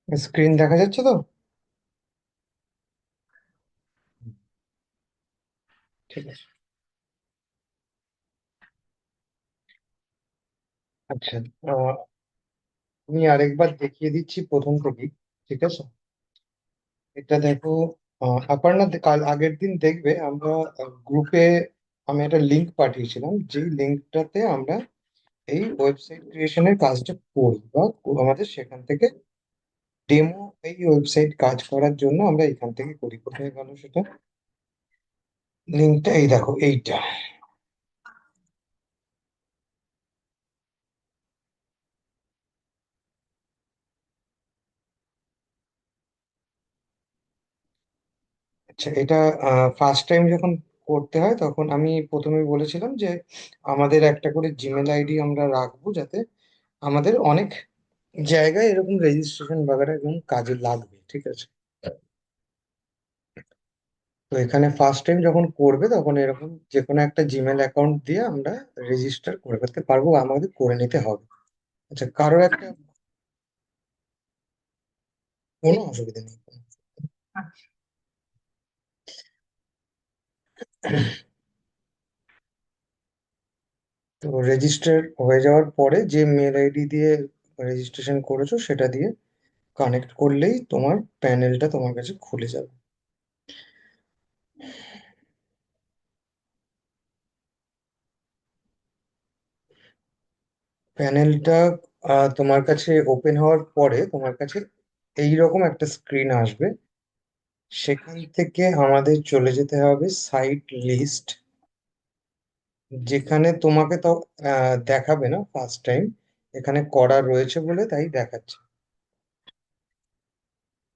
Screen দেখা যাচ্ছে তো? ঠিক আছে। আচ্ছা, আহ, আমি আরেকবার দেখিয়ে দিচ্ছি প্রথম থেকেই। ঠিক আছে, এটা দেখো। আপার কাল আগের দিন দেখবে আমরা গ্রুপে আমি একটা লিংক পাঠিয়েছিলাম, যেই লিঙ্কটাতে আমরা এই ওয়েবসাইট ক্রিয়েশনের কাজটা করি, বা আমাদের সেখান থেকে ডেমো, এই ওয়েবসাইট কাজ করার জন্য আমরা এখান থেকে করি। কোথায় গেল সেটা? লিঙ্কটা এই দেখো, এইটা। আচ্ছা, এটা ফার্স্ট টাইম যখন করতে হয় তখন আমি প্রথমে বলেছিলাম যে আমাদের একটা করে জিমেল আইডি আমরা রাখবো, যাতে আমাদের অনেক জায়গায় এরকম রেজিস্ট্রেশন বাগেরা এবং কাজে লাগবে। ঠিক আছে, তো এখানে ফার্স্ট টাইম যখন করবে তখন এরকম যে কোনো একটা জিমেল অ্যাকাউন্ট দিয়ে আমরা রেজিস্টার করে করতে পারবো, আমাদের করে নিতে হবে। আচ্ছা, কারোর একটা কোনো অসুবিধা নেই। তো রেজিস্টার হয়ে যাওয়ার পরে যে মেল আইডি দিয়ে রেজিস্ট্রেশন করেছো সেটা দিয়ে কানেক্ট করলেই তোমার প্যানেলটা তোমার কাছে খুলে যাবে। প্যানেলটা তোমার কাছে ওপেন হওয়ার পরে তোমার কাছে এইরকম একটা স্ক্রিন আসবে। সেখান থেকে আমাদের চলে যেতে হবে সাইট লিস্ট, যেখানে তোমাকে তো দেখাবে না ফার্স্ট টাইম, এখানে করা রয়েছে বলে তাই দেখাচ্ছে।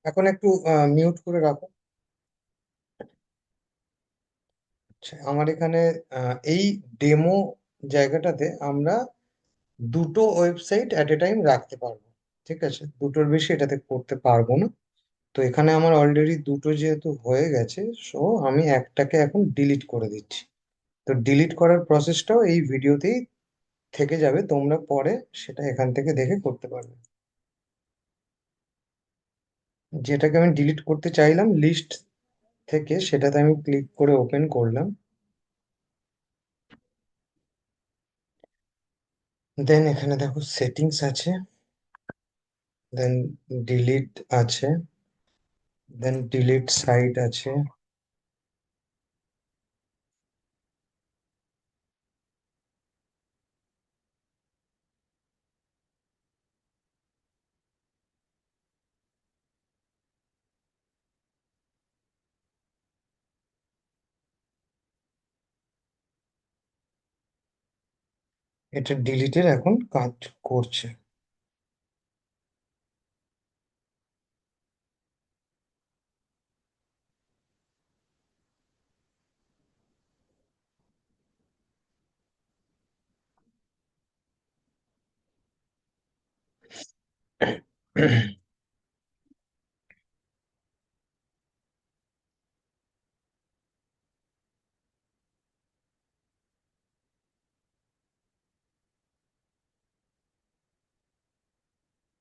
এখন একটু মিউট করে রাখো। আচ্ছা, আমার এখানে এই ডেমো জায়গাটাতে আমরা দুটো ওয়েবসাইট অ্যাট এ টাইম রাখতে পারবো। ঠিক আছে, দুটোর বেশি এটাতে করতে পারবো না। তো এখানে আমার অলরেডি দুটো যেহেতু হয়ে গেছে, সো আমি একটাকে এখন ডিলিট করে দিচ্ছি। তো ডিলিট করার প্রসেসটাও এই ভিডিওতেই থেকে যাবে, তোমরা পরে সেটা এখান থেকে দেখে করতে পারবে। যেটাকে আমি ডিলিট করতে চাইলাম লিস্ট থেকে, সেটাতে আমি ক্লিক করে ওপেন করলাম। দেন এখানে দেখো সেটিংস আছে, দেন ডিলিট আছে, দেন ডিলিট সাইট আছে। এটা ডিলিটের এখন কাজ করছে।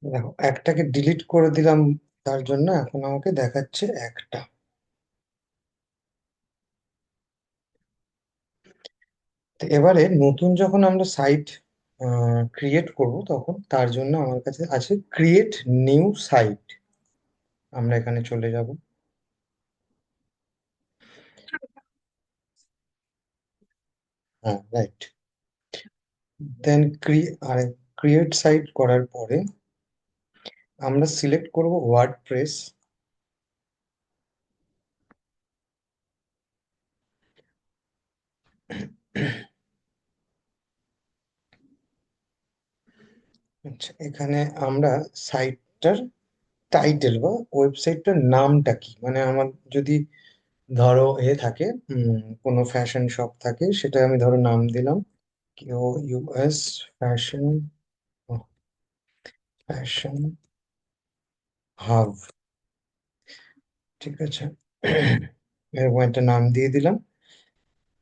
দেখো, একটাকে ডিলিট করে দিলাম, তার জন্য এখন আমাকে দেখাচ্ছে একটা। তো এবারে নতুন যখন আমরা সাইট ক্রিয়েট করব, তখন তার জন্য আমার কাছে আছে ক্রিয়েট নিউ সাইট। আমরা এখানে চলে যাব। হ্যাঁ, রাইট। দেন ক্রিয়েট সাইট করার পরে আমরা সিলেক্ট করব ওয়ার্ডপ্রেস। আচ্ছা, এখানে আমরা সাইটটার টাইটেল বা ওয়েবসাইটটার নামটা কি, মানে আমার যদি ধরো থাকে কোনো ফ্যাশন শপ থাকে, সেটা আমি ধরো নাম দিলাম কেও ইউএস ফ্যাশন, ফ্যাশন হাব, ঠিক আছে। এরকম একটা নাম দিয়ে দিলাম।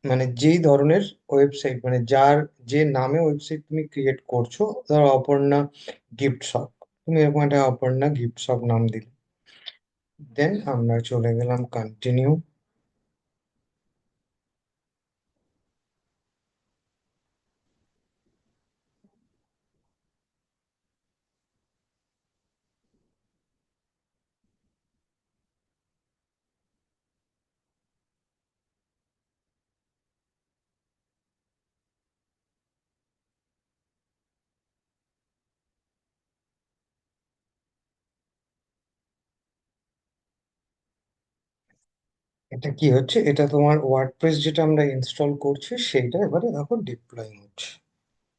মানে যেই ধরনের ওয়েবসাইট, মানে যে নামে ওয়েবসাইট তুমি ক্রিয়েট করছো, ধরো অপর্ণা গিফট শপ, তুমি এরকম একটা অপর্ণা গিফট শপ নাম দিলে। দেন আমরা চলে গেলাম কন্টিনিউ। এটা কি হচ্ছে, এটা তোমার ওয়ার্ডপ্রেস যেটা আমরা ইনস্টল করছি সেইটা এবারে দেখো ডিপ্লয় হচ্ছে।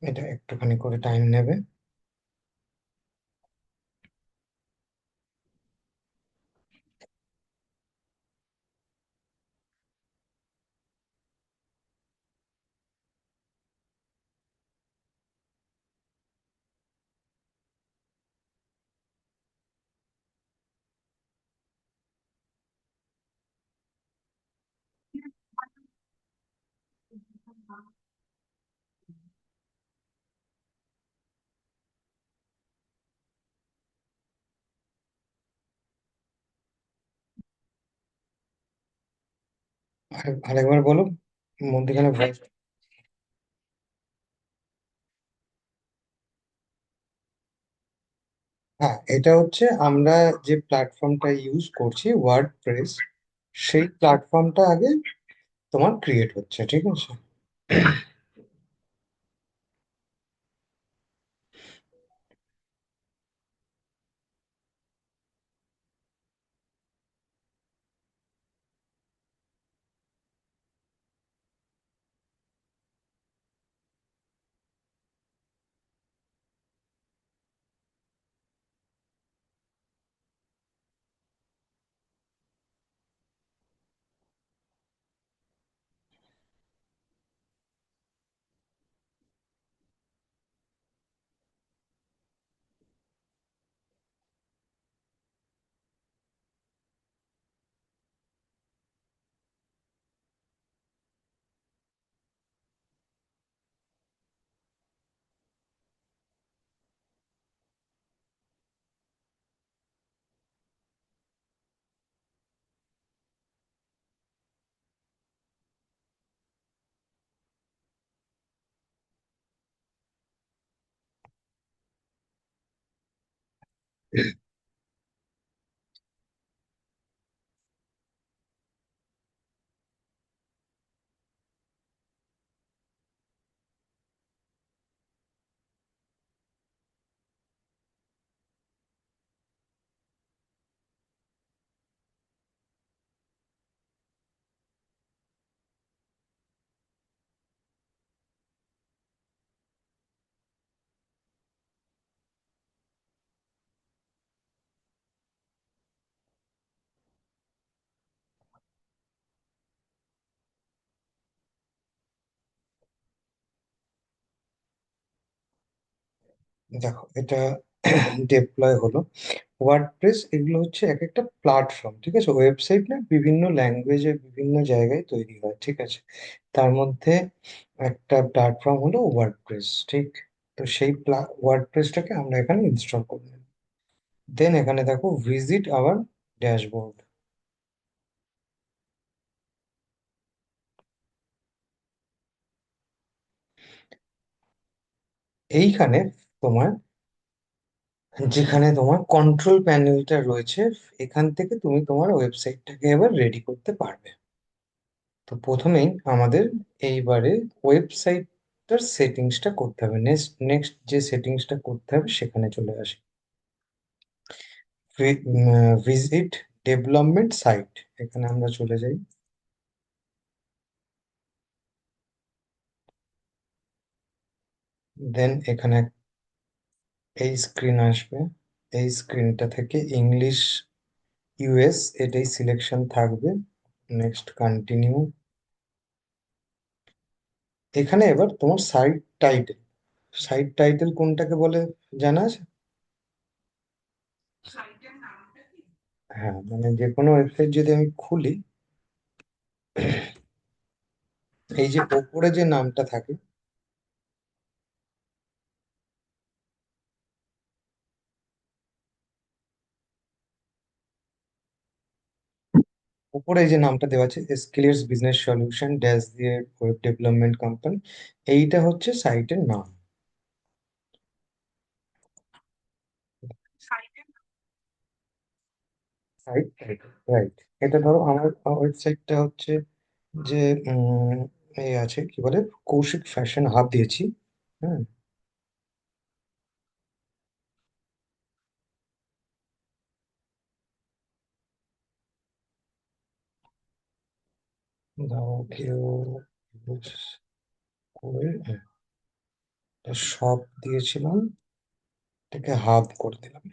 এটা একটুখানি করে টাইম নেবে। আরেকবার বলো, মধ্যখানে ভয়েস। হ্যাঁ, এটা হচ্ছে আমরা যে প্ল্যাটফর্মটা ইউজ করছি ওয়ার্ডপ্রেস, সেই প্ল্যাটফর্মটা আগে তোমার ক্রিয়েট হচ্ছে, ঠিক আছে। দেখো এটা ডিপ্লয় হলো। ওয়ার্ডপ্রেস এগুলো হচ্ছে এক একটা প্ল্যাটফর্ম, ঠিক আছে। ওয়েবসাইট না, বিভিন্ন ল্যাঙ্গুয়েজে বিভিন্ন জায়গায় তৈরি হয়, ঠিক আছে। তার মধ্যে একটা প্ল্যাটফর্ম হলো ওয়ার্ডপ্রেস, ঠিক। তো সেই ওয়ার্ডপ্রেসটাকে আমরা এখানে ইনস্টল করে নেব। দেন এখানে দেখো ভিজিট আওয়ার ড্যাশবোর্ড। এইখানে তোমার, যেখানে তোমার কন্ট্রোল প্যানেলটা রয়েছে, এখান থেকে তুমি তোমার ওয়েবসাইটটাকে এবার রেডি করতে পারবে। তো প্রথমেই আমাদের এইবারে ওয়েবসাইটটার সেটিংসটা করতে হবে। নেক্সট নেক্সট যে সেটিংসটা করতে হবে সেখানে চলে আসি। ভিজিট ডেভেলপমেন্ট সাইট, এখানে আমরা চলে যাই। দেন এখানে এই স্ক্রিন আসবে। এই স্ক্রিনটা থেকে ইংলিশ ইউএস এটাই সিলেকশন থাকবে। Next continue. এখানে এবার তোমার সাইট টাইটেল, সাইট টাইটেল কোনটাকে বলে জানা আছে? হ্যাঁ, মানে যে কোনো ওয়েবসাইট যদি আমি খুলি, এই যে ওপরে যে নামটা থাকে, উপরে এই যে নামটা দেওয়া আছে এসকেলিয়ার্স বিজনেস সলিউশন ড্যাশ দিয়ে ওয়েব ডেভেলপমেন্ট কোম্পানি, এইটা হচ্ছে সাইটের নাম। Site title, right. এটা ধরো আমার ওয়েবসাইটটা হচ্ছে যে এই আছে কি বলে, কৌশিক ফ্যাশন হাব দিয়েছি। হ্যাঁ, দাও কেউ use করে, সব দিয়েছিলাম, এটাকে হাব করে দিলাম।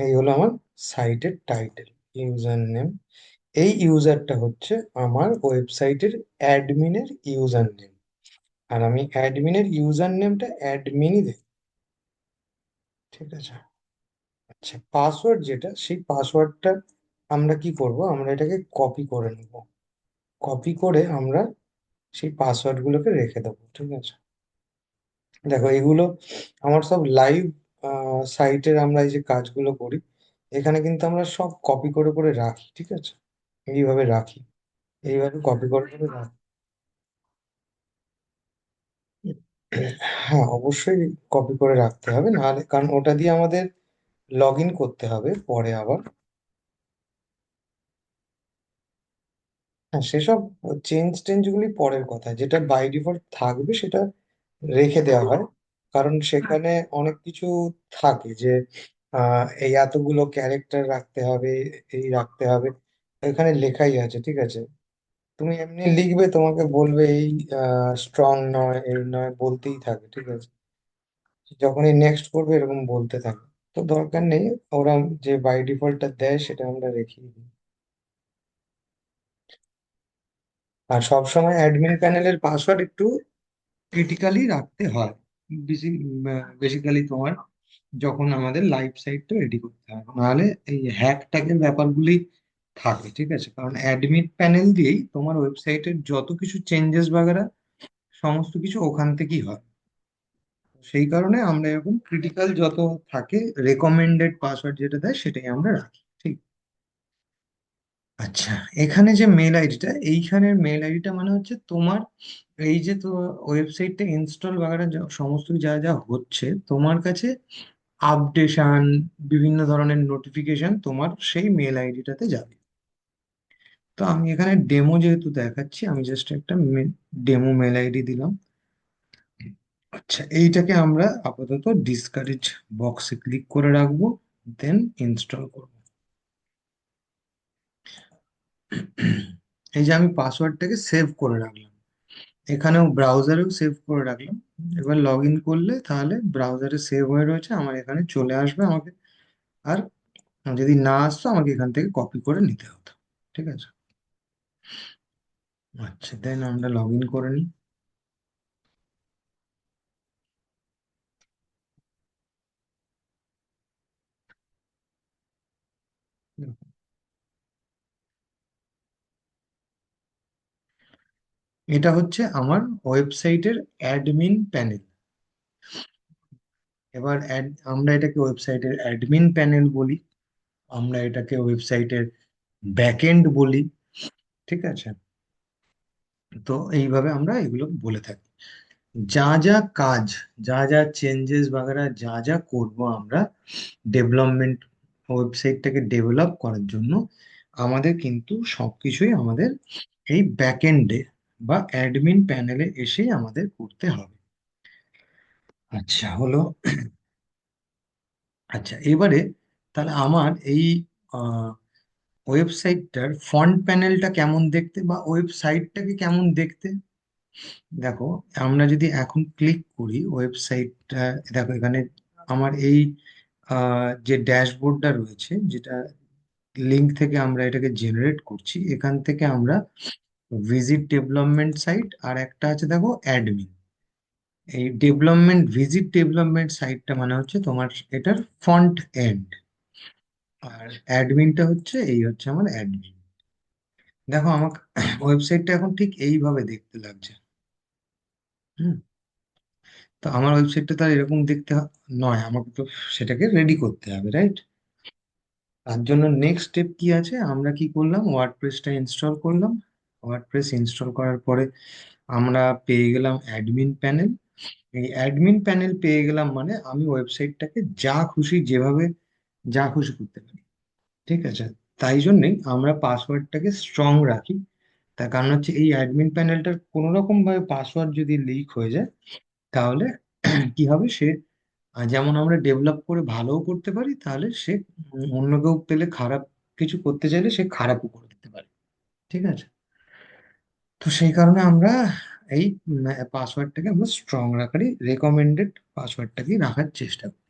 এই হলো আমার সাইটের টাইটেল, ইউজার নেম। এই ইউজারটা হচ্ছে আমার ওয়েবসাইটের অ্যাডমিনের ইউজার নেম, আর আমি অ্যাডমিনের ইউজার নেমটা অ্যাডমিনই দেব। ঠিক আছে। আচ্ছা, পাসওয়ার্ড যেটা, সেই পাসওয়ার্ডটা আমরা কি করব, আমরা এটাকে কপি করে নেব। কপি করে আমরা সেই পাসওয়ার্ড গুলোকে রেখে দেবো। ঠিক আছে। দেখো এগুলো আমার সব লাইভ সাইটের, আমরা এই যে কাজগুলো করি, এখানে কিন্তু আমরা সব কপি করে করে রাখি। ঠিক আছে, এইভাবে রাখি, এইভাবে কপি করে করে রাখি। হ্যাঁ, অবশ্যই কপি করে রাখতে হবে, নাহলে কারণ ওটা দিয়ে আমাদের লগ ইন করতে হবে পরে আবার। হ্যাঁ, সেসব চেঞ্জ টেঞ্জ গুলি পরের কথা, যেটা বাই ডিফল্ট থাকবে সেটা রেখে দেওয়া হয়। কারণ সেখানে অনেক কিছু থাকে যে এই এতগুলো ক্যারেক্টার রাখতে হবে, এই রাখতে হবে, এখানে লেখাই আছে। ঠিক আছে, তুমি এমনি লিখবে, তোমাকে বলবে এই স্ট্রং নয়, এই নয়, বলতেই থাকে। ঠিক আছে, যখনই নেক্সট করবে এরকম বলতে থাকে। তো দরকার নেই, ওরা যে বাই ডিফল্টটা দেয় সেটা আমরা রেখেই দিই। আর সবসময় অ্যাডমিন প্যানেলের পাসওয়ার্ড একটু ক্রিটিক্যালি রাখতে হয়, বেশি বেসিক্যালি তোমার যখন আমাদের লাইভ সাইটটা রেডি করতে হয়, নাহলে এই হ্যাক ট্যাগের ব্যাপারগুলি থাকে। ঠিক আছে, কারণ অ্যাডমিন প্যানেল দিয়েই তোমার ওয়েবসাইটের যত কিছু চেঞ্জেস বাগেরা সমস্ত কিছু ওখান থেকেই হয়। সেই কারণে আমরা এরকম ক্রিটিক্যাল যত থাকে, রেকমেন্ডেড পাসওয়ার্ড যেটা দেয় সেটাই আমরা রাখি। ঠিক। আচ্ছা, এখানে যে মেল আইডিটা, এইখানের মেল আইডিটা মানে হচ্ছে তোমার এই যে তো ওয়েবসাইটটা ইনস্টল বাগেরা সমস্ত যা যা হচ্ছে তোমার কাছে, আপডেশন, বিভিন্ন ধরনের নোটিফিকেশন তোমার সেই মেল আইডিটাতে যাবে। তো আমি এখানে ডেমো যেহেতু দেখাচ্ছি, আমি জাস্ট একটা ডেমো মেল আইডি দিলাম। আচ্ছা, এইটাকে আমরা আপাতত ডিসকারেজ বক্সে ক্লিক করে রাখবো, দেন ইনস্টল করব। এই যে আমি পাসওয়ার্ডটাকে সেভ করে রাখলাম, এখানেও ব্রাউজারেও সেভ করে রাখলাম। এবার লগ ইন করলে তাহলে ব্রাউজারে সেভ হয়ে রয়েছে, আমার এখানে চলে আসবে। আমাকে আর যদি না আসতো, আমাকে এখান থেকে কপি করে নিতে হতো। ঠিক আছে। আচ্ছা, দেন আমরা লগ ইন করে নিই। এটা হচ্ছে আমার ওয়েবসাইটের অ্যাডমিন প্যানেল। এবার আমরা এটাকে ওয়েবসাইটের অ্যাডমিন প্যানেল বলি, আমরা এটাকে ওয়েবসাইটের ব্যাকএন্ড বলি। ঠিক আছে, তো এইভাবে আমরা এগুলো বলে থাকি। যা যা কাজ, যা যা চেঞ্জেস বাগেরা যা যা করব আমরা ডেভেলপমেন্ট, ওয়েবসাইটটাকে ডেভেলপ করার জন্য, আমাদের কিন্তু সবকিছুই আমাদের এই ব্যাকএন্ডে বা অ্যাডমিন প্যানেলে এসেই আমাদের করতে হবে। আচ্ছা, হলো। আচ্ছা, এবারে তাহলে আমার এই ওয়েবসাইটটার ফ্রন্ট প্যানেলটা কেমন দেখতে, বা ওয়েবসাইটটাকে কেমন দেখতে। দেখো, আমরা যদি এখন ক্লিক করি ওয়েবসাইটটা, দেখো এখানে আমার এই যে ড্যাশবোর্ডটা রয়েছে, যেটা লিঙ্ক থেকে আমরা এটাকে জেনারেট করছি, এখান থেকে আমরা ভিজিট ডেভেলপমেন্ট সাইট আর একটা আছে দেখো অ্যাডমিন। এই ভিজিট ডেভেলপমেন্ট সাইটটা মানে হচ্ছে তোমার এটার ফ্রন্ট এন্ড, আর অ্যাডমিনটা হচ্ছে এই হচ্ছে আমার অ্যাডমিন। দেখো আমাকে ওয়েবসাইটটা এখন ঠিক এইভাবে দেখতে লাগছে। হুম। তো আমার ওয়েবসাইটটা তো আর এরকম দেখতে নয়, আমাকে তো সেটাকে রেডি করতে হবে, রাইট? তার জন্য নেক্সট স্টেপ কি আছে, আমরা কি করলাম, ওয়ার্ডপ্রেসটা ইনস্টল করলাম। ওয়ার্ডপ্রেস ইনস্টল করার পরে আমরা পেয়ে গেলাম অ্যাডমিন প্যানেল। এই অ্যাডমিন প্যানেল পেয়ে গেলাম মানে আমি ওয়েবসাইটটাকে যা খুশি যেভাবে যা খুশি করতে পারি। ঠিক আছে? তাই জন্যই আমরা পাসওয়ার্ডটাকে স্ট্রং রাখি। তার কারণ হচ্ছে এই অ্যাডমিন প্যানেলটার কোনো রকম ভাবে পাসওয়ার্ড যদি লিক হয়ে যায়, তাহলে কি হবে, সে যেমন আমরা ডেভেলপ করে ভালোও করতে পারি, তাহলে সে অন্য কেউ পেলে খারাপ কিছু করতে চাইলে সে খারাপও করে দিতে পারে। ঠিক আছে? তো সেই কারণে আমরা এই পাসওয়ার্ডটাকে আমরা স্ট্রং রাখারই রেকমেন্ডেড পাসওয়ার্ডটাকে রাখার চেষ্টা করি।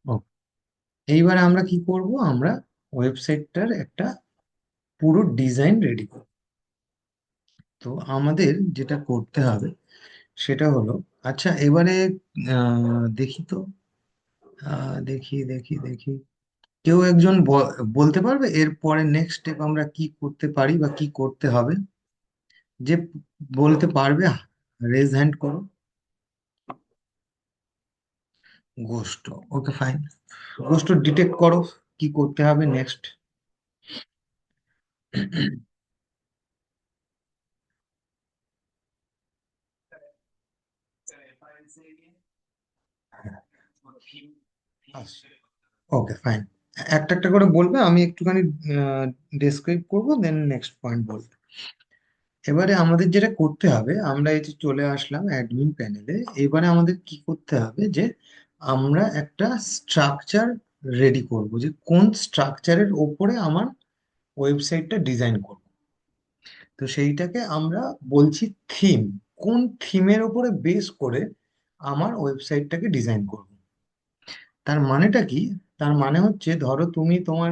Okay. এইবারে আমরা কি করব, আমরা ওয়েবসাইটটার একটা পুরো ডিজাইন রেডি করব। তো আমাদের যেটা করতে হবে সেটা হলো, আচ্ছা এবারে দেখি তো, দেখি দেখি দেখি, কেউ একজন বলতে পারবে এর পরে নেক্সট স্টেপ আমরা কি করতে পারি বা কি করতে হবে? যে বলতে পারবে, রেজ হ্যান্ড করো। Ghost, okay fine. Ghost detect করো, কি করতে হবে নেক্সট? ওকে ফাইন, একটা একটা করে বলবে, আমি একটুখানি ডেসক্রাইব করবো, দেন নেক্সট পয়েন্ট বলবো। এবারে আমাদের যেটা করতে হবে, আমরা এই যে চলে আসলাম অ্যাডমিন প্যানেলে, এবারে আমাদের কি করতে হবে যে আমরা একটা স্ট্রাকচার রেডি করব, যে কোন স্ট্রাকচারের ওপরে আমার ওয়েবসাইটটা ডিজাইন করব। তো সেইটাকে আমরা বলছি থিম। কোন থিমের ওপরে বেস করে আমার ওয়েবসাইটটাকে ডিজাইন করব, তার মানেটা কি? তার মানে হচ্ছে ধরো তুমি তোমার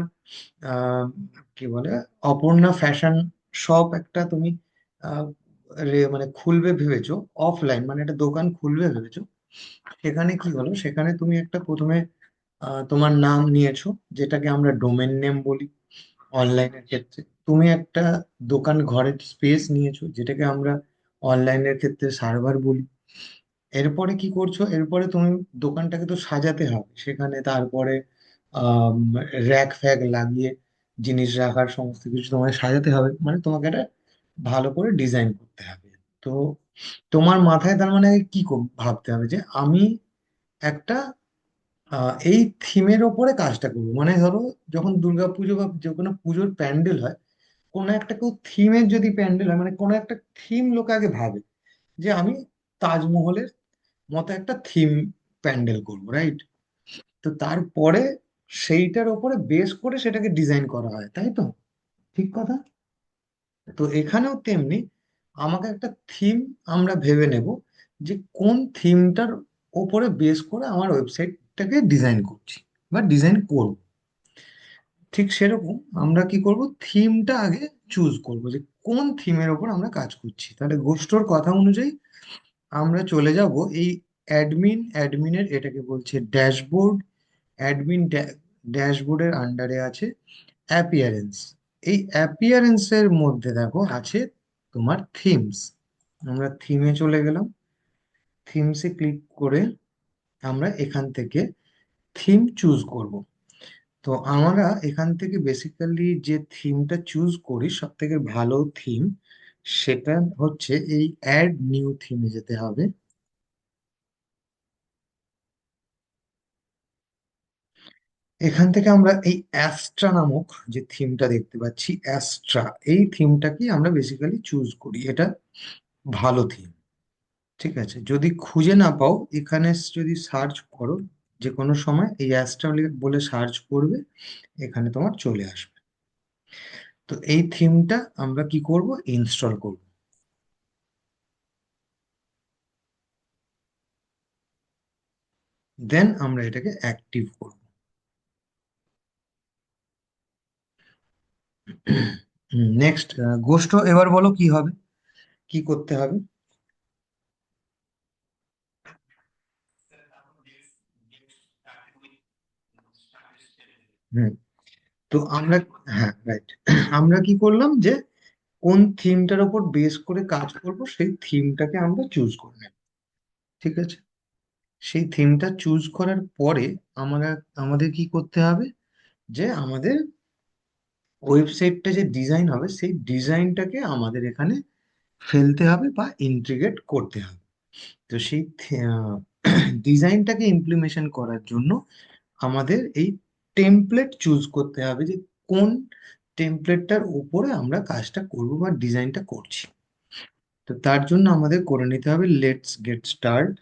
আহ, কি বলে, অপর্ণা ফ্যাশন শপ একটা তুমি আহ, মানে খুলবে ভেবেছো, অফলাইন মানে একটা দোকান খুলবে ভেবেছো। সেখানে কি হলো, সেখানে তুমি একটা প্রথমে তোমার নাম নিয়েছো, যেটাকে আমরা ডোমেন নেম বলি অনলাইনের ক্ষেত্রে। তুমি একটা দোকান ঘরের স্পেস নিয়েছো, যেটাকে আমরা অনলাইনের ক্ষেত্রে সার্ভার বলি। এরপরে কি করছো, এরপরে তুমি দোকানটাকে তো সাজাতে হবে, সেখানে তারপরে র্যাক ফ্যাক লাগিয়ে জিনিস রাখার সমস্ত কিছু তোমায় সাজাতে হবে, মানে তোমাকে একটা ভালো করে ডিজাইন করতে হবে। তো তোমার মাথায় তার মানে কি ভাবতে হবে যে আমি একটা এই থিমের ওপরে কাজটা করবো। মানে ধরো যখন দুর্গাপুজো বা যে কোনো পুজোর প্যান্ডেল হয়, কোনো একটা কেউ থিমের যদি প্যান্ডেল হয়, মানে কোনো একটা থিম লোক আগে ভাবে যে আমি তাজমহলের মতো একটা থিম প্যান্ডেল করবো, রাইট? তো তারপরে সেইটার ওপরে বেস করে সেটাকে ডিজাইন করা হয়, তাই তো? ঠিক কথা। তো এখানেও তেমনি আমাকে একটা থিম আমরা ভেবে নেব, যে কোন থিমটার ওপরে বেস করে আমার ওয়েবসাইটটাকে ডিজাইন করছি বা ডিজাইন করব। ঠিক সেরকম আমরা কি করব, থিমটা আগে চুজ করব, যে কোন থিমের ওপর আমরা কাজ করছি। তাহলে গোষ্ঠর কথা অনুযায়ী আমরা চলে যাব এই অ্যাডমিনের, এটাকে বলছে ড্যাশবোর্ড। অ্যাডমিন ড্যাশবোর্ডের আন্ডারে আছে অ্যাপিয়ারেন্স। এই অ্যাপিয়ারেন্সের মধ্যে দেখো আছে তোমার থিমস। আমরা থিমে চলে গেলাম, থিমসে ক্লিক করে আমরা এখান থেকে থিম চুজ করব। তো আমরা এখান থেকে বেসিক্যালি যে থিমটা চুজ করি, সব থেকে ভালো থিম সেটা হচ্ছে এই অ্যাড নিউ থিমে যেতে হবে। এখান থেকে আমরা এই অ্যাস্ট্রা নামক যে থিমটা দেখতে পাচ্ছি, অ্যাস্ট্রা, এই থিমটাকে আমরা বেসিক্যালি চুজ করি, এটা ভালো থিম। ঠিক আছে? যদি খুঁজে না পাও, এখানে যদি সার্চ করো, যে কোনো সময় এই অ্যাস্ট্রা বলে সার্চ করবে, এখানে তোমার চলে আসবে। তো এই থিমটা আমরা কি করব, ইনস্টল করব। দেন আমরা এটাকে অ্যাক্টিভ করব। নেক্সট, গোষ্ঠ, এবার বলো কি হবে, কি করতে হবে। হুম। তো আমরা, হ্যাঁ রাইট, আমরা কি করলাম যে কোন থিমটার উপর বেস করে কাজ করব সেই থিমটাকে আমরা চুজ করে নেব। ঠিক আছে, সেই থিমটা চুজ করার পরে আমরা, আমাদের কি করতে হবে যে আমাদের ওয়েবসাইটটা যে ডিজাইন হবে সেই ডিজাইনটাকে আমাদের এখানে ফেলতে হবে বা ইন্টিগ্রেট করতে হবে। তো সেই ডিজাইনটাকে ইমপ্লিমেশন করার জন্য আমাদের এই টেমপ্লেট চুজ করতে হবে যে কোন টেমপ্লেটটার উপরে আমরা কাজটা করব বা ডিজাইনটা করছি। তো তার জন্য আমাদের করে নিতে হবে let's get start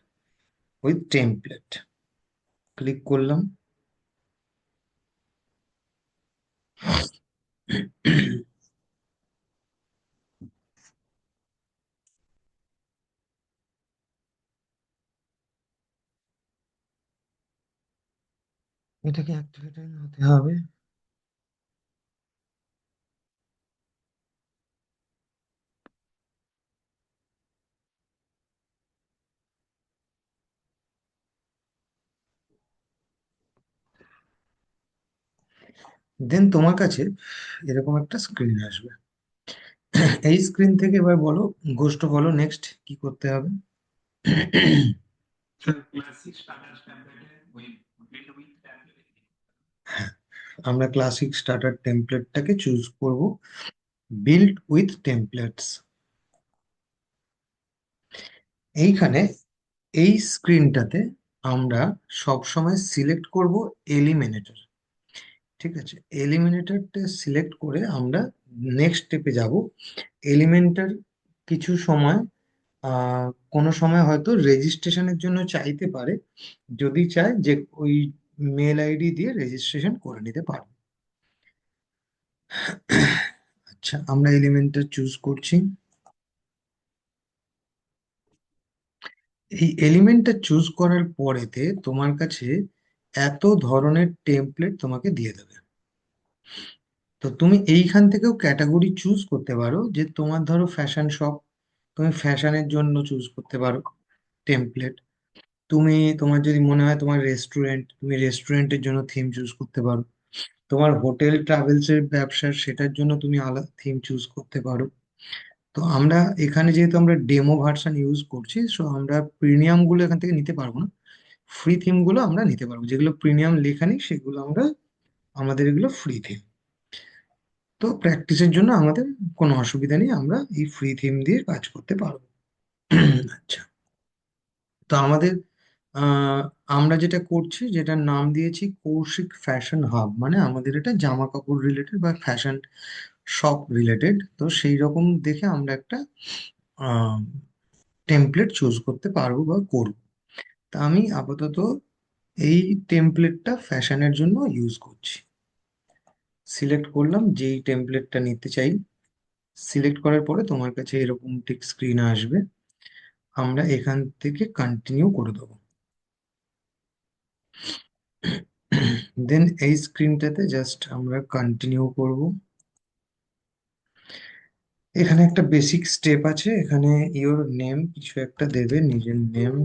with template. Click করলাম। এটাকে অ্যাক্টিভেট হতে হবে। দেন তোমার কাছে এরকম একটা স্ক্রিন আসবে। এই স্ক্রিন থেকে এবার বলো, গোষ্ঠ বলো নেক্সট কি করতে হবে। হ্যাঁ, আমরা ক্লাসিক স্টার্টার টেমপ্লেটটাকে চুজ করব, বিল্ড উইথ টেমপ্লেটস। এইখানে এই স্ক্রিনটাতে আমরা সব সময় সিলেক্ট করব এলিমিনেটর। ঠিক আছে, এলিমিনেটরটা সিলেক্ট করে আমরা নেক্সট স্টেপে যাব। এলিমেন্টার কিছু সময়, কোনো সময় হয়তো রেজিস্ট্রেশনের জন্য চাইতে পারে, যদি চায় যে ওই মেল আইডি দিয়ে রেজিস্ট্রেশন করে নিতে পারবে। আচ্ছা, আমরা এলিমেন্টার চুজ করছি। এই এলিমেন্টটা চুজ করার পরেতে তোমার কাছে এত ধরনের টেমপ্লেট তোমাকে দিয়ে দেবে। তো তুমি এইখান থেকেও ক্যাটাগরি চুজ করতে পারো, যে তোমার ধরো ফ্যাশন শপ, তুমি ফ্যাশনের জন্য চুজ করতে পারো টেমপ্লেট। তুমি, তোমার যদি মনে হয় তোমার রেস্টুরেন্ট, তুমি রেস্টুরেন্টের জন্য থিম চুজ করতে পারো। তোমার হোটেল ট্রাভেলস এর ব্যবসা, সেটার জন্য তুমি আলাদা থিম চুজ করতে পারো। তো আমরা এখানে যেহেতু আমরা ডেমো ভার্সন ইউজ করছি, সো আমরা প্রিমিয়াম গুলো এখান থেকে নিতে পারবো না। ফ্রি থিম গুলো আমরা নিতে পারবো, যেগুলো প্রিমিয়াম লেখা নেই সেগুলো আমরা, আমাদের এগুলো ফ্রি থিম। তো প্র্যাকটিসের জন্য আমাদের কোনো অসুবিধা নেই, আমরা এই ফ্রি থিম দিয়ে কাজ করতে পারবো। আচ্ছা, তো আমাদের আহ, আমরা যেটা করছি, যেটার নাম দিয়েছি কৌশিক ফ্যাশন হাব, মানে আমাদের এটা জামা কাপড় রিলেটেড বা ফ্যাশন শপ রিলেটেড। তো সেই রকম দেখে আমরা একটা টেমপ্লেট চুজ করতে পারবো বা করবো। তা আমি আপাতত এই টেমপ্লেটটা ফ্যাশনের জন্য ইউজ করছি। সিলেক্ট করলাম যেই টেমপ্লেটটা নিতে চাই। সিলেক্ট করার পরে তোমার কাছে এরকম ঠিক স্ক্রিন আসবে, আমরা এখান থেকে কন্টিনিউ করে দেবো। দেন এই স্ক্রিনটাতে জাস্ট আমরা কন্টিনিউ করব। এখানে একটা বেসিক স্টেপ আছে, এখানে ইওর নেম কিছু একটা দেবে, নিজের নেম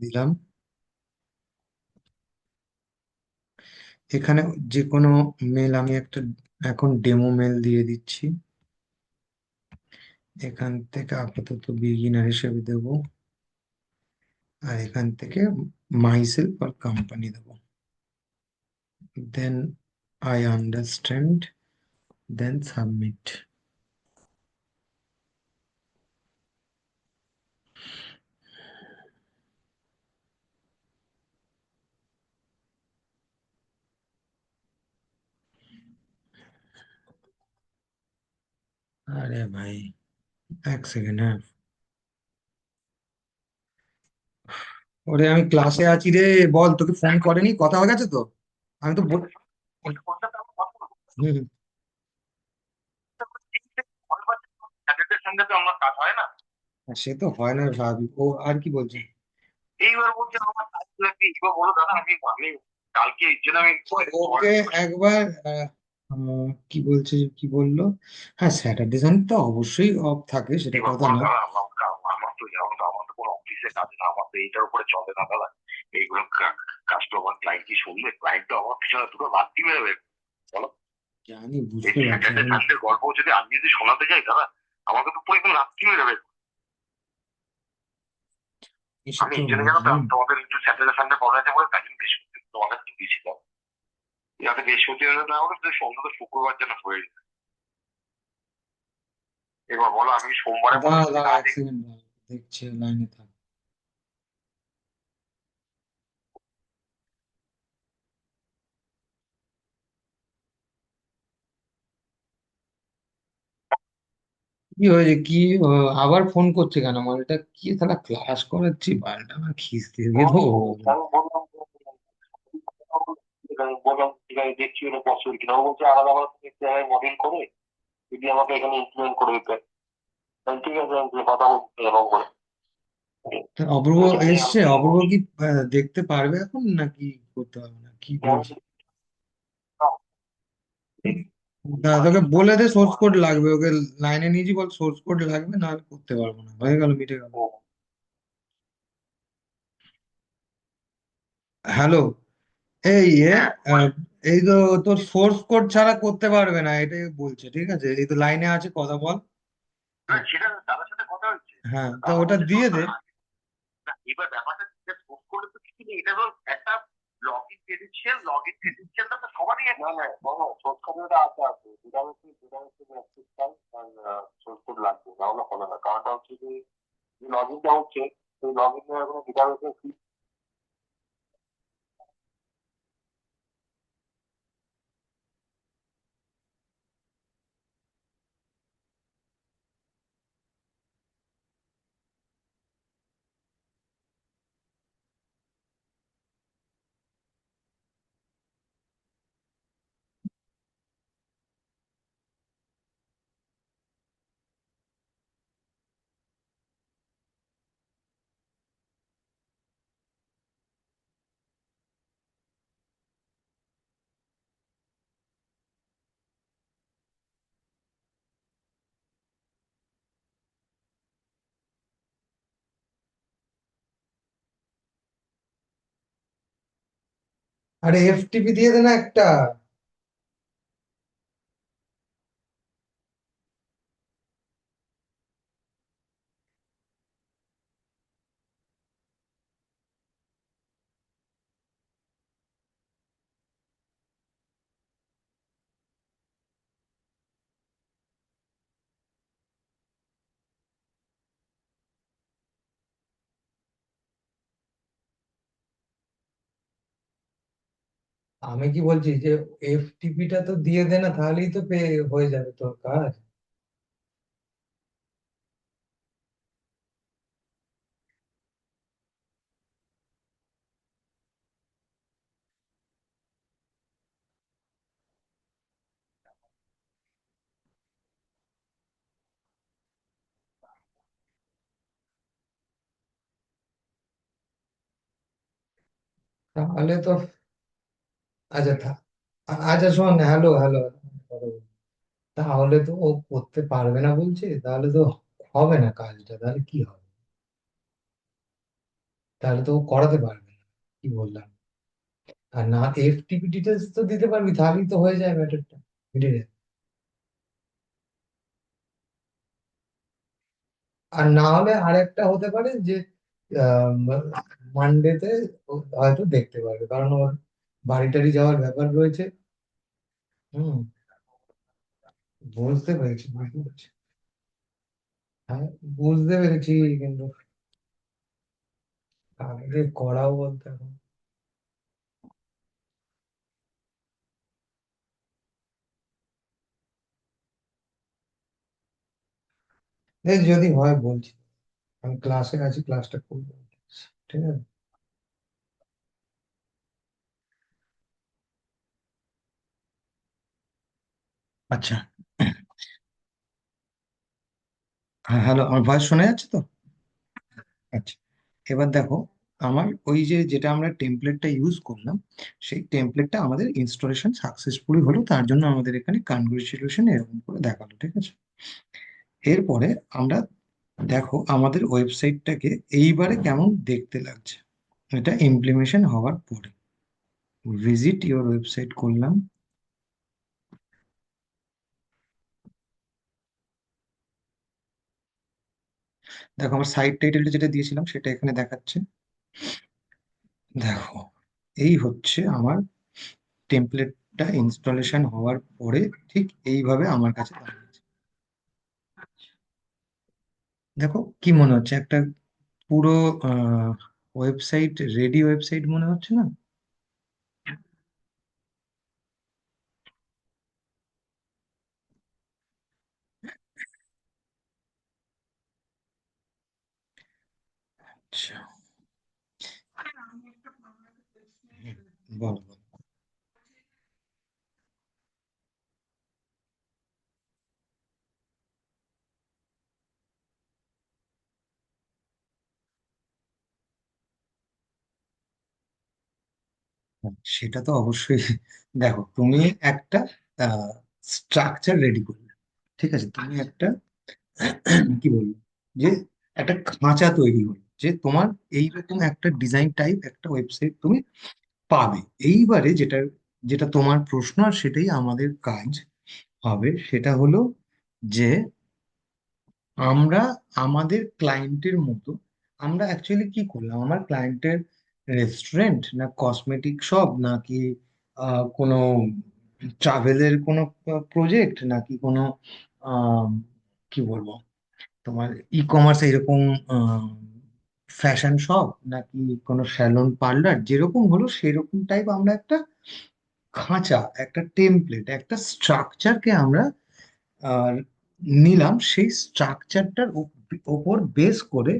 দিলাম। এখানে যে কোনো মেল, আমি একটা এখন ডেমো মেল দিয়ে দিচ্ছি। এখান থেকে আপাতত বিগিনার হিসেবে দেব, আর এখান থেকে মাইসেলফ আর কোম্পানি দেব। Then I understand, then submit. আরে ভাই, এক সেকেন্ড, হ্যাঁ। ওরে আমি ক্লাসে আছি রে, বল, তোকে ফোন করেনি, কথা হয়ে গেছে তো? আমি তো হুম, হুম। সে তো হয় না ভাবি, ও আর কি বলছে। এইবার বলছে আমার কাজ নাকি, এবার বলো দাদা আমি ভাবি। কালকে এই জন্য আমি ওকে একবার কি বলছে, কি বললো? হ্যাঁ, স্যাটারডে সানডে তো অবশ্যই অফ থাকে, সেটা এবার কথা বলো না। দাদা, আমার তো যেমন তো আমার তো কোনো অফিসে কাজ না, আমার তো এইটার উপরে চলে না দাদা। এইগুলো কাস্টমার ক্লায়েন্ট কি শুনবে? ক্লায়েন্ট তো আমার পিছনে দুটো লাথি মেরে বলো। জানি, এই বুঝতে পারছি স্যাটারডে এখন। সানডে গল্প যদি আমি যদি শোনাতে যাই দাদা, আমাকে তো পুরো একদম লাথি মেরে দেবে। এসব আমি তো এই জন্য জানো তো বুঝলাম। আমি তোমাদের একটু স্যাটারডে সানডে প্রবলেম আছে বলে তাই জন্য বৃহস্পতি তোমার কাছে দিয়েছিলাম, যাতে বৃহস্পতিবার না হলে তো অন্তত শুক্রবার যেন হয়ে যায়। এবার বলো আমি সোমবারের মধ্যে দাঁড়া যদি দাঁড়া না এক দেখি। সেকেন্ড, দেখছি, লাইনে থাক। কি হয়েছে, কি আবার ফোন করছে কেন আমার? এটা কি তাহলে ক্লাস করাচ্ছি, বারটা আমার খিস্তি দিয়ে দেবো। আমি বললাম আমি বললাম ঠিক আছে দেখছি ওটা পসিবল কিনা। ও বলছে আলাদা আলাদা দেখতে হয় মডেল করে, যদি আমাকে এখানে ইমপ্লিমেন্ট করে দিতে। আমি ঠিক আছে, আমি কথা বলতে এরকম করে। তা অপূর্ব বলছে আমি এসছে, অপূর্ব কি দেখতে পারবে এখন, নাকি করতে পারবে না, কি বলছে? দাদা তোকে বলে দে সোর্স কোড লাগবে, ওকে লাইনে নিয়েছি, বল সোর্স কোড লাগবে, না হলে করতে পারবো না, হয়ে গেল, মিটে গেল। হ্যালো, এই আহ, এই তো তোর সোর্স কোড ছাড়া করতে পারবে না, এটাই বলছে, ঠিক আছে? এই তো লাইনে আছে, কথা বল। সেটা দাদার সাথে কথা হচ্ছে। হ্যাঁ, তা দাদা ওটা বলছে দিয়ে দে। না, এবার ব্যাপারটা পোস্ট করলে তো কিছু নেই, এটা তো একটা লগ ইন ক্রেডেনশিয়ালটা তো সবারই আছে। না না বাবা, সোর্স কোডটা আছে যেটা হচ্ছে অ্যাক্সেস চাই, আর সোর্স কোড লাগবে, না হলে হবে না। কারণটা হচ্ছে যে লগ ইনটা হচ্ছে, সেই লগ ইন এর কোনো ডেটাবেসে আরে এফটিপি দিয়ে দে না একটা। আমি কি বলছি যে এফটিপিটা তো দিয়ে দে না, তাহলেই তো হয়ে যাবে তোর কাজ। তাহলে তো, আচ্ছা আচ্ছা শোন, হ্যালো হ্যালো, তাহলে তো ও করতে পারবে না বলছে, তাহলে তো হবে না কাজটা, তাহলে কি হবে? তাহলে তো ও করাতে পারবে না, কি বললাম? আর না, এফটিপি ডিটেলস তো দিতে পারবি, তাহলেই তো হয়ে যায় ম্যাটারটা, মিটে যায়। আর না হলে আরেকটা হতে পারে যে মানডেতে হয়তো দেখতে পারবে, কারণ ওর বাড়ি টাড়ি যাওয়ার ব্যাপার রয়েছে। হুম, বুঝতে পেরেছি, বুঝতে পেরেছি। হ্যাঁ, বুঝতে পেরেছি, কিন্তু আগে করাও বলতে এখন। দেখ যদি হয় বলছি, আমি ক্লাসে আছি, ক্লাসটা করবো, ঠিক আছে? আচ্ছা, হ্যাঁ হ্যালো, আমার ভয়েস শোনা যাচ্ছে তো? আচ্ছা, এবার দেখো, আমার ওই যে যেটা আমরা টেমপ্লেটটা ইউজ করলাম, সেই টেমপ্লেটটা আমাদের ইনস্টলেশন সাকসেসফুলি হলো, তার জন্য আমাদের এখানে কনগ্রেচুলেশন এরকম করে দেখালো, ঠিক আছে। এরপরে আমরা দেখো আমাদের ওয়েবসাইটটাকে এইবারে কেমন দেখতে লাগছে, এটা ইমপ্লিমেশন হওয়ার পরে। ভিজিট ইওর ওয়েবসাইট করলাম। দেখো আমার সাইট টাইটেলটা যেটা দিয়েছিলাম সেটা এখানে দেখাচ্ছে। দেখো এই হচ্ছে আমার টেমপ্লেটটা ইনস্টলেশন হওয়ার পরে ঠিক এইভাবে আমার কাছে দাঁড়িয়েছে। দেখো কি মনে হচ্ছে, একটা পুরো ওয়েবসাইট, রেডি ওয়েবসাইট মনে হচ্ছে না? আচ্ছা, হুম, বলো বলো। হ্যাঁ, সেটা তো অবশ্যই। দেখো তুমি একটা স্ট্রাকচার রেডি করলে, ঠিক আছে, তুমি একটা কি বলবো, যে একটা খাঁচা তৈরি হলো, যে তোমার এইরকম একটা ডিজাইন টাইপ একটা ওয়েবসাইট তুমি পাবে। এইবারে যেটা যেটা তোমার প্রশ্ন আর সেটাই আমাদের কাজ হবে, সেটা হলো যে আমরা আমাদের ক্লায়েন্টের মতো, আমরা অ্যাকচুয়ালি কি করলাম, আমার ক্লায়েন্টের রেস্টুরেন্ট না কসমেটিক শপ নাকি কোনো ট্রাভেলের কোনো প্রজেক্ট নাকি কোনো আহ, কি বলবো তোমার ই কমার্স এরকম ফ্যাশন শপ নাকি কোনো স্যালন পার্লার, যেরকম হলো সেরকম টাইপ আমরা একটা খাঁচা, একটা টেমপ্লেট, একটা স্ট্রাকচারকে আমরা আহ, নিলাম। সেই স্ট্রাকচারটার ওপর বেস করে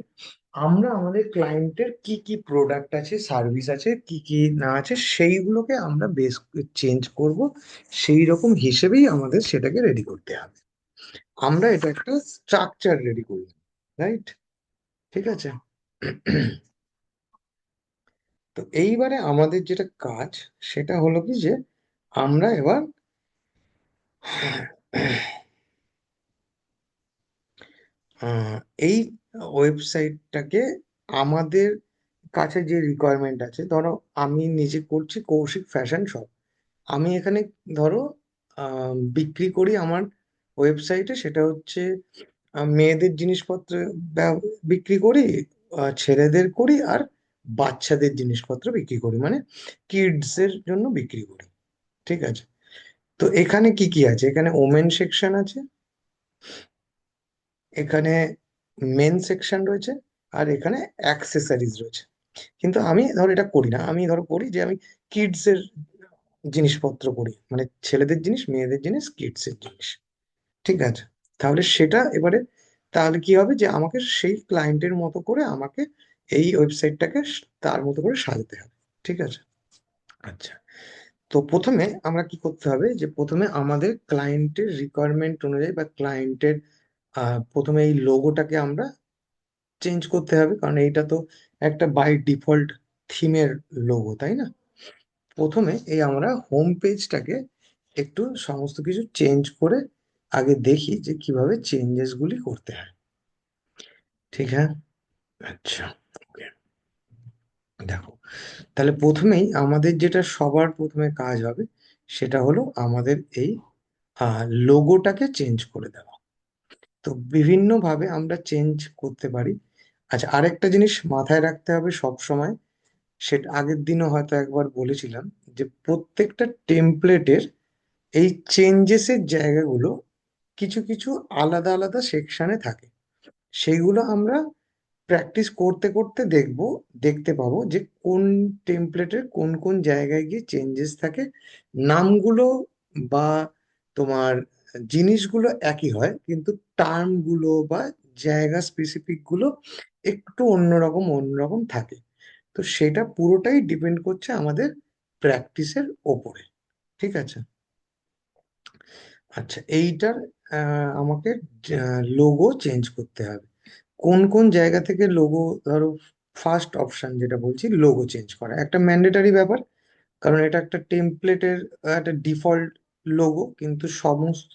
আমরা আমাদের ক্লায়েন্টের কি কি প্রোডাক্ট আছে, সার্ভিস আছে, কি কি না আছে, সেইগুলোকে আমরা বেস চেঞ্জ করব। সেই রকম হিসেবেই আমাদের সেটাকে রেডি করতে হবে। আমরা এটা একটা স্ট্রাকচার রেডি করলাম, রাইট? ঠিক আছে। তো এইবারে আমাদের যেটা কাজ, সেটা হলো কি যে আমরা এবার আহ, এই ওয়েবসাইটটাকে আমাদের কাছে যে রিকোয়ারমেন্ট আছে, ধরো আমি নিজে করছি কৌশিক ফ্যাশন শপ। আমি এখানে ধরো বিক্রি করি আমার ওয়েবসাইটে, সেটা হচ্ছে মেয়েদের জিনিসপত্র বিক্রি করি, ছেলেদের করি, আর বাচ্চাদের জিনিসপত্র বিক্রি করি, মানে কিডস এর জন্য বিক্রি করি, ঠিক আছে। তো এখানে কি কি আছে, এখানে ওমেন সেকশন আছে, এখানে মেন সেকশন রয়েছে, আর এখানে অ্যাক্সেসরিজ রয়েছে। কিন্তু আমি ধরো এটা করি না, আমি ধরো করি যে আমি কিডস এর জিনিসপত্র করি, মানে ছেলেদের জিনিস, মেয়েদের জিনিস, কিডস এর জিনিস, ঠিক আছে। তাহলে সেটা এবারে, তাহলে কি হবে যে আমাকে সেই ক্লায়েন্টের মতো করে আমাকে এই ওয়েবসাইটটাকে তার মতো করে সাজাতে হবে, ঠিক আছে। আচ্ছা, তো প্রথমে আমরা কি করতে হবে, যে প্রথমে আমাদের ক্লায়েন্টের রিকোয়ারমেন্ট অনুযায়ী বা ক্লায়েন্টের প্রথমে এই লোগোটাকে আমরা চেঞ্জ করতে হবে, কারণ এইটা তো একটা বাই ডিফল্ট থিমের লোগো, তাই না? প্রথমে এই আমরা হোম পেজটাকে একটু সমস্ত কিছু চেঞ্জ করে আগে দেখি যে কিভাবে চেঞ্জেস গুলি করতে হয়, ঠিক হ্যাঁ। আচ্ছা, ওকে। দেখো, তাহলে প্রথমেই আমাদের যেটা সবার প্রথমে কাজ হবে, সেটা হলো আমাদের এই লোগোটাকে চেঞ্জ করে দেওয়া। তো বিভিন্ন ভাবে আমরা চেঞ্জ করতে পারি। আচ্ছা, আরেকটা জিনিস মাথায় রাখতে হবে সব সময়, সেটা আগের দিনও হয়তো একবার বলেছিলাম, যে প্রত্যেকটা টেমপ্লেটের এই চেঞ্জেসের জায়গাগুলো কিছু কিছু আলাদা আলাদা সেকশনে থাকে। সেইগুলো আমরা প্র্যাকটিস করতে করতে দেখতে পাবো যে কোন টেমপ্লেটের কোন কোন জায়গায় গিয়ে চেঞ্জেস থাকে। নামগুলো বা তোমার জিনিসগুলো একই হয়, কিন্তু টার্মগুলো বা জায়গা স্পেসিফিক গুলো একটু অন্যরকম অন্যরকম থাকে। তো সেটা পুরোটাই ডিপেন্ড করছে আমাদের প্র্যাকটিসের ওপরে, ঠিক আছে। আচ্ছা, এইটার আমাকে লোগো চেঞ্জ করতে হবে। কোন কোন জায়গা থেকে লোগো, ধরো ফার্স্ট অপশন যেটা বলছি, লোগো চেঞ্জ করা একটা ম্যান্ডেটারি ব্যাপার, কারণ এটা একটা টেমপ্লেটের একটা ডিফল্ট লোগো, কিন্তু সমস্ত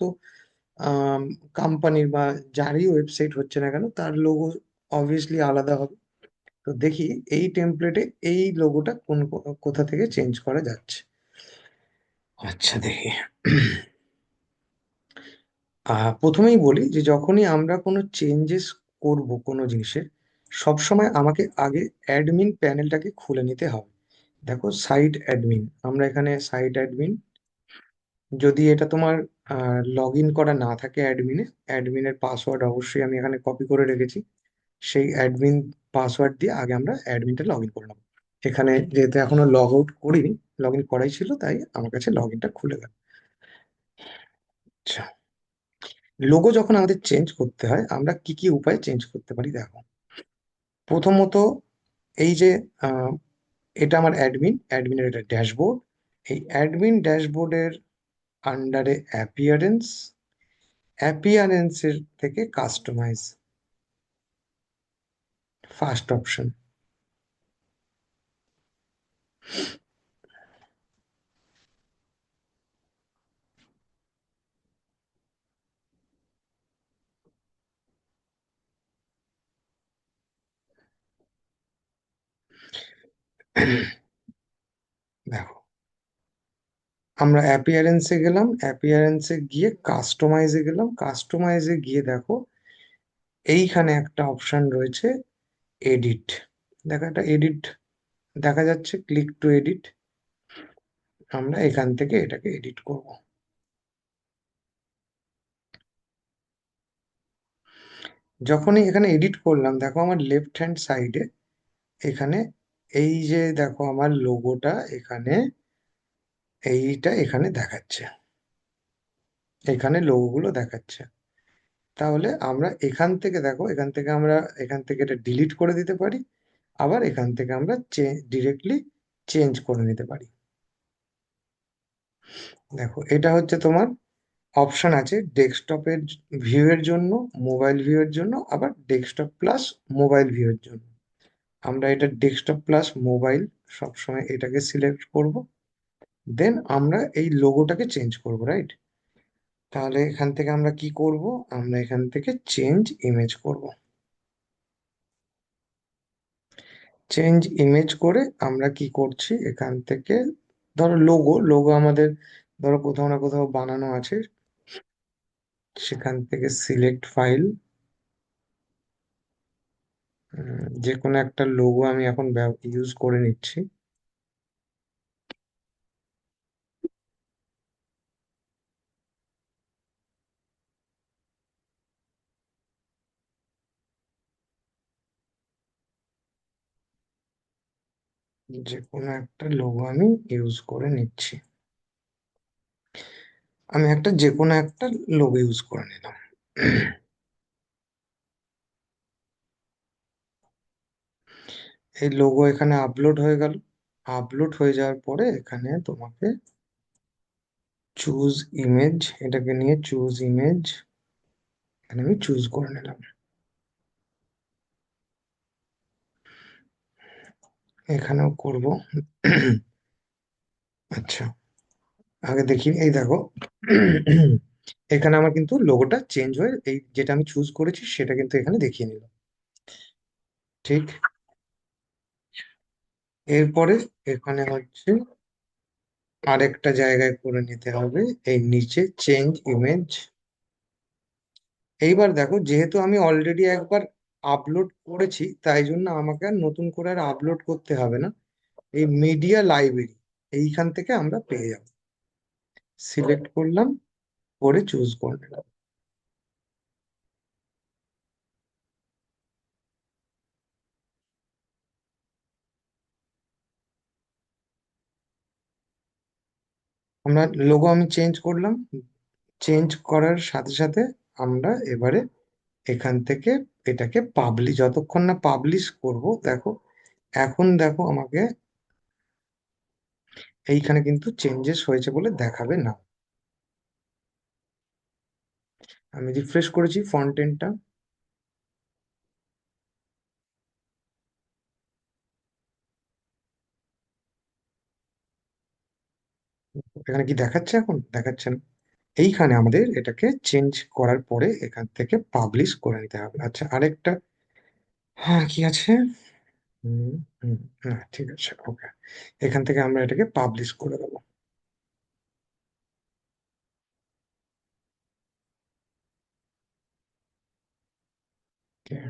কোম্পানির বা যারই ওয়েবসাইট হচ্ছে না কেন তার লোগো অবভিয়াসলি আলাদা হবে। তো দেখি এই টেমপ্লেটে এই লোগোটা কোথা থেকে চেঞ্জ করা যাচ্ছে। আচ্ছা দেখি। প্রথমেই বলি যে যখনই আমরা কোনো চেঞ্জেস করব কোনো জিনিসের, সবসময় আমাকে আগে অ্যাডমিন প্যানেলটাকে খুলে নিতে হবে। দেখো সাইট অ্যাডমিন, আমরা এখানে সাইট অ্যাডমিন, যদি এটা তোমার লগ ইন করা না থাকে অ্যাডমিনে, অ্যাডমিনের পাসওয়ার্ড অবশ্যই আমি এখানে কপি করে রেখেছি, সেই অ্যাডমিন পাসওয়ার্ড দিয়ে আগে আমরা অ্যাডমিনটা লগ ইন করে নেবো। এখানে যেহেতু এখনো লগ আউট করিনি, লগ ইন করাই ছিল, তাই আমার কাছে লগ ইনটা খুলে গেল। আচ্ছা, লোগো যখন আমাদের চেঞ্জ করতে হয় আমরা কি কি উপায়ে চেঞ্জ করতে পারি দেখো। প্রথমত, এই যে আহ, এটা আমার অ্যাডমিনের এটা ড্যাশবোর্ড, এই অ্যাডমিন ড্যাশবোর্ডের আন্ডারে অ্যাপিয়ারেন্সের থেকে কাস্টমাইজ, ফার্স্ট অপশন। দেখো, আমরা অ্যাপিয়ারেন্সে গেলাম, অ্যাপিয়ারেন্সে গিয়ে কাস্টমাইজে গেলাম, কাস্টমাইজে গিয়ে দেখো এইখানে একটা অপশন রয়েছে এডিট। দেখো একটা এডিট দেখা যাচ্ছে, ক্লিক টু এডিট। আমরা এখান থেকে এটাকে এডিট করব। যখনই এখানে এডিট করলাম দেখো আমার লেফট হ্যান্ড সাইডে এখানে এই যে দেখো আমার লোগোটা এখানে, এইটা এখানে দেখাচ্ছে, এখানে লোগোগুলো দেখাচ্ছে। তাহলে আমরা এখান থেকে দেখো, এখান থেকে এটা ডিলিট করে দিতে পারি, আবার এখান থেকে আমরা ডিরেক্টলি চেঞ্জ করে নিতে পারি। দেখো এটা হচ্ছে তোমার অপশন আছে ডেস্কটপের ভিউ এর জন্য, মোবাইল ভিউ এর জন্য, আবার ডেস্কটপ প্লাস মোবাইল ভিউ এর জন্য। আমরা এটা ডেস্কটপ প্লাস মোবাইল সবসময় এটাকে সিলেক্ট করব, দেন আমরা এই লোগোটাকে চেঞ্জ করব, রাইট? তাহলে এখান থেকে আমরা কি করব, আমরা এখান থেকে চেঞ্জ ইমেজ করব। চেঞ্জ ইমেজ করে আমরা কি করছি, এখান থেকে ধরো লোগো আমাদের ধরো কোথাও না কোথাও বানানো আছে, সেখান থেকে সিলেক্ট ফাইল, যে কোনো একটা লোগো আমি এখন ইউজ করে নিচ্ছি। যে কোনো একটা লোগো আমি ইউজ করে নিচ্ছি। আমি যে কোনো একটা লোগো ইউজ করে নিলাম। এই লোগো এখানে আপলোড হয়ে গেল। আপলোড হয়ে যাওয়ার পরে এখানে তোমাকে চুজ ইমেজ, এটাকে নিয়ে চুজ ইমেজ এখানে আমি চুজ করে নিলাম। এখানেও করব। আচ্ছা, আগে দেখি, এই দেখো এখানে আমার কিন্তু লোগোটা চেঞ্জ হয়ে এই যেটা আমি চুজ করেছি সেটা কিন্তু এখানে দেখিয়ে নিল। ঠিক, এরপরে এখানে হচ্ছে আরেকটা জায়গায় করে নিতে হবে, এই নিচে চেঞ্জ ইমেজ। এইবার দেখো যেহেতু আমি অলরেডি একবার আপলোড করেছি, তাই জন্য আমাকে আর নতুন করে আর আপলোড করতে হবে না। এই মিডিয়া লাইব্রেরি এইখান থেকে আমরা পেয়ে যাব, সিলেক্ট করলাম, করে চুজ করে নিলাম। আমরা লোগো আমি চেঞ্জ করলাম, চেঞ্জ করার সাথে সাথে আমরা এবারে এখান থেকে এটাকে যতক্ষণ না পাবলিশ করব, দেখো এখন দেখো আমাকে এইখানে কিন্তু চেঞ্জেস হয়েছে বলে দেখাবে না। আমি রিফ্রেশ করেছি ফন্টেনটা, এখানে কি দেখাচ্ছে? এখন দেখাচ্ছে না। এইখানে আমাদের এটাকে চেঞ্জ করার পরে এখান থেকে পাবলিশ করে নিতে হবে। আচ্ছা, আরেকটা, হ্যাঁ কি আছে, হুম হুম, হ্যাঁ ঠিক আছে, ওকে। এখান থেকে আমরা এটাকে পাবলিশ করে দেবো। Okay,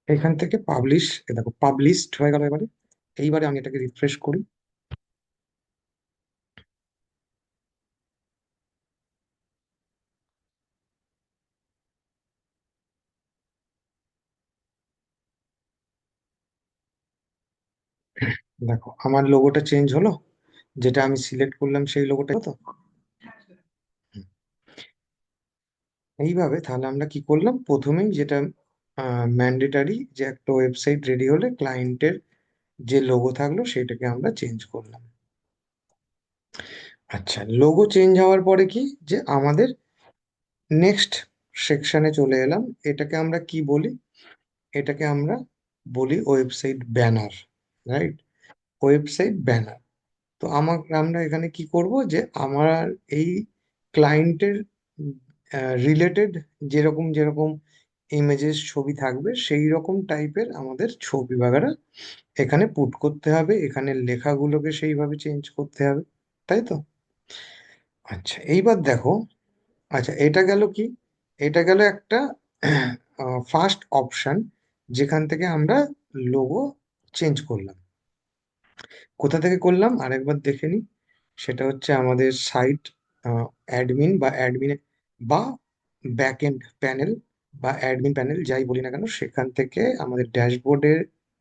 এখান থেকে পাবলিশ, দেখো পাবলিশড হয়ে গেল এবারে। এইবারে আমি এটাকে রিফ্রেশ করি। দেখো আমার লোগোটা চেঞ্জ হলো, যেটা আমি সিলেক্ট করলাম সেই লোগোটা তো। হুম, এইভাবে তাহলে আমরা কি করলাম, প্রথমেই যেটা ম্যান্ডেটারি, যে একটা ওয়েবসাইট রেডি হলে ক্লায়েন্টের যে লোগো থাকলো সেটাকে আমরা চেঞ্জ করলাম। আচ্ছা, লোগো চেঞ্জ হওয়ার পরে কি, যে আমাদের নেক্সট সেকশনে চলে এলাম। এটাকে আমরা কি বলি, এটাকে আমরা বলি website banner, right? Website banner. তো আমরা এখানে কি করব, যে আমার এই ক্লায়েন্টের রিলেটেড যেরকম যেরকম ইমেজেস ছবি থাকবে সেই রকম টাইপের আমাদের ছবি বাগেরা এখানে পুট করতে হবে, এখানে লেখাগুলোকে সেইভাবে চেঞ্জ করতে হবে, তাই তো? আচ্ছা, এইবার দেখো, আচ্ছা এটা গেল কি, এটা গেল একটা ফার্স্ট অপশন, যেখান থেকে আমরা লোগো চেঞ্জ করলাম। কোথা থেকে করলাম আরেকবার দেখে নিই। সেটা হচ্ছে আমাদের সাইট অ্যাডমিন বা অ্যাডমিন বা ব্যাক এন্ড প্যানেল বা অ্যাডমিন প্যানেল যাই বলি না কেন, সেখান থেকে আমাদের ড্যাশবোর্ডে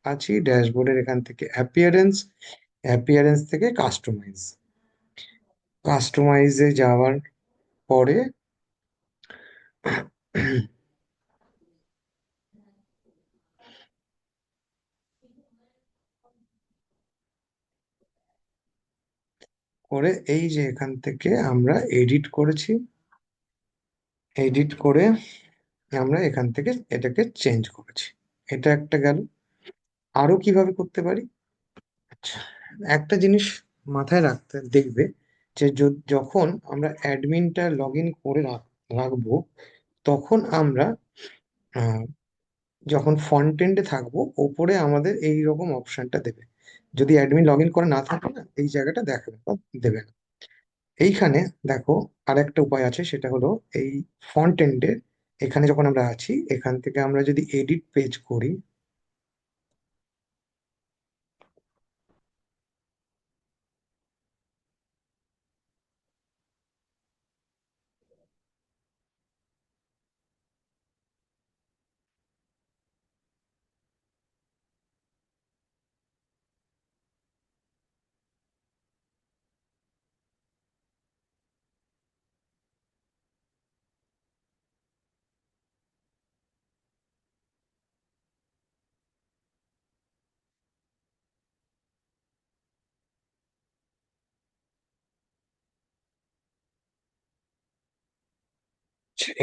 আছি, ড্যাশবোর্ডের এখান থেকে অ্যাপিয়ারেন্স, অ্যাপিয়ারেন্স থেকে কাস্টমাইজ, কাস্টমাইজে যাওয়ার পরে করে এই যে এখান থেকে আমরা এডিট করেছি, এডিট করে আমরা এখান থেকে এটাকে চেঞ্জ করেছি। এটা একটা গেল। আরো কিভাবে করতে পারি? আচ্ছা, একটা জিনিস মাথায় রাখতে দেখবে, যে যখন আমরা অ্যাডমিনটা লগ ইন করে রাখবো, তখন আমরা আহ, যখন ফ্রন্ট এন্ডে থাকবো ওপরে আমাদের এই রকম অপশনটা দেবে। যদি অ্যাডমিন লগ ইন করে না থাকে না, এই জায়গাটা দেখাবে বা দেবে না। এইখানে দেখো আরেকটা উপায় আছে, সেটা হলো এই ফ্রন্ট এন্ডে এখানে যখন আমরা আছি, এখান থেকে আমরা যদি এডিট পেজ করি,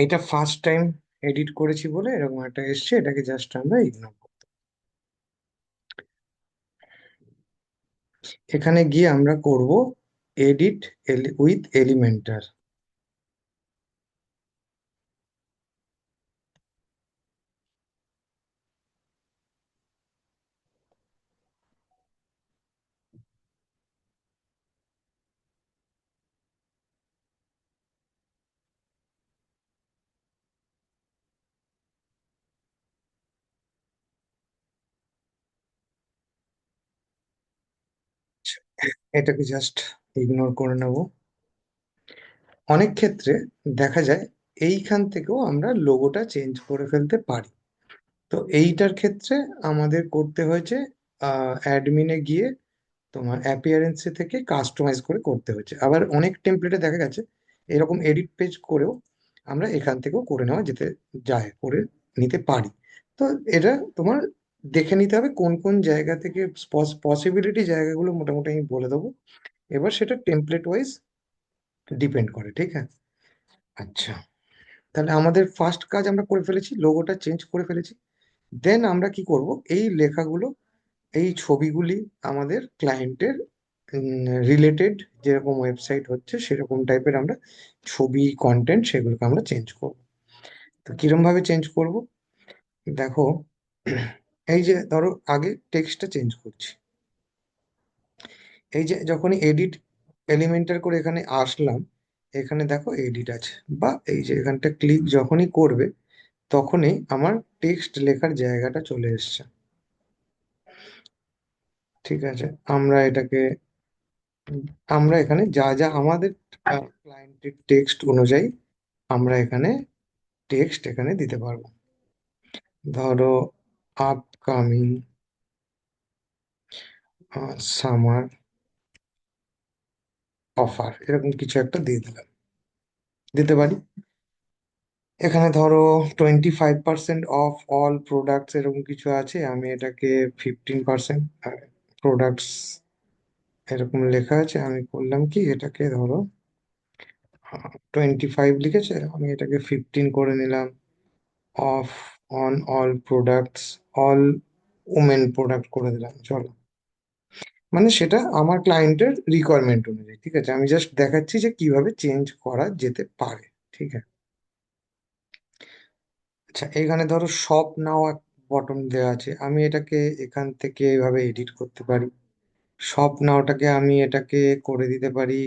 এইটা ফার্স্ট টাইম এডিট করেছি বলে এরকম একটা এসছে, এটাকে জাস্ট আমরা ইগনোর। এখানে গিয়ে আমরা করব এডিট উইথ এলিমেন্টার। এটাকে জাস্ট ইগনোর করে নেব। অনেক ক্ষেত্রে দেখা যায় এইখান থেকেও আমরা লোগোটা চেঞ্জ করে ফেলতে পারি। তো এইটার ক্ষেত্রে আমাদের করতে হয়েছে অ্যাডমিনে গিয়ে তোমার অ্যাপিয়ারেন্সে থেকে কাস্টমাইজ করে করতে হয়েছে। আবার অনেক টেমপ্লেটে দেখা গেছে এরকম এডিট পেজ করেও আমরা এখান থেকেও করে নেওয়া যেতে যায়, করে নিতে পারি। তো এটা তোমার দেখে নিতে হবে কোন কোন জায়গা থেকে, পসিবিলিটি জায়গাগুলো মোটামুটি আমি বলে দেবো। এবার সেটা টেমপ্লেট ওয়াইজ ডিপেন্ড করে, ঠিক আছে? আচ্ছা, তাহলে আমাদের ফার্স্ট কাজ আমরা করে ফেলেছি, লোগোটা চেঞ্জ করে ফেলেছি। দেন আমরা কি করব, এই লেখাগুলো, এই ছবিগুলি আমাদের ক্লায়েন্টের রিলেটেড যেরকম ওয়েবসাইট হচ্ছে সেরকম টাইপের আমরা ছবি কন্টেন্ট সেগুলোকে আমরা চেঞ্জ করব। তো কিরম ভাবে চেঞ্জ করব, দেখো, এই যে ধরো আগে টেক্সটটা চেঞ্জ করছি, এই যে যখনই এডিট এলিমেন্টার করে এখানে আসলাম, এখানে দেখো এডিট আছে, বা এই যে এখানটা ক্লিক যখনই করবে তখনই আমার টেক্সট লেখার জায়গাটা চলে এসছে। ঠিক আছে, আমরা এটাকে, আমরা এখানে যা যা আমাদের ক্লায়েন্টের টেক্সট অনুযায়ী আমরা এখানে টেক্সট এখানে দিতে পারবো। ধরো আপকামিং সামার অফার, এরকম কিছু একটা দিয়ে দিলাম, দিতে পারি। এখানে ধরো 25% অফ অল প্রোডাক্টস এরকম কিছু আছে, আমি এটাকে 15% প্রোডাক্টস এরকম লেখা আছে, আমি করলাম কি এটাকে ধরো 25 লিখেছে, আমি এটাকে 15 করে নিলাম। Of on all products, all women product করে দিলাম, চলো। মানে সেটা আমার ক্লায়েন্টের রিকোয়ারমেন্ট অনুযায়ী, ঠিক আছে, আমি জাস্ট দেখাচ্ছি যে কিভাবে চেঞ্জ করা যেতে পারে। ঠিক আছে, আচ্ছা, এখানে ধরো শপ নাও বটন দেওয়া আছে, আমি এটাকে এখান থেকে এভাবে এডিট করতে পারি। শপ নাওটাকে আমি এটাকে করে দিতে পারি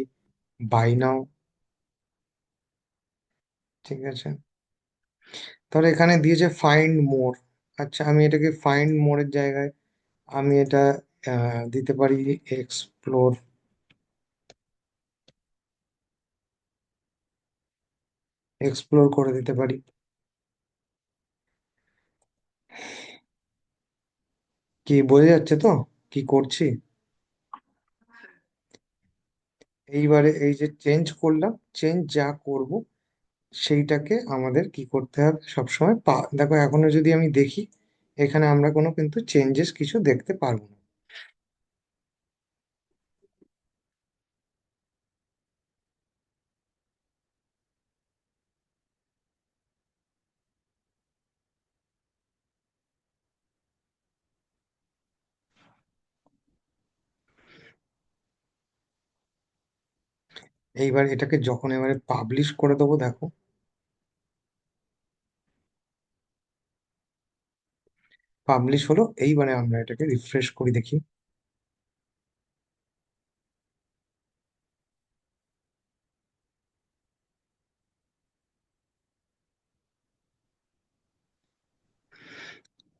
বাই নাও। ঠিক আছে, ধরো এখানে দিয়েছে ফাইন্ড মোর, আচ্ছা আমি এটাকে ফাইন্ড মোরের জায়গায় আমি এটা দিতে পারি এক্সপ্লোর, এক্সপ্লোর করে দিতে পারি। কি বোঝা যাচ্ছে তো কি করছি? এইবারে এই যে চেঞ্জ করলাম, চেঞ্জ যা করব সেইটাকে আমাদের কি করতে হবে সবসময়, দেখো এখনো যদি আমি দেখি এখানে আমরা কোনো কিন্তু চেঞ্জেস কিছু দেখতে পারবো না। এইবার এটাকে যখন এবারে পাবলিশ করে দেবো, দেখো পাবলিশ হলো। এইবারে আমরা এটাকে রিফ্রেশ করি দেখি।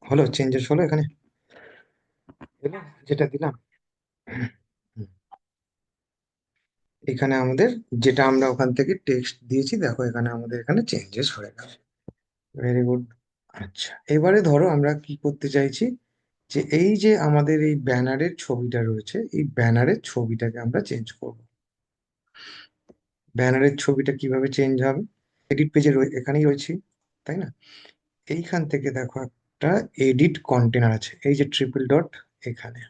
হলো, চেঞ্জেস হলো এখানে, এলো যেটা দিলাম। হুম, এখানে আমাদের যেটা আমরা ওখান থেকে টেক্সট দিয়েছি, দেখো এখানে আমাদের এখানে চেঞ্জেস হয়ে গেল। Very good. আচ্ছা, এবারে ধরো আমরা কি করতে চাইছি, যে এই যে আমাদের এই ব্যানারের ছবিটা রয়েছে, এই ব্যানারের ছবিটাকে আমরা চেঞ্জ করব। ব্যানারের ছবিটা কিভাবে চেঞ্জ হবে, এডিট পেজে এখানেই রয়েছি, তাই না? এইখান থেকে দেখো একটা এডিট কন্টেনার আছে, এই যে ট্রিপল ডট, এখানে,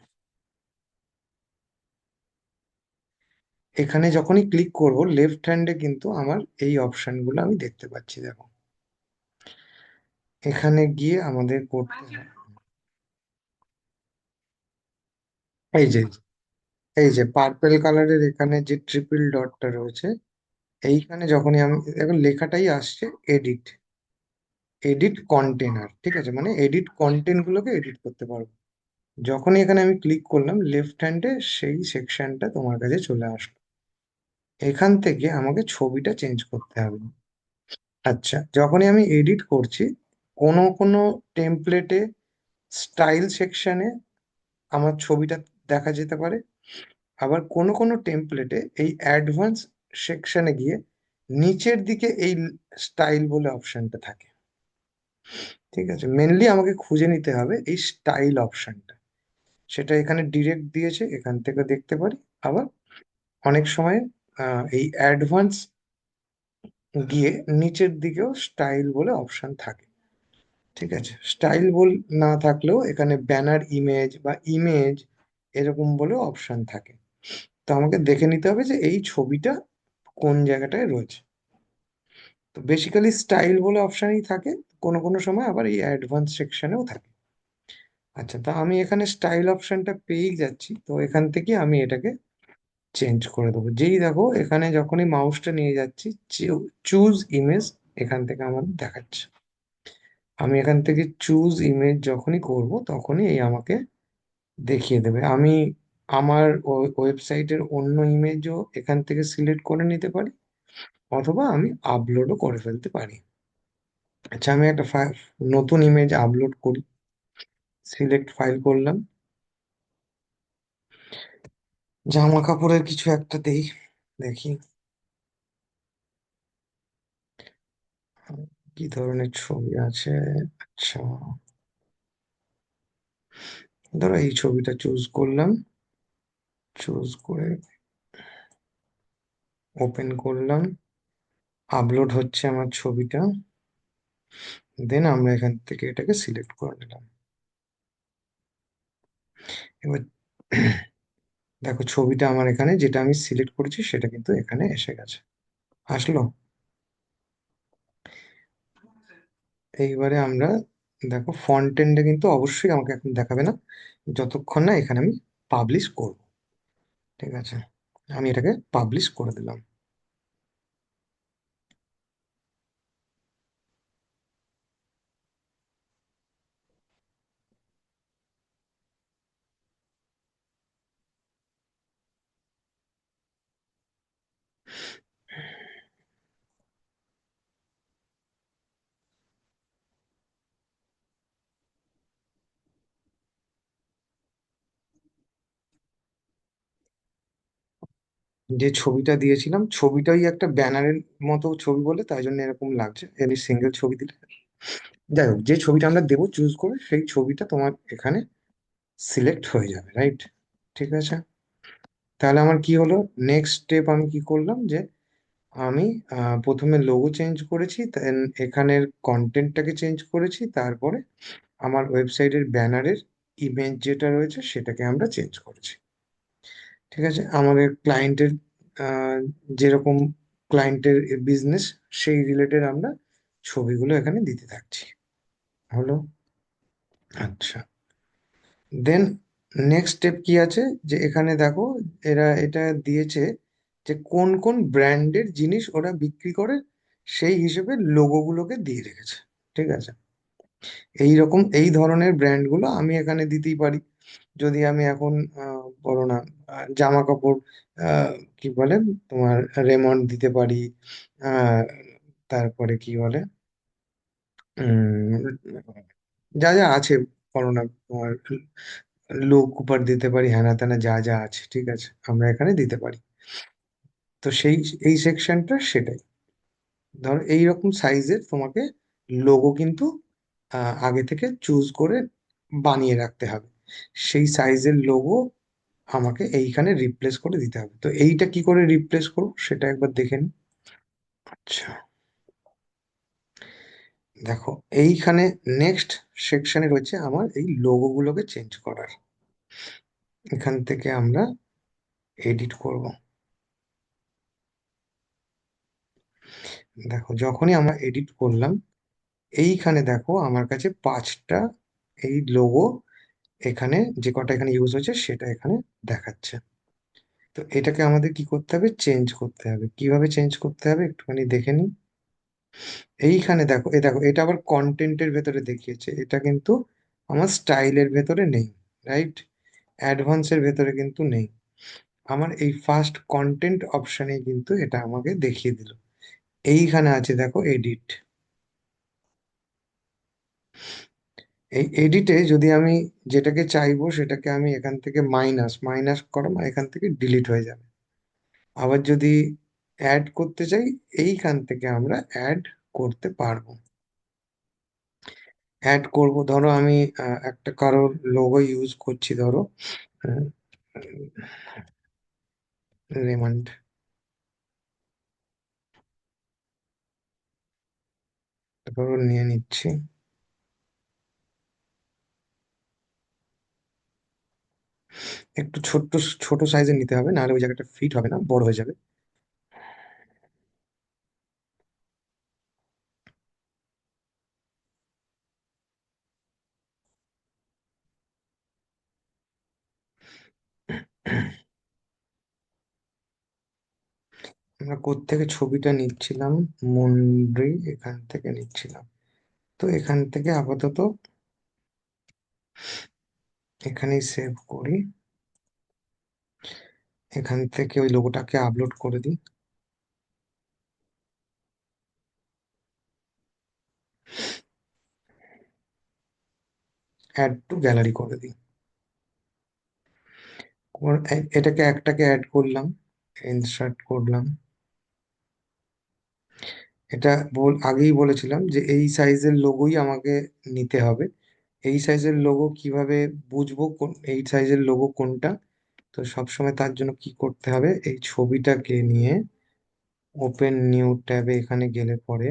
এখানে যখনই ক্লিক করব লেফট হ্যান্ডে কিন্তু আমার এই অপশনগুলো আমি দেখতে পাচ্ছি, দেখো এখানে গিয়ে আমাদের করতে হবে, এই যে এই যে পার্পেল কালারের এখানে যে ট্রিপল ডটটা রয়েছে, এইখানে যখনই আমি, এখন লেখাটাই আসছে এডিট, এডিট কন্টেনার, ঠিক আছে, মানে এডিট কন্টেন্ট গুলোকে এডিট করতে পারবো। যখনই এখানে আমি ক্লিক করলাম লেফট হ্যান্ডে, সেই সেকশনটা তোমার কাছে চলে আসলো। এখান থেকে আমাকে ছবিটা চেঞ্জ করতে হবে। আচ্ছা, যখনই আমি এডিট করছি, কোনো কোনো টেমপ্লেটে স্টাইল সেকশনে আমার ছবিটা দেখা যেতে পারে, আবার কোনো কোনো টেমপ্লেটে এই অ্যাডভান্স সেকশনে গিয়ে নিচের দিকে এই স্টাইল বলে অপশনটা থাকে। ঠিক আছে, মেনলি আমাকে খুঁজে নিতে হবে এই স্টাইল অপশনটা, সেটা এখানে ডিরেক্ট দিয়েছে, এখান থেকে দেখতে পারি। আবার অনেক সময় এই অ্যাডভান্স গিয়ে নিচের দিকেও স্টাইল বলে অপশন থাকে। ঠিক আছে, স্টাইল বল না থাকলেও এখানে ব্যানার ইমেজ বা ইমেজ এরকম বলেও অপশন থাকে। তো আমাকে দেখে নিতে হবে যে এই ছবিটা কোন জায়গাটায় রয়েছে। তো বেসিক্যালি স্টাইল বলে অপশানই থাকে, কোনো কোনো সময় আবার এই অ্যাডভান্স সেকশনেও থাকে। আচ্ছা, তা আমি এখানে স্টাইল অপশনটা পেয়েই যাচ্ছি, তো এখান থেকে আমি এটাকে চেঞ্জ করে দেবো। যেই দেখো এখানে যখনই মাউসটা নিয়ে যাচ্ছি, চুজ ইমেজ এখান থেকে আমার দেখাচ্ছে। আমি এখান থেকে চুজ ইমেজ যখনই করব তখনই এই আমাকে দেখিয়ে দেবে। আমি আমার ওয়েবসাইটের অন্য ইমেজও এখান থেকে সিলেক্ট করে নিতে পারি, অথবা আমি আপলোডও করে ফেলতে পারি। আচ্ছা, আমি একটা নতুন ইমেজ আপলোড করি। সিলেক্ট ফাইল করলাম, জামা কাপড়ের কিছু একটা দেই, দেখি কি ধরনের ছবি আছে। আচ্ছা, ধরো এই ছবিটা চুজ করলাম, চুজ করে ওপেন করলাম, আপলোড হচ্ছে আমার ছবিটা। দেন আমরা এখান থেকে এটাকে সিলেক্ট করে নিলাম। এবার দেখো ছবিটা আমার এখানে যেটা আমি সিলেক্ট করেছি সেটা কিন্তু এখানে এসে গেছে, আসলো। এইবারে আমরা দেখো ফন্ট এন্ডে কিন্তু অবশ্যই আমাকে এখন দেখাবে না যতক্ষণ না এখানে আমি পাবলিশ করব। ঠিক আছে, আমি এটাকে পাবলিশ করে দিলাম। যে ছবিটা দিয়েছিলাম ছবিটাই একটা ব্যানারের মতো ছবি বলে তাই জন্য এরকম লাগছে, এমনি সিঙ্গেল ছবি দিলে। যাই হোক, যে ছবিটা আমরা দেবো চুজ করে সেই ছবিটা তোমার এখানে সিলেক্ট হয়ে যাবে, রাইট? ঠিক আছে, তাহলে আমার কি হলো, নেক্সট স্টেপ আমি কি করলাম যে আমি প্রথমে লোগো চেঞ্জ করেছি, দেন এখানের কন্টেন্টটাকে চেঞ্জ করেছি, তারপরে আমার ওয়েবসাইটের ব্যানারের ইমেজ যেটা রয়েছে সেটাকে আমরা চেঞ্জ করেছি। ঠিক আছে, আমাদের ক্লায়েন্টের যেরকম ক্লায়েন্টের বিজনেস সেই রিলেটেড আমরা ছবিগুলো এখানে দিতে থাকছি। হলো? আচ্ছা, দেন নেক্সট স্টেপ কি আছে, যে এখানে দেখো এরা এটা দিয়েছে যে কোন কোন ব্র্যান্ডের জিনিস ওরা বিক্রি করে, সেই হিসেবে লোগোগুলোকে দিয়ে রেখেছে। ঠিক আছে, এই রকম এই ধরনের ব্র্যান্ডগুলো আমি এখানে দিতেই পারি। যদি আমি এখন বলো না, জামা কাপড়, আহ, কি বলে তোমার, রেমন্ড দিতে পারি, আহ, তারপরে কি বলে, যা যা আছে, বলো না তোমার, লো কুপার দিতে পারি, হ্যানা ত্যানা যা যা আছে, ঠিক আছে, আমরা এখানে দিতে পারি। তো এই সেকশনটা সেটাই। ধরো এইরকম সাইজের তোমাকে লোগো কিন্তু আগে থেকে চুজ করে বানিয়ে রাখতে হবে। সেই সাইজের লোগো আমাকে এইখানে রিপ্লেস করে দিতে হবে। তো এইটা কি করে রিপ্লেস করবো সেটা একবার দেখে নিই। আচ্ছা, দেখো এইখানে নেক্সট সেকশনে রয়েছে আমার এই লোগো গুলোকে চেঞ্জ করার। এখান থেকে আমরা এডিট করব। দেখো যখনই আমরা এডিট করলাম, এইখানে দেখো আমার কাছে 5টা এই লোগো এখানে, যে কটা এখানে ইউজ হয়েছে সেটা এখানে দেখাচ্ছে। তো এটাকে আমাদের কি করতে হবে, চেঞ্জ করতে হবে। কিভাবে চেঞ্জ করতে হবে একটুখানি দেখে নিই। এইখানে দেখো, দেখো এটা আবার কন্টেন্টের ভেতরে দেখিয়েছে, এটা কিন্তু আমার স্টাইলের ভেতরে নেই, রাইট? অ্যাডভান্সের ভেতরে কিন্তু নেই। আমার এই ফার্স্ট কন্টেন্ট অপশনে কিন্তু এটা আমাকে দেখিয়ে দিল। এইখানে আছে দেখো এডিট। এই এডিটে যদি আমি যেটাকে চাইবো সেটাকে আমি এখান থেকে মাইনাস মাইনাস করো, এখান থেকে ডিলিট হয়ে যাবে। আবার যদি অ্যাড করতে চাই, এইখান থেকে আমরা অ্যাড করতে পারবো। অ্যাড করব, ধরো আমি একটা কারোর লোগো ইউজ করছি, ধরো রেমন্ড, ধরো নিয়ে নিচ্ছি। একটু ছোট্ট ছোট সাইজের নিতে হবে, নাহলে ওই জায়গাটা ফিট হবে না, বড় হয়ে যাবে। আমরা কোত্থেকে ছবিটা নিচ্ছিলাম? মুন্ড্রি, এখান থেকে নিচ্ছিলাম। তো এখান থেকে আপাতত এখানেই সেভ করি। এখান থেকে ওই লোগোটাকে আপলোড করে দিই, অ্যাড টু গ্যালারি করে দিই। এটাকে একটাকে অ্যাড করলাম, ইনসার্ট করলাম। এটা আগেই বলেছিলাম যে এই সাইজের লোগোই আমাকে নিতে হবে। এই সাইজের লোগো কিভাবে বুঝবো এই সাইজের লোগো কোনটা? তো সবসময় তার জন্য কি করতে হবে, এই ছবিটাকে নিয়ে ওপেন নিউ ট্যাবে এখানে গেলে পরে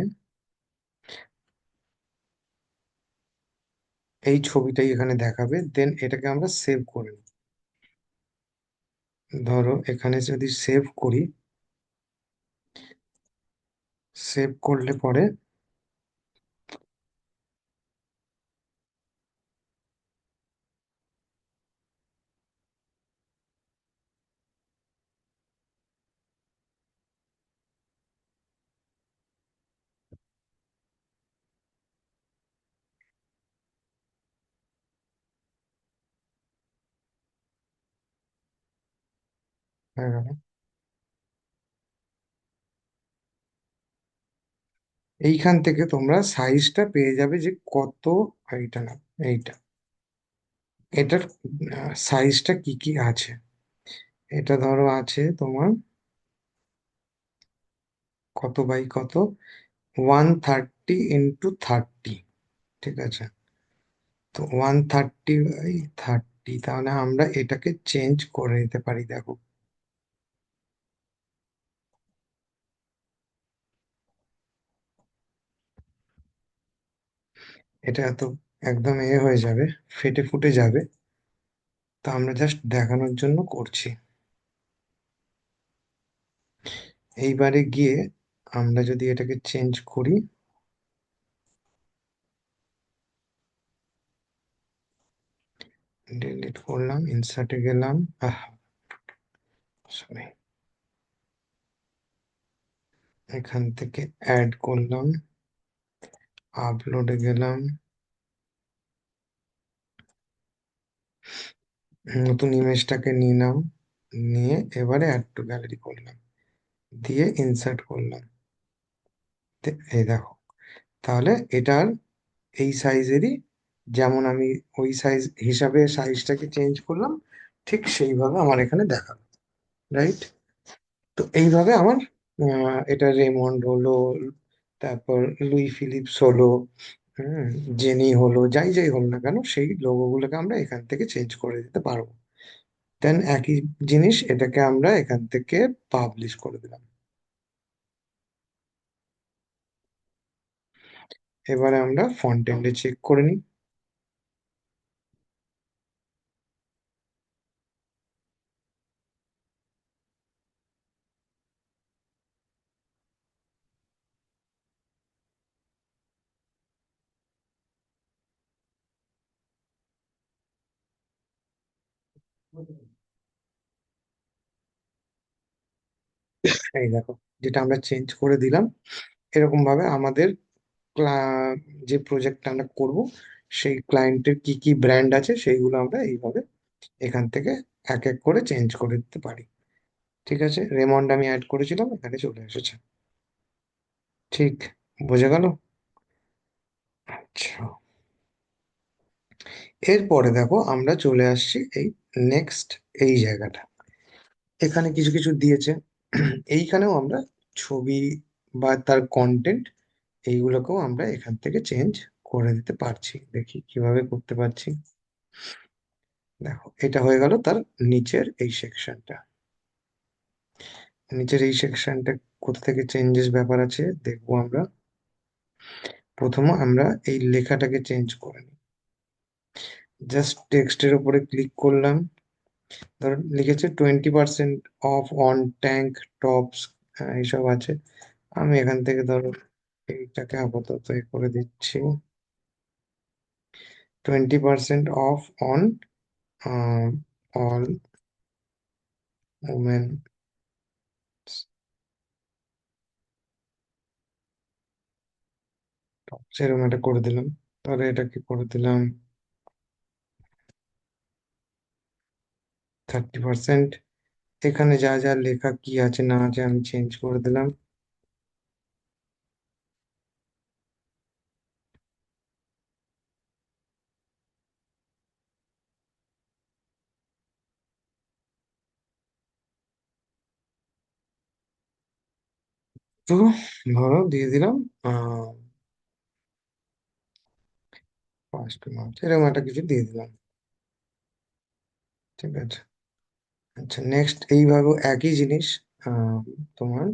এই ছবিটাই এখানে দেখাবে, দেন এটাকে আমরা সেভ করে নিই। ধরো এখানে যদি সেভ করি, সেভ করলে পরে হয়ে গেল। এইখান থেকে তোমরা সাইজটা পেয়ে যাবে যে কত, এইটা না, এইটা, এটার সাইজটা কি কি আছে। এটা ধরো আছে তোমার কত বাই কত, 130 × 30, ঠিক আছে? তো 130 × 30, তাহলে আমরা এটাকে চেঞ্জ করে নিতে পারি। দেখো এটা তো একদম হয়ে যাবে, ফেটে ফুটে যাবে। তো আমরা জাস্ট দেখানোর জন্য করছি। এইবারে গিয়ে আমরা যদি এটাকে চেঞ্জ করি, ডিলিট করলাম, ইনসার্টে গেলাম, সরি, এখান থেকে অ্যাড করলাম, আপলোডে গেলাম, নতুন ইমেজটাকে নিলাম, নিয়ে এবারে অ্যাড টু গ্যালারি করলাম, দিয়ে ইনসার্ট করলাম। এই দেখো, তাহলে এটার এই সাইজেরই, যেমন আমি ওই সাইজ হিসাবে সাইজটাকে চেঞ্জ করলাম, ঠিক সেইভাবে আমার এখানে দেখাবে, রাইট? তো এইভাবে আমার এটা রেমন্ড হলো, তারপর লুই ফিলিপস হলো, হুম, জেনি হলো, যাই যাই হলো না কেন, সেই লোগোগুলোকে আমরা এখান থেকে চেঞ্জ করে দিতে পারবো। দেন একই জিনিস এটাকে আমরা এখান থেকে পাবলিশ করে দিলাম। এবারে আমরা ফন্ট এন্ডে চেক করে নিই। এই দেখো, যেটা আমরা চেঞ্জ করে দিলাম, এরকম ভাবে আমাদের যে প্রজেক্টটা আমরা করব, সেই ক্লায়েন্টের কি কি ব্র্যান্ড আছে সেইগুলো আমরা এইভাবে এখান থেকে এক এক করে চেঞ্জ করে দিতে পারি। ঠিক আছে, রেমন্ড আমি অ্যাড করেছিলাম, এখানে চলে এসেছে। ঠিক, বোঝা গেল? আচ্ছা, এরপরে দেখো আমরা চলে আসছি এই নেক্সট এই জায়গাটা। এখানে কিছু কিছু দিয়েছে, এইখানেও আমরা ছবি বা তার কন্টেন্ট এইগুলোকেও আমরা এখান থেকে চেঞ্জ করে দিতে পারছি। দেখি কিভাবে করতে পারছি। দেখো, এটা হয়ে গেল তার নিচের এই সেকশনটা। নিচের এই সেকশনটা কোথা থেকে চেঞ্জেস ব্যাপার আছে দেখবো আমরা। প্রথমে আমরা এই লেখাটাকে চেঞ্জ করে নিই। জাস্ট টেক্সটের উপরে ক্লিক করলাম, ধরো লিখেছে 20% অফ অন ট্যাঙ্ক টপস, এইসব আছে। আমি এখান থেকে ধরো এইটাকে আপাতত করে দিচ্ছি, 20% অফ অন অল ওমেন, সেরকম এটা করে দিলাম। তাহলে এটাকে করে দিলাম 30%। এখানে যা যা লেখা কি আছে না আছে আমি চেঞ্জ করে দিলাম। তো ধরো দিয়ে দিলাম আহ 1 মার্চ, এরকম একটা কিছু দিয়ে দিলাম। ঠিক আছে। আচ্ছা, নেক্সট এইভাবে একই জিনিস, আহ, তোমার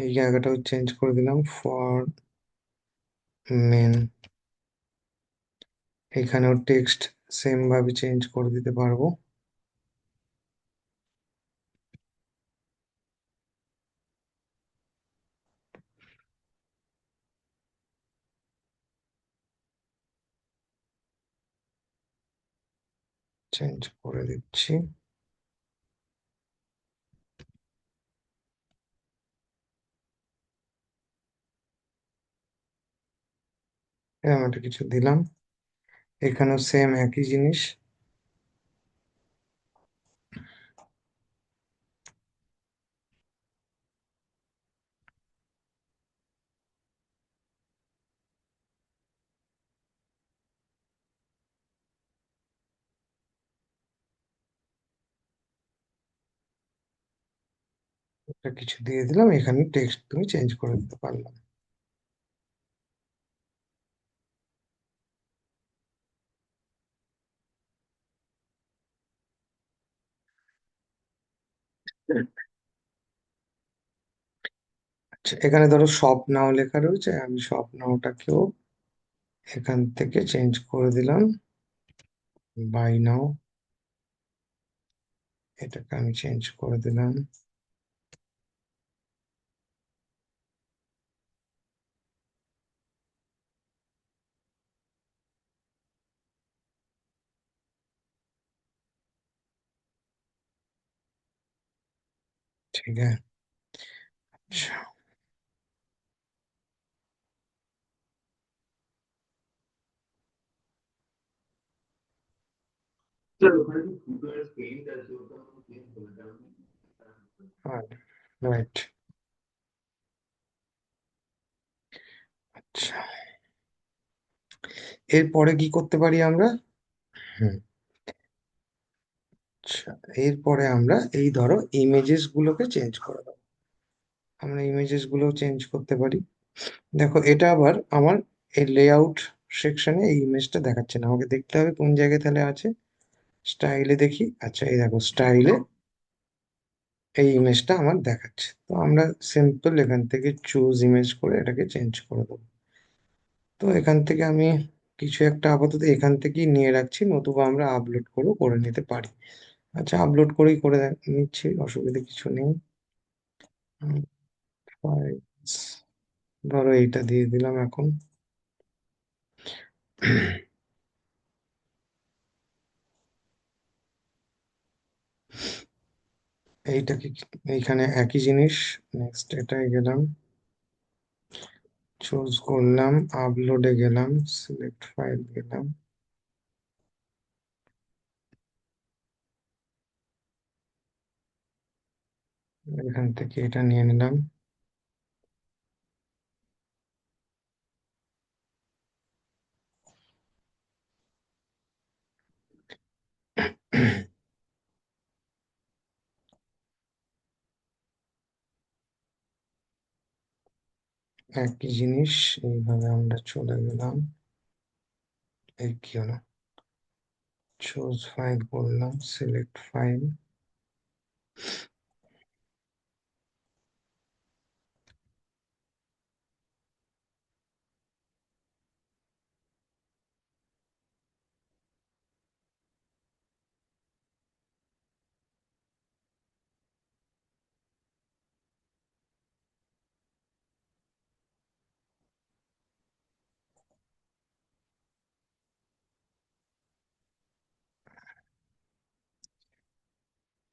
এই জায়গাটাও চেঞ্জ করে দিলাম ফর মেন। এখানেও টেক্সট সেম ভাবে চেঞ্জ করে দিতে পারবো। চেঞ্জ করে দিচ্ছি। এরকম একটা কিছু দিলাম। এখানেও সেম একই জিনিস। একটা কিছু দিয়ে দিলাম, এখানে টেক্সট তুমি চেঞ্জ করে দিতে পারলাম। আচ্ছা, এখানে ধরো সব নাও লেখা রয়েছে, আমি সব নাওটাকেও এখান থেকে চেঞ্জ করে দিলাম বাই নাও। এটাকে আমি চেঞ্জ করে দিলাম। ঠিক আছে। আচ্ছা, রাইট। আচ্ছা, এরপরে কি করতে পারি আমরা? হুম। আচ্ছা, এরপরে আমরা এই ধরো ইমেজেস গুলোকে চেঞ্জ করে দেবো। আমরা ইমেজেস গুলো চেঞ্জ করতে পারি। দেখো, এটা আবার আমার এই লেআউট সেকশনে এই ইমেজটা দেখাচ্ছে না, আমাকে দেখতে হবে কোন জায়গায় তাহলে আছে। স্টাইলে দেখি। আচ্ছা, এই দেখো স্টাইলে এই ইমেজটা আমার দেখাচ্ছে। তো আমরা সিম্পল এখান থেকে চুজ ইমেজ করে এটাকে চেঞ্জ করে দেবো। তো এখান থেকে আমি কিছু একটা আপাতত এখান থেকেই নিয়ে রাখছি, নতুবা আমরা আপলোড করেও করে নিতে পারি। আচ্ছা, আপলোড করেই করে নিচ্ছি, অসুবিধা কিছু নেই। files, ধরো এইটা দিয়ে দিলাম এখন। এইটাকে এইখানে একই জিনিস। নেক্সট এটাই গেলাম, চুজ করলাম, আপলোডে গেলাম, সিলেক্ট ফাইল গেলাম, এখান থেকে এটা নিয়ে নিলাম। একই জিনিস, এইভাবে আমরা চলে গেলাম। এই কি হলো, চুজ ফাইল করলাম, সিলেক্ট ফাইল।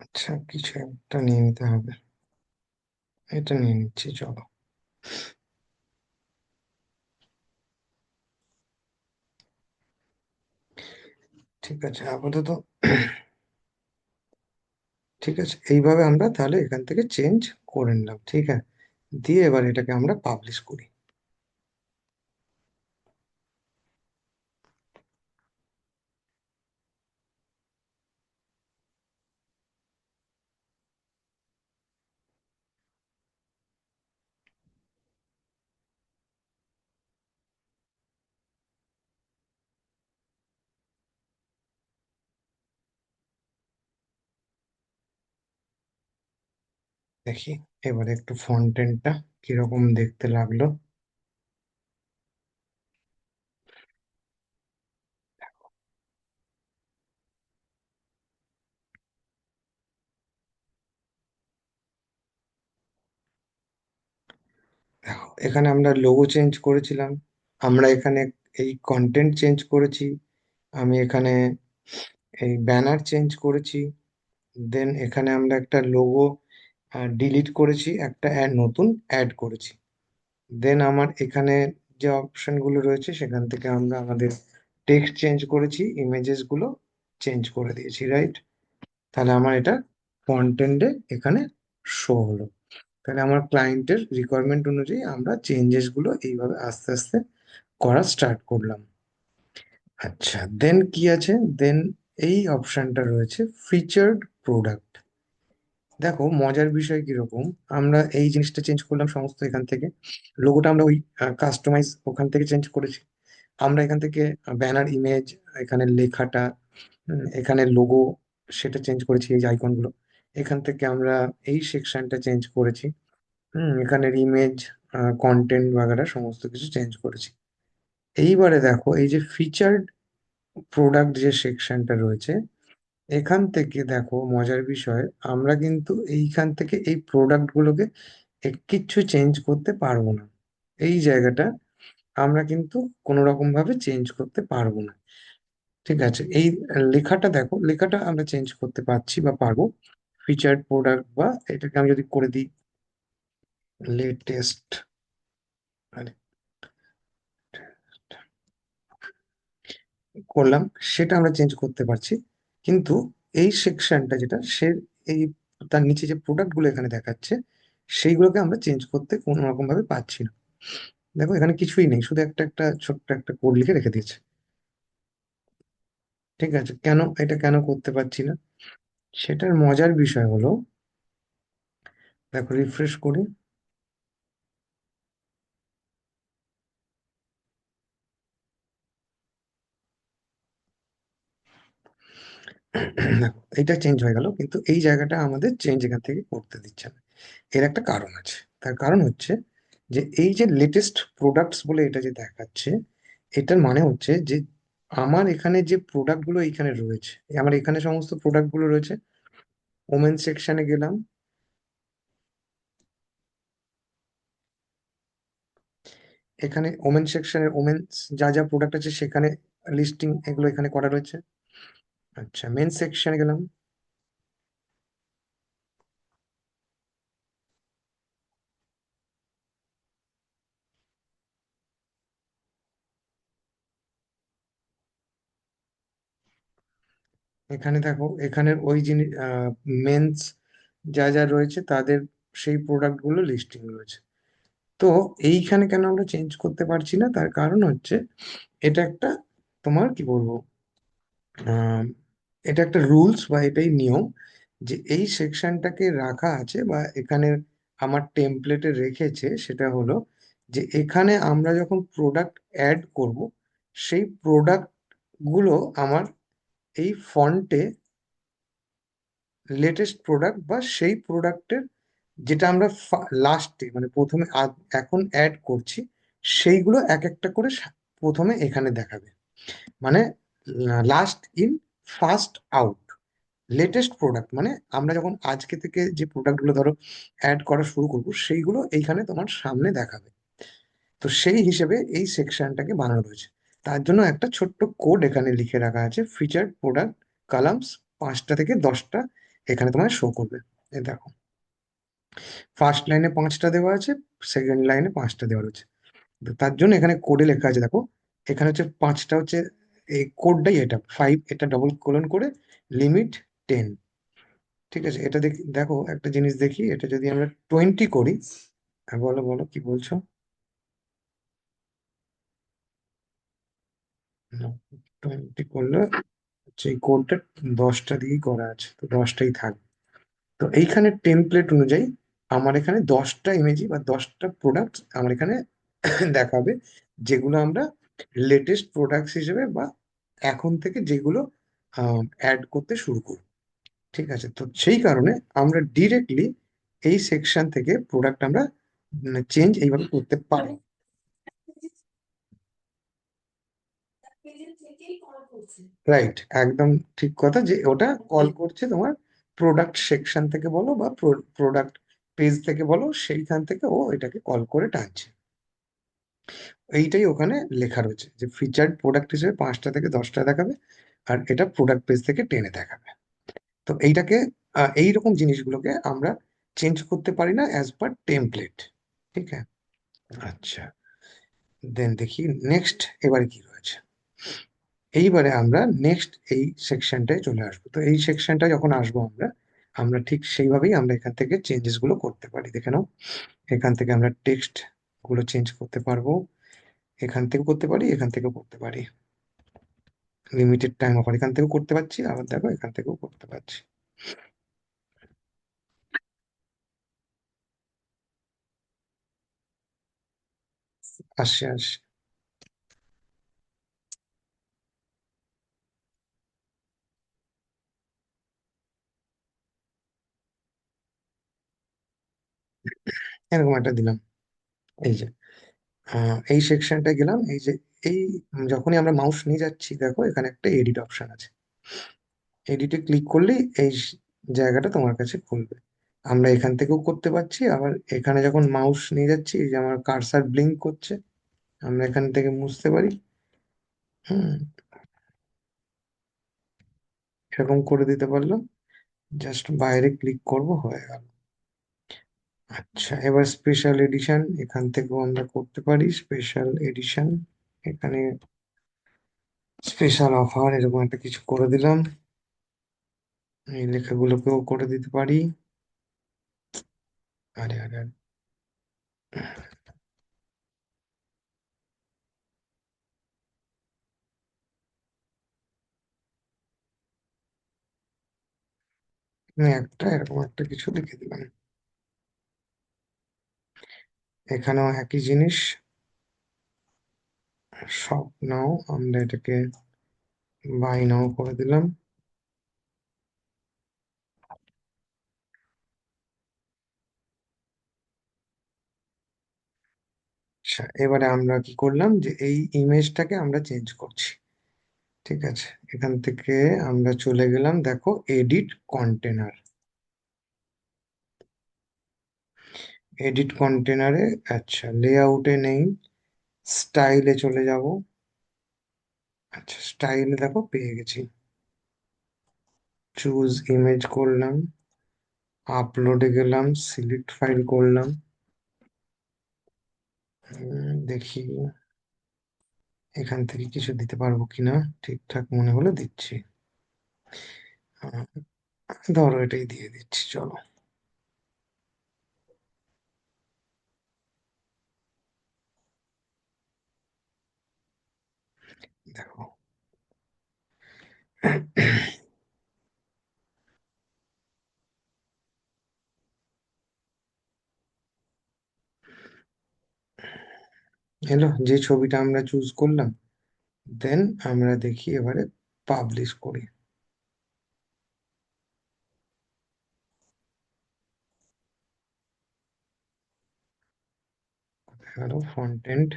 আচ্ছা, কিছু একটা নিয়ে নিতে হবে। এটা নিয়ে নিচ্ছি, চলো। ঠিক আছে, আপাতত ঠিক আছে, এইভাবে আমরা তাহলে এখান থেকে চেঞ্জ করে নিলাম, ঠিক আছে। দিয়ে এবার এটাকে আমরা পাবলিশ করি। দেখি এবারে একটু ফন্টেনটা কিরকম দেখতে লাগলো। দেখো, এখানে আমরা লোগো চেঞ্জ করেছিলাম, আমরা এখানে এই কন্টেন্ট চেঞ্জ করেছি, আমি এখানে এই ব্যানার চেঞ্জ করেছি, দেন এখানে আমরা একটা লোগো ডিলিট করেছি, একটা নতুন অ্যাড করেছি। দেন আমার এখানে যে অপশনগুলো রয়েছে সেখান থেকে আমরা আমাদের টেক্সট চেঞ্জ করেছি, ইমেজেস গুলো চেঞ্জ করে দিয়েছি, রাইট? তাহলে আমার এটা কন্টেন্টে এখানে শো হলো। তাহলে আমার ক্লায়েন্টের রিকোয়ারমেন্ট অনুযায়ী আমরা চেঞ্জেস গুলো এইভাবে আস্তে আস্তে করা স্টার্ট করলাম। আচ্ছা, দেন কি আছে? দেন এই অপশনটা রয়েছে ফিচার্ড প্রোডাক্ট। দেখো মজার বিষয় কিরকম, আমরা এই জিনিসটা চেঞ্জ করলাম সমস্ত এখান থেকে। লোগোটা আমরা ওই কাস্টমাইজ ওখান থেকে চেঞ্জ করেছি। আমরা এখান থেকে ব্যানার ইমেজ, এখানে লেখাটা, এখানে লোগো, সেটা চেঞ্জ করেছি, এই যে আইকনগুলো। এখান থেকে আমরা এই সেকশনটা চেঞ্জ করেছি। এখানের ইমেজ, কন্টেন্ট বাগেরা সমস্ত কিছু চেঞ্জ করেছি। এইবারে দেখো এই যে ফিচার্ড প্রোডাক্ট যে সেকশনটা রয়েছে, এখান থেকে দেখো মজার বিষয়, আমরা কিন্তু এইখান থেকে এই প্রোডাক্ট গুলোকে কিচ্ছু চেঞ্জ করতে পারবো না। এই জায়গাটা আমরা কিন্তু কোনো রকম ভাবে চেঞ্জ করতে পারবো না। ঠিক আছে, এই লেখাটা দেখো, লেখাটা আমরা চেঞ্জ করতে পারছি বা পারবো। ফিচার্ড প্রোডাক্ট বা এটাকে আমি যদি করে দিই লেটেস্ট, করলাম, সেটা আমরা চেঞ্জ করতে পারছি। কিন্তু এই সেকশনটা যেটা সে, এই তার নিচে যে প্রোডাক্ট গুলো এখানে দেখাচ্ছে, সেইগুলোকে আমরা চেঞ্জ করতে কোনো রকম ভাবে পাচ্ছি না। দেখো এখানে কিছুই নেই, শুধু একটা একটা ছোট্ট একটা কোড লিখে রেখে দিয়েছে। ঠিক আছে, কেন এটা কেন করতে পারছি না? সেটার মজার বিষয় হলো, দেখো রিফ্রেশ করি। দেখো এইটা চেঞ্জ হয়ে গেল, কিন্তু এই জায়গাটা আমাদের চেঞ্জ এখান থেকে করতে দিচ্ছে না। এর একটা কারণ আছে। তার কারণ হচ্ছে যে এই যে লেটেস্ট প্রোডাক্টস বলে এটা যে দেখাচ্ছে, এটার মানে হচ্ছে যে আমার এখানে যে প্রোডাক্ট গুলো এখানে রয়েছে, আমার এখানে সমস্ত প্রোডাক্ট গুলো রয়েছে। ওমেন সেকশনে গেলাম, এখানে ওমেন সেকশনের ওমেন যা যা প্রোডাক্ট আছে সেখানে লিস্টিং এগুলো এখানে করা রয়েছে। আচ্ছা, মেন সেকশনে গেলাম, এখানে দেখো এখানের ওই জিনিস, মেন্স যা যা রয়েছে তাদের সেই প্রোডাক্ট গুলো লিস্টিং রয়েছে। তো এইখানে কেন আমরা চেঞ্জ করতে পারছি না, তার কারণ হচ্ছে এটা একটা, তোমার কি বলবো, আহ, এটা একটা রুলস বা এটাই নিয়ম, যে এই সেকশনটাকে রাখা আছে বা এখানে আমার টেমপ্লেটে রেখেছে, সেটা হলো যে এখানে আমরা যখন প্রোডাক্ট অ্যাড করব, সেই প্রোডাক্ট গুলো আমার এই ফন্টে লেটেস্ট প্রোডাক্ট বা সেই প্রোডাক্টের যেটা আমরা লাস্টে মানে প্রথমে এখন অ্যাড করছি, সেইগুলো এক একটা করে প্রথমে এখানে দেখাবে। মানে last in, first out. Latest product মানে আমরা যখন আজকে থেকে যে প্রোডাক্টগুলো ধরো অ্যাড করা শুরু করবো, সেইগুলো এইখানে তোমার সামনে দেখাবে। তো সেই হিসেবে এই সেকশনটাকে বানানো হয়েছে। তার জন্য একটা ছোট্ট কোড এখানে লিখে রাখা আছে, ফিচার্ড প্রোডাক্ট কলামস 5টা থেকে 10টা এখানে তোমার শো করবে। এই দেখো, ফার্স্ট লাইনে 5টা দেওয়া আছে, সেকেন্ড লাইনে 5টা দেওয়া আছে। তো তার জন্য এখানে কোডে লেখা আছে, দেখো এখানে হচ্ছে 5টা হচ্ছে, এই কোডটাই এটা 5, এটা ডবল কোলন করে লিমিট 10। ঠিক আছে, এটা দেখি, দেখো একটা জিনিস দেখি, এটা যদি আমরা 20 করি। হ্যাঁ, বলো বলো কি বলছো? 20 করলে হচ্ছে এই কোডটা 10টা দিয়েই করা আছে, তো 10টাই থাকবে। তো এইখানে টেমপ্লেট অনুযায়ী আমার এখানে 10টা ইমেজই বা 10টা প্রোডাক্ট আমার এখানে দেখাবে, যেগুলো আমরা লেটেস্ট প্রোডাক্টস হিসেবে বা এখন থেকে যেগুলো অ্যাড করতে শুরু করব। ঠিক আছে, তো সেই কারণে আমরা ডিরেক্টলি এই সেকশন থেকে প্রোডাক্ট আমরা চেঞ্জ এইভাবে করতে পারি। রাইট, একদম ঠিক কথা, যে ওটা কল করছে তোমার প্রোডাক্ট সেকশন থেকে বলো বা প্রোডাক্ট পেজ থেকে বলো, সেইখান থেকে ও এটাকে কল করে টানছে। এইটাই ওখানে লেখা রয়েছে যে ফিচার্ড প্রোডাক্ট হিসেবে 5টা থেকে 10টা দেখাবে, আর এটা প্রোডাক্ট পেজ থেকে টেনে দেখাবে। তো এইটাকে এইরকম জিনিসগুলোকে আমরা চেঞ্জ করতে পারি না অ্যাজ পার টেমপ্লেট। ঠিক আছে, আচ্ছা, দেন দেখি নেক্সট এবারে কি রয়েছে। এইবারে আমরা নেক্সট এই সেকশনটায় চলে আসবো। তো এই সেকশনটা যখন আসবো আমরা, আমরা ঠিক সেইভাবেই আমরা এখান থেকে চেঞ্জেস গুলো করতে পারি, দেখে নাও। এখান থেকে আমরা টেক্সট গুলো চেঞ্জ করতে পারবো, এখান থেকেও করতে পারি, এখান থেকেও করতে পারি। লিমিটেড টাইম অফার এখান থেকেও করতে পারছি, আবার দেখো এখান থেকেও করতে পারছি। আসছে আসছে। এরকম একটা দিলাম। এই যে এই সেকশনটা গেলাম, এই যে এই যখনই আমরা মাউস নিয়ে যাচ্ছি, দেখো এখানে একটা এডিট অপশন আছে। এডিটে ক্লিক করলেই এই জায়গাটা তোমার কাছে খুলবে। আমরা এখান থেকেও করতে পারছি, আবার এখানে যখন মাউস নিয়ে যাচ্ছি, এই যে আমার কার্সার ব্লিঙ্ক করছে, আমরা এখান থেকে মুছতে পারি। হুম, এরকম করে দিতে পারলাম। জাস্ট বাইরে ক্লিক করব, হয়ে গেল। আচ্ছা, এবার স্পেশাল এডিশন এখান থেকেও আমরা করতে পারি, স্পেশাল এডিশন এখানে স্পেশাল অফার এরকম একটা কিছু করে দিলাম। এই লেখাগুলোকেও করে দিতে পারি। আরে আরে আরে, একটা এরকম একটা কিছু লিখে দিলাম। এখানেও একই জিনিস, শপ নাও আমরা এটাকে বাই নাও করে দিলাম। আচ্ছা, এবারে আমরা কি করলাম, যে এই ইমেজটাকে আমরা চেঞ্জ করছি। ঠিক আছে, এখান থেকে আমরা চলে গেলাম, দেখো এডিট কন্টেনার। এডিট কন্টেনারে, আচ্ছা লেআউটে নেই, স্টাইলে চলে যাব। আচ্ছা, স্টাইলে দেখো পেয়ে গেছি, চুজ ইমেজ করলাম, আপলোডে গেলাম, সিলেক্ট ফাইল করলাম। দেখি এখান থেকে কিছু দিতে পারবো কিনা, ঠিকঠাক মনে হলে দিচ্ছি। আহ, ধরো এটাই দিয়ে দিচ্ছি, চলো। দেখো, এলো যে ছবিটা আমরা চুজ করলাম। দেন আমরা দেখি এবারে পাবলিশ করি। হ্যালো ফন্টেন্ট,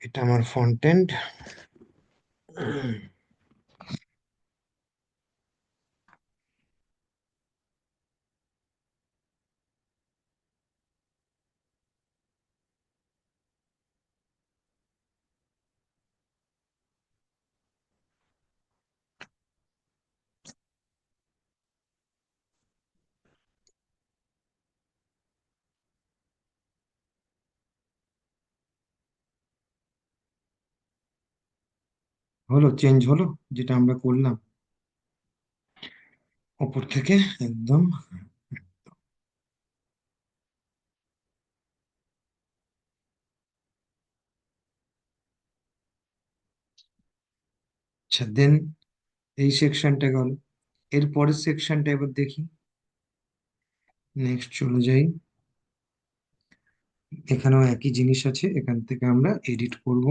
এটা আমার ফন্টেন্ট। হলো, চেঞ্জ হলো, যেটা আমরা করলাম ওপর থেকে একদম। আচ্ছা, দেন এই সেকশনটা গেল। এর পরের সেকশনটা এবার দেখি। নেক্সট চলে যাই। এখানেও একই জিনিস আছে, এখান থেকে আমরা এডিট করব।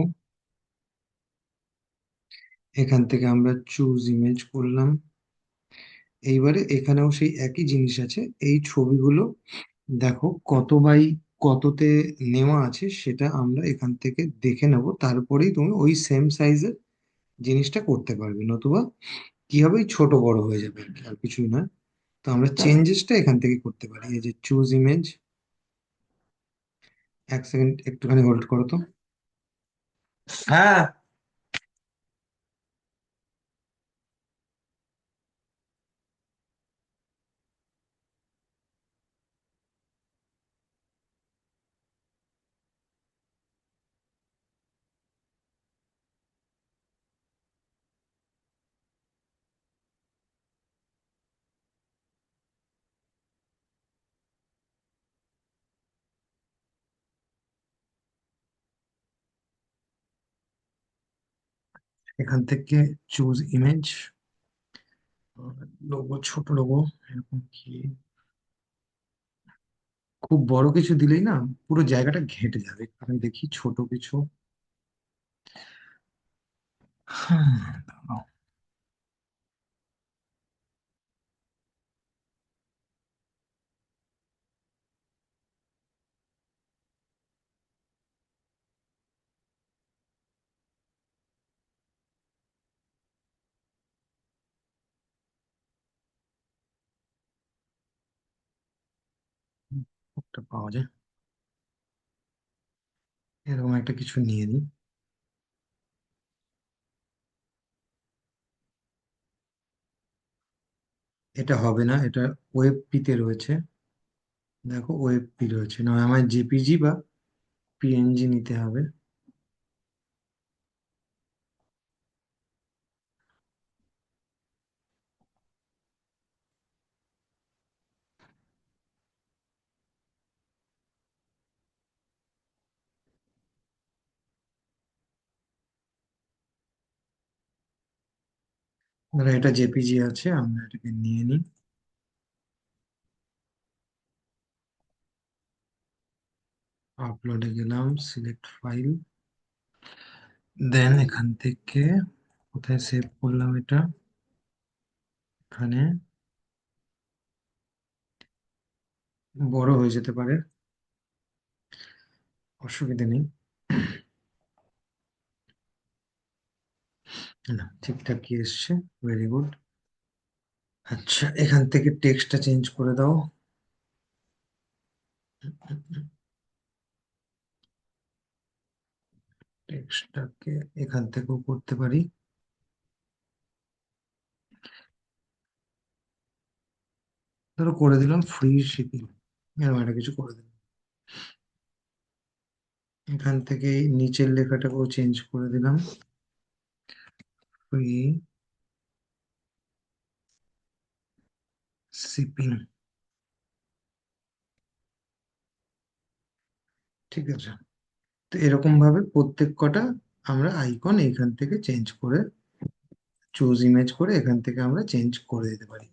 এখান থেকে আমরা চুজ ইমেজ করলাম। এইবারে এখানেও সেই একই জিনিস আছে, এই ছবিগুলো দেখো কত বাই কততে নেওয়া আছে সেটা আমরা এখান থেকে দেখে নেব, তারপরেই তুমি ওই সেম সাইজের জিনিসটা করতে পারবে, নতুবা কি হবে, ওই ছোট বড় হয়ে যাবে আর কি, আর কিছুই না। তো আমরা চেঞ্জেসটা এখান থেকে করতে পারি, এই যে চুজ ইমেজ। এক সেকেন্ড একটুখানি হোল্ড করো তো। হ্যাঁ, এখান থেকে চুজ ইমেজ, লোগো, ছোট লোগো, এরকম কি, খুব বড় কিছু দিলেই না পুরো জায়গাটা ঘেঁটে যাবে, আমি দেখি ছোট কিছু। দাঁড়াও, একটা পাওয়া যায়, এরকম একটা কিছু নিয়ে নিই। এটা হবে না, এটা ওয়েব পিতে রয়েছে। দেখো ওয়েব পি রয়েছে, না আমার জেপিজি বা পিএনজি নিতে হবে। ধরো এটা জেপিজি আছে, আমরা এটাকে নিয়ে নিই। আপলোডে গেলাম, সিলেক্ট ফাইল, দেন এখান থেকে কোথায় সেভ করলাম এটা, এখানে। বড় হয়ে যেতে পারে, অসুবিধা নেই। না, ঠিকঠাক কি এসছে, ভেরি গুড। আচ্ছা, এখান থেকে টেক্সটটা চেঞ্জ করে দাও। টেক্সটটাকে এখান থেকেও করতে পারি। ধরো করে দিলাম ফ্রি শিপিং, এরকম একটা কিছু করে দিলাম। এখান থেকে এই নিচের লেখাটাকেও চেঞ্জ করে দিলাম, ফ্রি শিপিং। ঠিক আছে, তো এরকম ভাবে প্রত্যেক কটা আমরা আইকন এইখান থেকে চেঞ্জ করে, চুজ ইমেজ করে এখান থেকে আমরা চেঞ্জ করে দিতে পারি।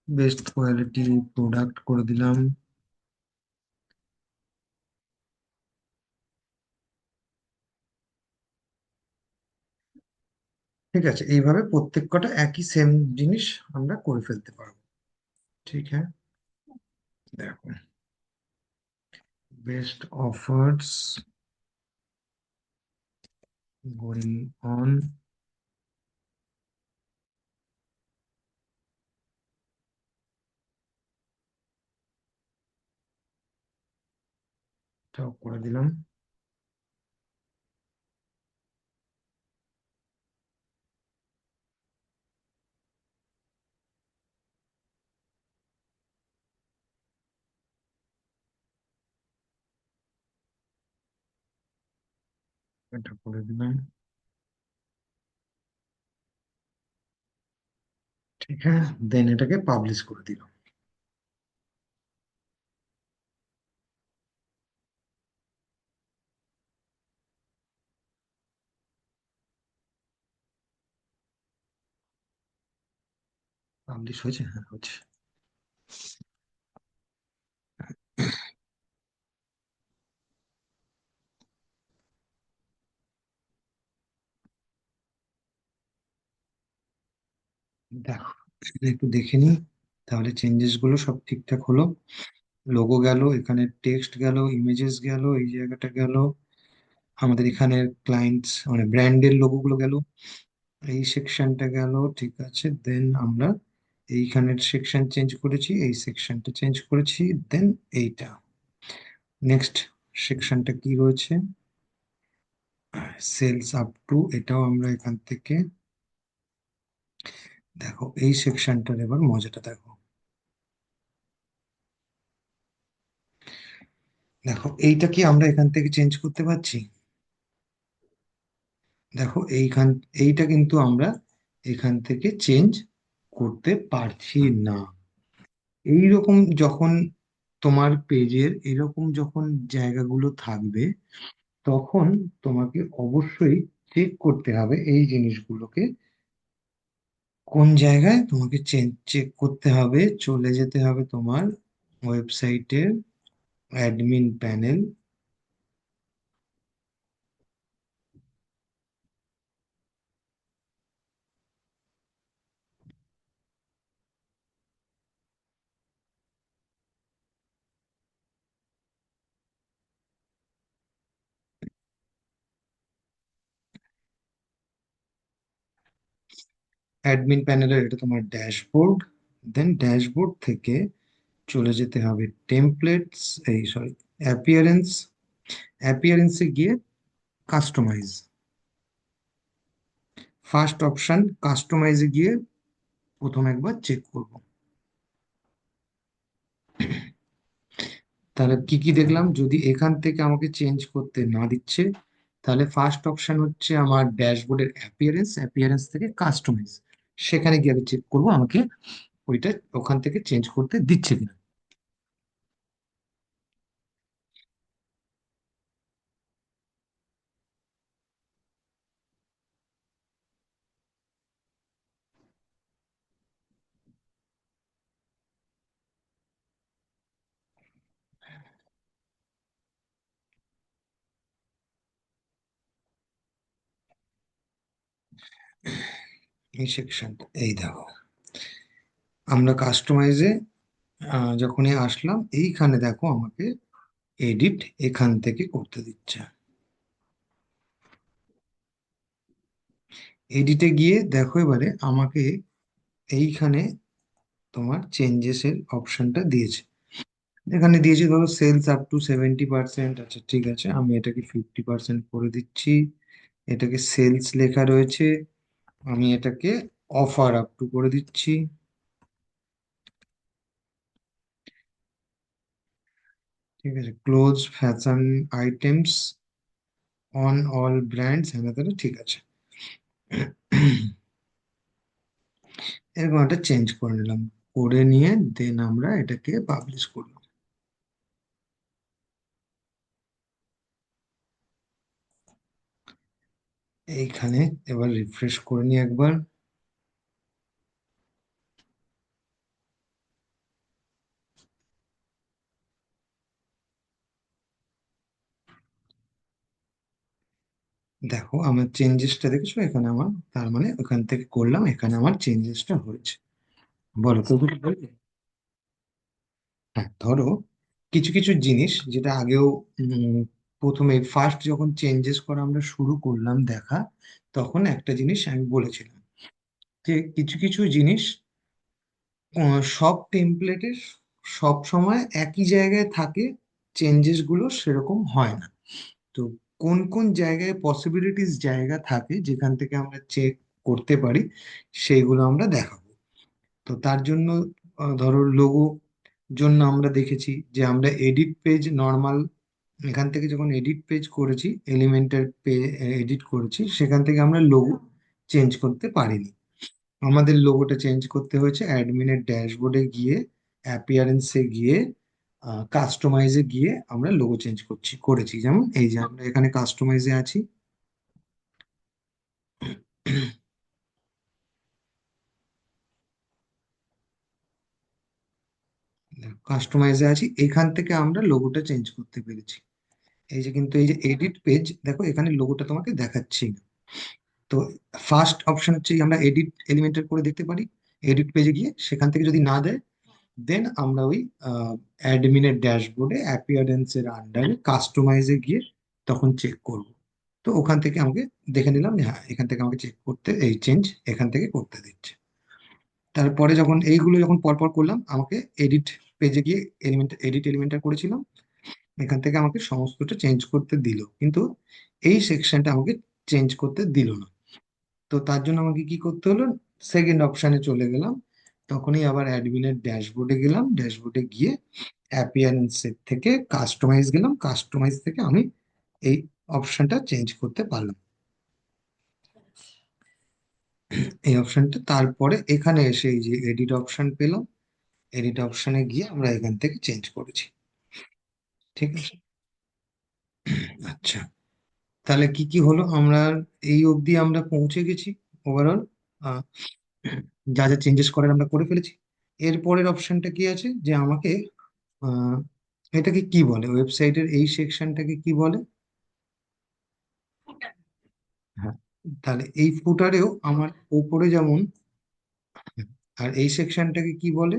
বেস্ট কোয়ালিটি প্রোডাক্ট করে দিলাম। ঠিক আছে, এইভাবে প্রত্যেক কটা একই সেম জিনিস আমরা করে ফেলতে পারবো। ঠিক হ্যাঁ, দেখো, বেস্ট অফার্স গোয়িং অন, এটাও করে দিলাম। এটা করে দিলাম। ঠিক আছে, দেন এটাকে পাবলিশ করে দিলাম। পাবলিশ হয়েছে, হ্যাঁ হচ্ছে। দেখো, এটা একটু দেখে নিই, তাহলে চেঞ্জেস গুলো সব ঠিকঠাক হলো। লোগো গেল, এখানে টেক্সট গেল, ইমেজেস গেল, এই জায়গাটা গেল, আমাদের এখানে ক্লায়েন্টস মানে ব্র্যান্ডের লোগো গুলো গেল, এই সেকশনটা গেল। ঠিক আছে, দেন আমরা এইখানের সেকশন চেঞ্জ করেছি, এই সেকশনটা চেঞ্জ করেছি, দেন এইটা নেক্সট সেকশনটা কি রয়েছে, সেলস আপ টু, এটাও আমরা এখান থেকে দেখো এই সেকশনটার এবার মজাটা দেখো। দেখো এইটা কি আমরা এখান থেকে চেঞ্জ করতে পারছি? দেখো এইটা কিন্তু আমরা এখান থেকে চেঞ্জ করতে পারছি না। এইরকম যখন তোমার পেজের এরকম যখন জায়গাগুলো থাকবে, তখন তোমাকে অবশ্যই চেক করতে হবে এই জিনিসগুলোকে, কোন জায়গায় তোমাকে চেক করতে হবে। চলে যেতে হবে তোমার ওয়েবসাইটের অ্যাডমিন প্যানেল। অ্যাডমিন প্যানেলের এটা তোমার ড্যাশবোর্ড। দেন ড্যাশবোর্ড থেকে চলে যেতে হবে টেমপ্লেটস, এই সরি, অ্যাপিয়ারেন্স। অ্যাপিয়ারেন্সে গিয়ে কাস্টমাইজ, ফার্স্ট অপশন কাস্টমাইজে গিয়ে প্রথম একবার চেক করব। তাহলে কি কি দেখলাম, যদি এখান থেকে আমাকে চেঞ্জ করতে না দিচ্ছে, তাহলে ফার্স্ট অপশন হচ্ছে আমার ড্যাশবোর্ডের অ্যাপিয়ারেন্স, অ্যাপিয়ারেন্স থেকে কাস্টমাইজ, সেখানে গিয়ে আমি চেক করবো আমাকে ওইটা ওখান থেকে চেঞ্জ করতে দিচ্ছে কিনা। এই সেকশনটা, এই দেখো, আমরা কাস্টমাইজে যখনই আসলাম, এইখানে দেখো আমাকে এডিট এখান থেকে করতে দিচ্ছে। এডিটে গিয়ে দেখো এবারে আমাকে এইখানে তোমার চেঞ্জেস এর অপশনটা দিয়েছে। এখানে দিয়েছে ধরো সেলস আপ টু 70%। আচ্ছা ঠিক আছে, আমি এটাকে 50% করে দিচ্ছি। এটাকে সেলস লেখা রয়েছে, আমি এটাকে অফার আপ টু করে দিচ্ছি। ঠিক আছে, close fashion items on all brands, হ্যাঁ তাহলে ঠিক আছে। এরকম একটা চেঞ্জ করে নিলাম, করে নিয়ে দেন আমরা এটাকে পাবলিশ করলাম। এইখানে এবার রিফ্রেশ করে নিই একবার। দেখো আমার চেঞ্জেসটা দেখেছো এখানে আমার, তার মানে ওখান থেকে করলাম, এখানে আমার চেঞ্জেসটা হয়েছে। বলো তো কিছু বলবে? হ্যাঁ ধরো, কিছু কিছু জিনিস যেটা আগেও প্রথমে ফার্স্ট যখন চেঞ্জেস করা আমরা শুরু করলাম দেখা, তখন একটা জিনিস আমি বলেছিলাম যে কিছু কিছু জিনিস সব টেমপ্লেটের সব সময় একই জায়গায় থাকে, চেঞ্জেস গুলো সেরকম হয় না। তো কোন কোন জায়গায় পসিবিলিটিস জায়গা থাকে যেখান থেকে আমরা চেক করতে পারি, সেইগুলো আমরা দেখাবো। তো তার জন্য ধরো লোগো জন্য আমরা দেখেছি যে আমরা এডিট পেজ নর্মাল এখান থেকে যখন এডিট পেজ করেছি, এলিমেন্টের এডিট করেছি, সেখান থেকে আমরা লোগো চেঞ্জ করতে পারিনি। আমাদের লোগোটা চেঞ্জ করতে হয়েছে অ্যাডমিনের ড্যাশবোর্ডে গিয়ে, অ্যাপিয়ারেন্সে গিয়ে, কাস্টমাইজে গিয়ে আমরা লোগো চেঞ্জ করেছি। যেমন এই যে আমরা এখানে কাস্টমাইজে আছি, কাস্টমাইজে আছি, এখান থেকে আমরা লোগোটা চেঞ্জ করতে পেরেছি। এই যে কিন্তু এই যে এডিট পেজ, দেখো এখানে লোগোটা তোমাকে দেখাচ্ছি না। তো ফার্স্ট অপশন হচ্ছে আমরা এডিট এলিমেন্টের করে দেখতে পারি, এডিট পেজে গিয়ে সেখান থেকে যদি না দেয়, দেন আমরা ওই অ্যাডমিনের ড্যাশবোর্ডে অ্যাপিয়ারেন্সের আন্ডারে কাস্টমাইজে গিয়ে তখন চেক করব। তো ওখান থেকে আমাকে দেখে নিলাম যে হ্যাঁ, এখান থেকে আমাকে চেক করতে, এই চেঞ্জ এখান থেকে করতে দিচ্ছে। তারপরে যখন এইগুলো যখন পরপর করলাম, আমাকে এডিট পেজে গিয়ে এডিট এলিমেন্টটা করেছিলাম, এখান থেকে আমাকে সমস্তটা চেঞ্জ করতে দিল, কিন্তু এই সেকশনটা আমাকে চেঞ্জ করতে দিল না। তো তার জন্য আমাকে কি করতে হলো, সেকেন্ড অপশানে চলে গেলাম। তখনই আবার অ্যাডমিনের ড্যাশবোর্ডে গেলাম, ড্যাশবোর্ডে গিয়ে অ্যাপিয়ারেন্সের থেকে কাস্টমাইজ গেলাম, কাস্টমাইজ থেকে আমি এই অপশনটা চেঞ্জ করতে পারলাম, এই অপশনটা। তারপরে এখানে এসে এই যে এডিট অপশন পেলাম, এডিট অপশনে গিয়ে আমরা এখান থেকে চেঞ্জ করেছি। ঠিক আছে, আচ্ছা। তাহলে কি কি হলো, আমরা এই অবধি আমরা পৌঁছে গেছি। ওভারঅল যা যা চেঞ্জেস করার আমরা করে ফেলেছি। এর পরের অপশনটা কি আছে, যে আমাকে আহ, এটাকে কি বলে, ওয়েবসাইটের এই সেকশনটাকে কি বলে? হ্যাঁ, তাহলে এই ফুটারেও আমার ওপরে যেমন, আর এই সেকশনটাকে কি বলে?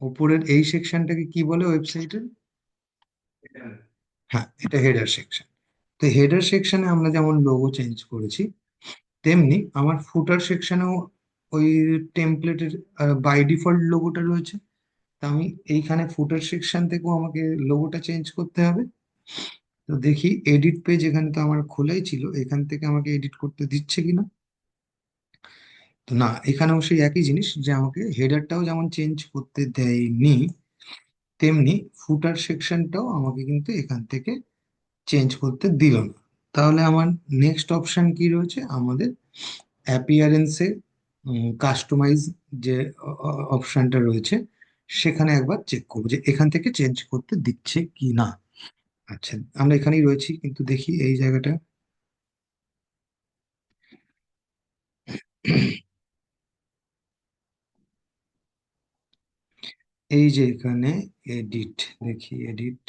ওপরের এই সেকশনটাকে কি বলে ওয়েবসাইটের? হ্যাঁ, এটা হেডার সেকশন। তো হেডার সেকশনে আমরা যেমন লোগো চেঞ্জ করেছি, তেমনি আমার ফুটার সেকশনেও ওই টেমপ্লেটের বাই ডিফল্ট লোগোটা রয়েছে। তা আমি এইখানে ফুটার সেকশন থেকেও আমাকে লোগোটা চেঞ্জ করতে হবে। তো দেখি এডিট পেজ, এখানে তো আমার খোলাই ছিল, এখান থেকে আমাকে এডিট করতে দিচ্ছে কিনা। তো না, এখানেও সেই একই জিনিস, যে আমাকে হেডারটাও যেমন চেঞ্জ করতে দেয়নি, তেমনি ফুটার সেকশনটাও আমাকে কিন্তু এখান থেকে চেঞ্জ করতে দিল না। তাহলে আমার নেক্সট অপশন কি রয়েছে, আমাদের অ্যাপিয়ারেন্সে কাস্টমাইজ যে অপশনটা রয়েছে, সেখানে একবার চেক করবো যে এখান থেকে চেঞ্জ করতে দিচ্ছে কি না। আচ্ছা, আমরা এখানেই রয়েছি, কিন্তু দেখি এই জায়গাটা। এই যে এখানে এডিট, দেখি এডিট,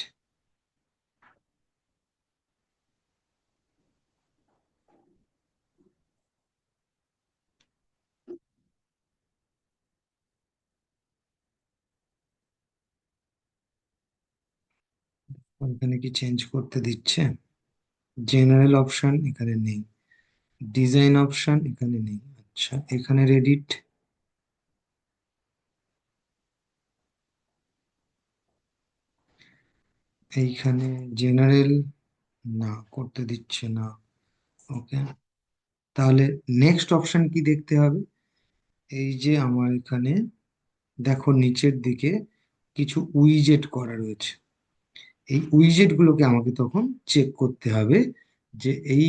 এখানে কি চেঞ্জ করতে দিচ্ছে? জেনারেল অপশন এখানে নেই, ডিজাইন অপশন এখানে নেই। আচ্ছা, এখানে এডিট, এইখানে জেনারেল, না করতে দিচ্ছে না। ওকে, তাহলে নেক্সট অপশন কি দেখতে হবে? এই যে আমার এখানে দেখো নিচের দিকে কিছু উইজেট করা রয়েছে, এই উইজেট গুলোকে আমাকে তখন চেক করতে হবে যে এই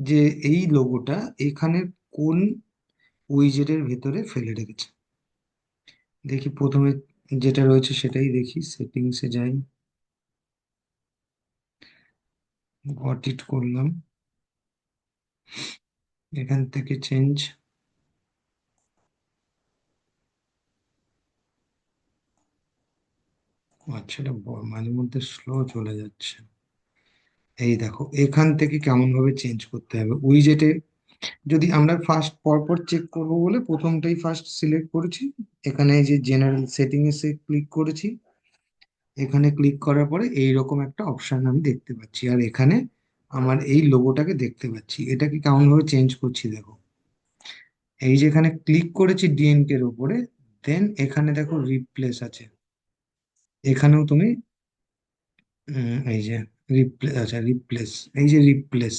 যে এই লোগোটা এখানে কোন উইজেটের ভেতরে ফেলে রেখেছে। দেখি প্রথমে যেটা রয়েছে সেটাই দেখি, সেটিংসে যাই, গট ইট করলাম, এখান থেকে চেঞ্জ। আচ্ছা, এটা মাঝে মধ্যে স্লো চলে যাচ্ছে। এই দেখো এখান থেকে কেমন ভাবে চেঞ্জ করতে হবে উইজেটে। যদি আমরা ফার্স্ট পরপর চেক করব বলে প্রথমটাই ফার্স্ট সিলেক্ট করেছি, এখানে এই যে জেনারেল সেটিং এ ক্লিক করেছি, এখানে ক্লিক করার পরে এইরকম একটা অপশন আমি দেখতে পাচ্ছি, আর এখানে আমার এই লোগোটাকে দেখতে পাচ্ছি। এটাকে কেমন ভাবে চেঞ্জ করছি দেখো, এই যে এখানে ক্লিক করেছি ডিএনটি এর উপরে, দেন এখানে দেখো রিপ্লেস আছে, এখানেও তুমি এই যে রিপ্লেস, আচ্ছা রিপ্লেস, এই যে রিপ্লেস,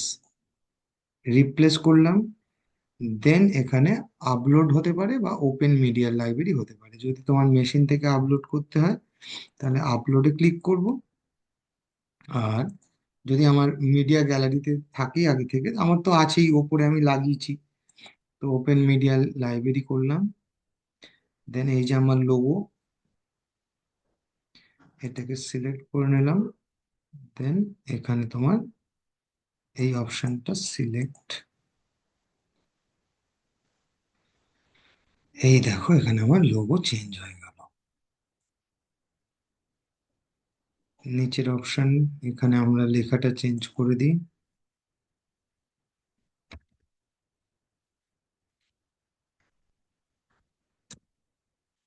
রিপ্লেস করলাম, দেন এখানে আপলোড হতে পারে বা ওপেন মিডিয়া লাইব্রেরি হতে পারে। যদি তোমার মেশিন থেকে আপলোড করতে হয় তাহলে আপলোডে ক্লিক করব। আর যদি আমার মিডিয়া গ্যালারিতে থাকে আগে থেকে, আমার তো আছেই, ওপরে আমি লাগিয়েছি, তো ওপেন মিডিয়া লাইব্রেরি করলাম। দেন এই যে আমার লোগো, এটাকে সিলেক্ট করে নিলাম। দেন এখানে তোমার এই অপশনটা সিলেক্ট, এই দেখো এখানে আমার লোগো চেঞ্জ হয়ে গেল। নিচের অপশন, এখানে আমরা লেখাটা চেঞ্জ করে দিই।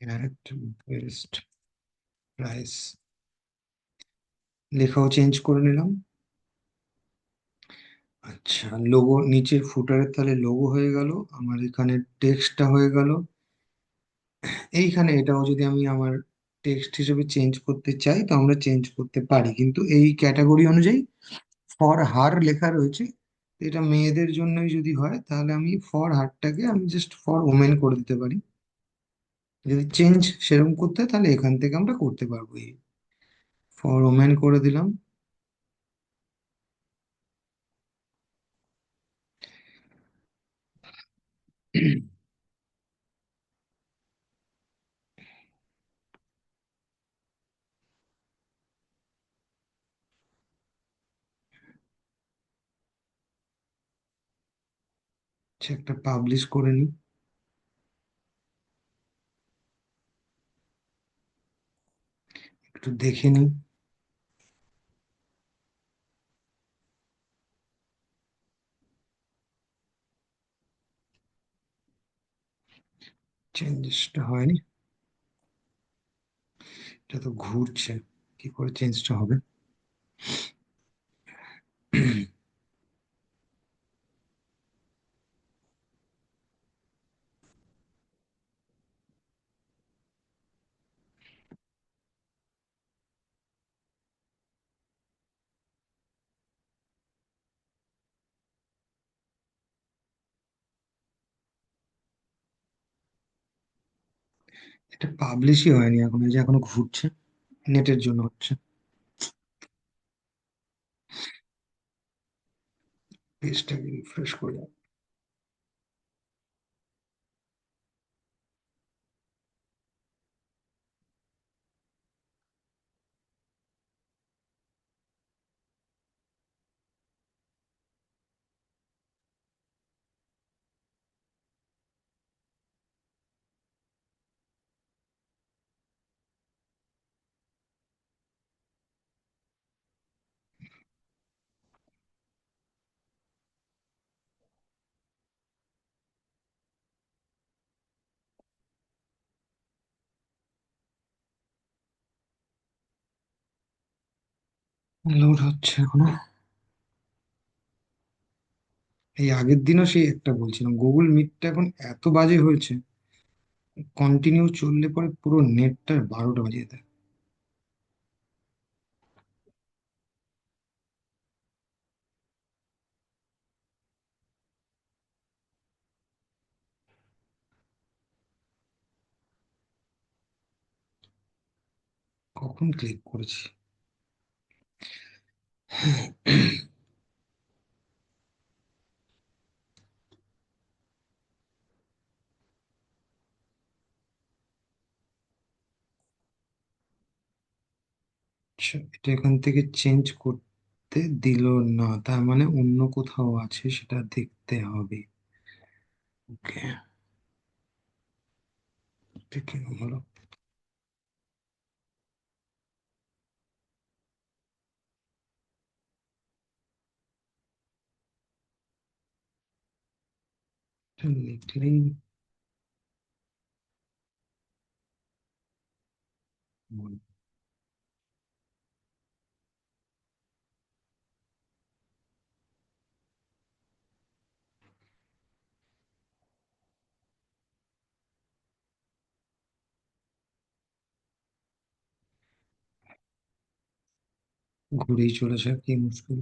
অ্যাড বেস্ট প্রাইস, লেখাও চেঞ্জ করে নিলাম। আচ্ছা, লোগো নিচের ফুটারের তাহলে লোগো হয়ে গেল, আমার এখানে টেক্সটটা হয়ে গেল। এইখানে এটাও যদি আমি আমার টেক্সট হিসেবে চেঞ্জ করতে চাই তো আমরা চেঞ্জ করতে পারি, কিন্তু এই ক্যাটাগরি অনুযায়ী ফর হার লেখা রয়েছে। তো এটা মেয়েদের জন্যই যদি হয় তাহলে আমি ফর হারটাকে আমি জাস্ট ফর ওমেন করে দিতে পারি। যদি চেঞ্জ সেরকম করতে হয় তাহলে এখান থেকে আমরা করতে পারবো, এই ফর ওমেন করে দিলাম। আচ্ছা, একটা পাবলিশ করে নিই, একটু দেখে নিই। চেঞ্জেসটা হয়নি, এটা তো ঘুরছে, কি করে চেঞ্জটা হবে? এটা পাবলিশই হয়নি এখন, এই যে এখনো ঘুরছে, নেটের জন্য হচ্ছে। পেজটাকে রিফ্রেশ করে। লোড হচ্ছে এখনো। এই আগের দিনও সেই একটা বলছিলাম, গুগল মিটটা এখন এত বাজে হয়েছে, কন্টিনিউ চললে পরে পুরো নেটটা 12টা বাজিয়ে দেয়। কখন ক্লিক করেছি? আচ্ছা, এটা এখান থেকে চেঞ্জ করতে দিল না, তার মানে অন্য কোথাও আছে, সেটা দেখতে হবে। ওকে, ঠিক হলো। এটা লিখলেই মনে- ঘুরেই চলেছে, কি মুশকিল।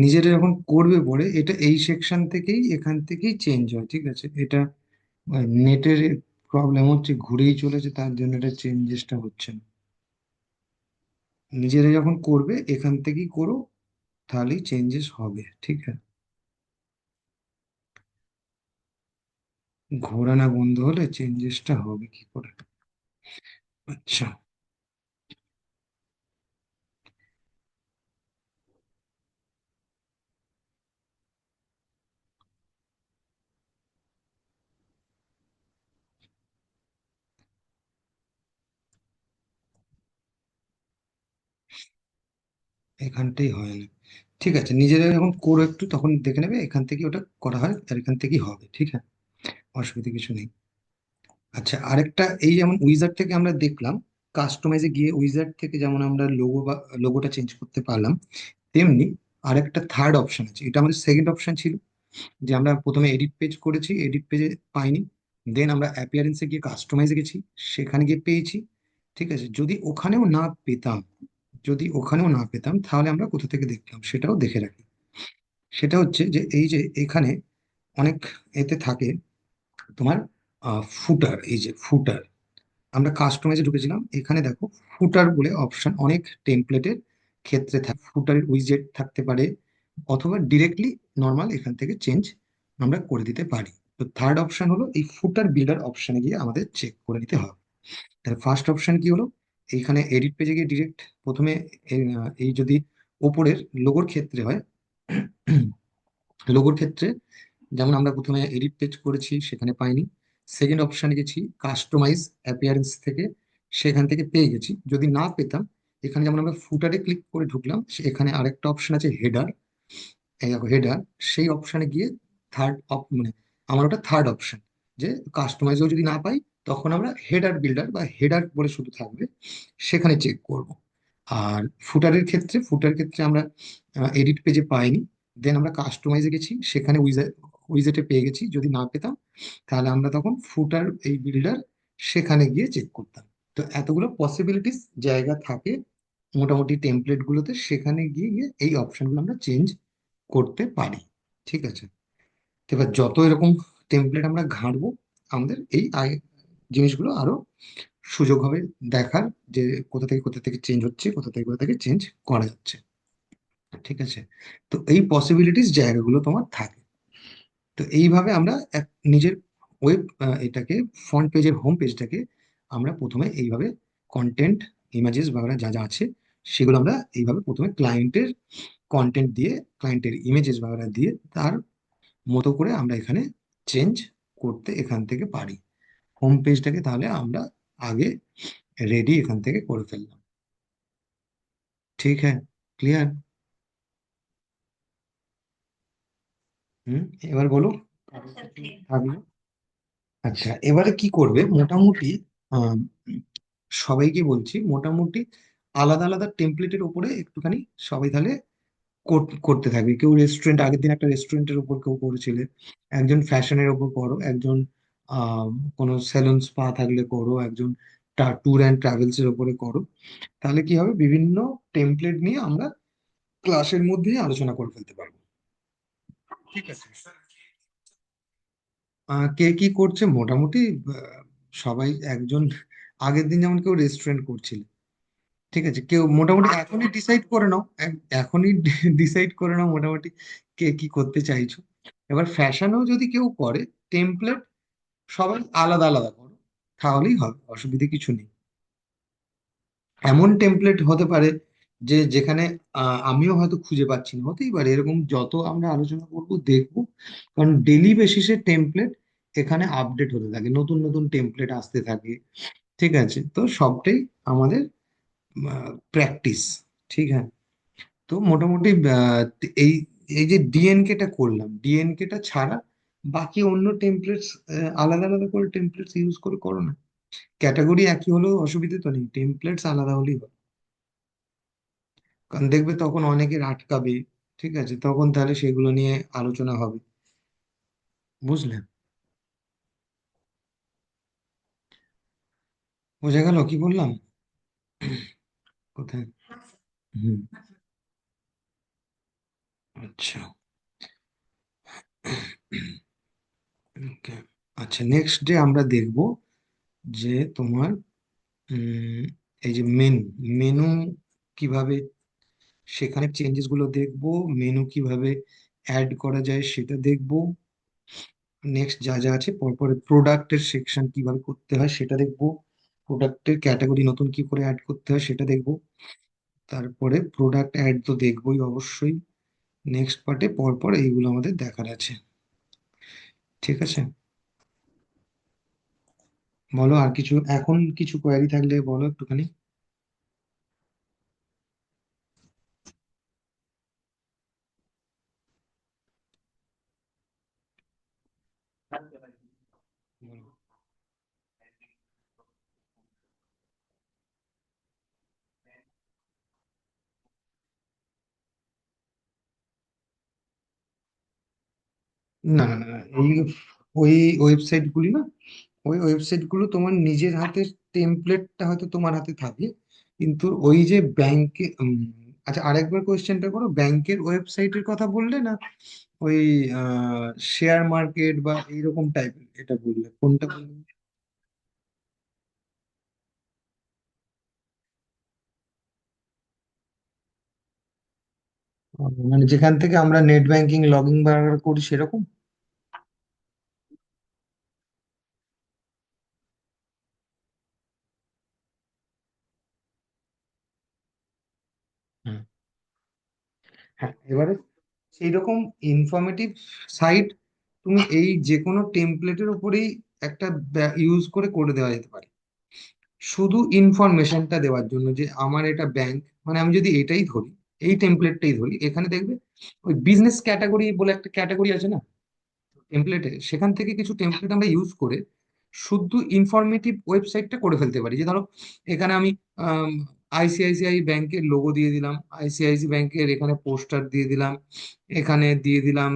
নিজেরা যখন করবে পরে এটা এই সেকশন থেকেই এখান থেকেই চেঞ্জ হয়, ঠিক আছে? এটা নেটের প্রবলেম হচ্ছে, ঘুরেই চলেছে, তার জন্য এটা চেঞ্জেসটা হচ্ছে না। নিজেরা যখন করবে এখান থেকেই করো, তাহলেই চেঞ্জেস হবে, ঠিক আছে? ঘোরানো বন্ধ হলে চেঞ্জেসটা হবে কি করে? আচ্ছা, এখানটাই হয় না। ঠিক আছে, নিজেরা যখন করো একটু তখন দেখে নেবে এখান থেকে ওটা করা হয়, আর এখান থেকেই হবে, ঠিক আছে? অসুবিধা কিছু নেই। আচ্ছা, আরেকটা, এই যেমন উইজার্ড থেকে আমরা দেখলাম, কাস্টমাইজে গিয়ে উইজার্ড থেকে যেমন আমরা লোগো বা লোগোটা চেঞ্জ করতে পারলাম, তেমনি আরেকটা থার্ড অপশন আছে। এটা আমাদের সেকেন্ড অপশন ছিল, যে আমরা প্রথমে এডিট পেজ করেছি, এডিট পেজে পাইনি, দেন আমরা অ্যাপিয়ারেন্সে গিয়ে কাস্টমাইজে গেছি, সেখানে গিয়ে পেয়েছি। ঠিক আছে, যদি ওখানেও না পেতাম, যদি ওখানেও না পেতাম, তাহলে আমরা কোথা থেকে দেখলাম সেটাও দেখে রাখি। সেটা হচ্ছে যে এই যে এখানে অনেক এতে থাকে তোমার ফুটার, এই যে ফুটার, আমরা কাস্টমাইজে ঢুকেছিলাম, এখানে দেখো ফুটার বলে অপশন অনেক টেমপ্লেটের ক্ষেত্রে থাকে, ফুটার উইজেট থাকতে পারে, অথবা ডিরেক্টলি নর্মাল এখান থেকে চেঞ্জ আমরা করে দিতে পারি। তো থার্ড অপশন হলো এই ফুটার বিল্ডার অপশনে গিয়ে আমাদের চেক করে নিতে হবে। তাহলে ফার্স্ট অপশন কি হলো, এইখানে এডিট পেজে গিয়ে ডিরেক্ট প্রথমে এই যদি ওপরের লোগোর ক্ষেত্রে হয়, লোগোর ক্ষেত্রে যেমন আমরা প্রথমে এডিট পেজ করেছি, সেখানে পাইনি, সেকেন্ড অপশানে গেছি কাস্টমাইজ অ্যাপিয়ারেন্স থেকে, সেখান থেকে পেয়ে গেছি। যদি না পেতাম, এখানে যেমন আমরা ফুটারে ক্লিক করে ঢুকলাম, এখানে আরেকটা অপশন আছে হেডার, এই দেখো হেডার, সেই অপশানে গিয়ে মানে আমার ওটা থার্ড অপশন, যে কাস্টমাইজও যদি না পাই, তখন আমরা হেডার বিল্ডার বা হেডার বলে শুধু থাকবে, সেখানে চেক করব। আর ফুটারের ক্ষেত্রে আমরা এডিট পেজে পাইনি, দেন আমরা কাস্টমাইজে গেছি, সেখানে উইজেটে পেয়ে গেছি। যদি না পেতাম, তাহলে আমরা তখন ফুটার এই বিল্ডার সেখানে গিয়ে চেক করতাম। তো এতগুলো পসিবিলিটিস জায়গা থাকে মোটামুটি টেমপ্লেট গুলোতে, সেখানে গিয়ে গিয়ে এই অপশনগুলো আমরা চেঞ্জ করতে পারি, ঠিক আছে? তো এবার যত এরকম টেমপ্লেট আমরা ঘাঁটবো, আমাদের এই জিনিসগুলো আরো সুযোগ হবে দেখার, যে কোথা থেকে চেঞ্জ হচ্ছে, কোথা থেকে চেঞ্জ করা যাচ্ছে, ঠিক আছে? তো এই পসিবিলিটিস জায়গাগুলো তোমার থাকে। তো এইভাবে আমরা নিজের ওয়েব এটাকে ফ্রন্ট পেজের হোম পেজটাকে আমরা প্রথমে এইভাবে কন্টেন্ট, ইমেজেস বা যা যা আছে সেগুলো আমরা এইভাবে প্রথমে ক্লায়েন্টের কন্টেন্ট দিয়ে, ক্লায়েন্টের ইমেজেস বা দিয়ে তার মতো করে আমরা এখানে চেঞ্জ করতে এখান থেকে পারি। হোম পেজটাকে তাহলে আমরা আগে রেডি এখান থেকে করে ফেললাম। ঠিক হ্যাঁ, ক্লিয়ার? হুম, এবার বলো আরো কিছু থাকলে। আচ্ছা, এবারে কি করবে মোটামুটি, আহ, সবাইকে বলছি, মোটামুটি আলাদা আলাদা টেমপ্লেটের উপরে একটুখানি সবাই তাহলে করতে থাকবে। কেউ রেস্টুরেন্ট, আগের দিন একটা রেস্টুরেন্টের উপর কেউ করেছিলে, একজন ফ্যাশনের উপর করো, একজন আহ কোনো সেলুন স্পা থাকলে করো, একজন ট্যুর অ্যান্ড ট্রাভেলস এর উপরে করো। তাহলে কি হবে, বিভিন্ন টেমপ্লেট নিয়ে আমরা ক্লাসের মধ্যেই আলোচনা করে ফেলতে পারবো, ঠিক আছে? কে কি করছে মোটামুটি, আহ, সবাই একজন, আগের দিন যেমন কেউ রেস্টুরেন্ট করছিল, ঠিক আছে, কেউ মোটামুটি এখনই ডিসাইড করে নাও, এখনই ডিসাইড করে নাও মোটামুটি কে কি করতে চাইছো। এবার ফ্যাশনেও যদি কেউ করে, টেমপ্লেট সবাই আলাদা আলাদা করো, তাহলেই হবে, অসুবিধে কিছু নেই। এমন টেমপ্লেট হতে পারে যে যেখানে আমিও হয়তো খুঁজে পাচ্ছি না, হতেই পারে এরকম, যত আমরা আলোচনা করবো দেখবো, কারণ ডেলি বেসিসে টেমপ্লেট এখানে আপডেট হতে থাকে, নতুন নতুন টেমপ্লেট আসতে থাকে, ঠিক আছে? তো সবটাই আমাদের প্র্যাকটিস, ঠিক আছে? তো মোটামুটি এই এই যে ডিএনকে টা করলাম, ডিএনকে টা ছাড়া বাকি অন্য টেমপ্লেটস আলাদা আলাদা করে টেমপ্লেটস ইউজ করে করো না। ক্যাটাগরি একই হলেও অসুবিধা তো নেই, টেমপ্লেটস আলাদা হলেই হয়। কারণ দেখবে তখন অনেকের আটকাবে, ঠিক আছে? তখন তাহলে সেগুলো নিয়ে আলোচনা হবে, বুঝলে? বোঝা গেল কি বললাম? কোথায়? হুম, আচ্ছা, ওকে। আচ্ছা, নেক্সট ডে আমরা দেখব যে তোমার উম, এই যে মেনু, মেনু কিভাবে, সেখানে চেঞ্জেস গুলো দেখবো, মেনু কিভাবে অ্যাড করা যায় সেটা দেখবো। নেক্সট যা যা আছে পরপর, প্রোডাক্টের সেকশন কিভাবে করতে হয় সেটা দেখবো, প্রোডাক্টের ক্যাটাগরি নতুন কি করে অ্যাড করতে হয় সেটা দেখবো। তারপরে প্রোডাক্ট অ্যাড তো দেখবোই অবশ্যই। নেক্সট পার্টে পরপর এইগুলো আমাদের দেখার আছে। ঠিক আছে, বলো আর কিছু, এখন কিছু কোয়ারি থাকলে বলো একটুখানি। বলো। না না না না, এই ওই ওয়েবসাইট গুলি না, ওই ওয়েবসাইট গুলো তোমার নিজের হাতের টেমপ্লেটটা হয়তো তোমার হাতে থাকে, কিন্তু ওই যে ব্যাংকে, আচ্ছা আরেকবার কোয়েশ্চেনটা করো, ব্যাংকের ওয়েবসাইটের কথা বললে না ওই শেয়ার মার্কেট বা এইরকম টাইপের, এটা বললে কোনটা বললে? মানে যেখান থেকে আমরা নেট ব্যাংকিং লগ ইন করি সেরকম? হুম। হ্যাঁ, এবারে সেই রকম ইনফরমেটিভ সাইট তুমি এই যে কোনো টেমপ্লেটের উপরেই একটা ইউজ করে করে দেওয়া যেতে পারে, শুধু ইনফরমেশনটা দেওয়ার জন্য যে আমার এটা ব্যাংক, মানে আমি যদি এটাই ধরি, এই টেমপ্লেটটাই ধরি, এখানে দেখবে ওই বিজনেস ক্যাটাগরি বলে একটা ক্যাটাগরি আছে না টেমপ্লেটে, সেখান থেকে কিছু টেমপ্লেট আমরা ইউজ করে শুধু ইনফরমেটিভ ওয়েবসাইটটা করে ফেলতে পারি। যে ধরো এখানে আমি আইসিআইসিআই ব্যাংকের লোগো দিয়ে দিলাম, আইসিআইসি ব্যাংকের এখানে পোস্টার দিয়ে দিলাম, এখানে দিয়ে দিলাম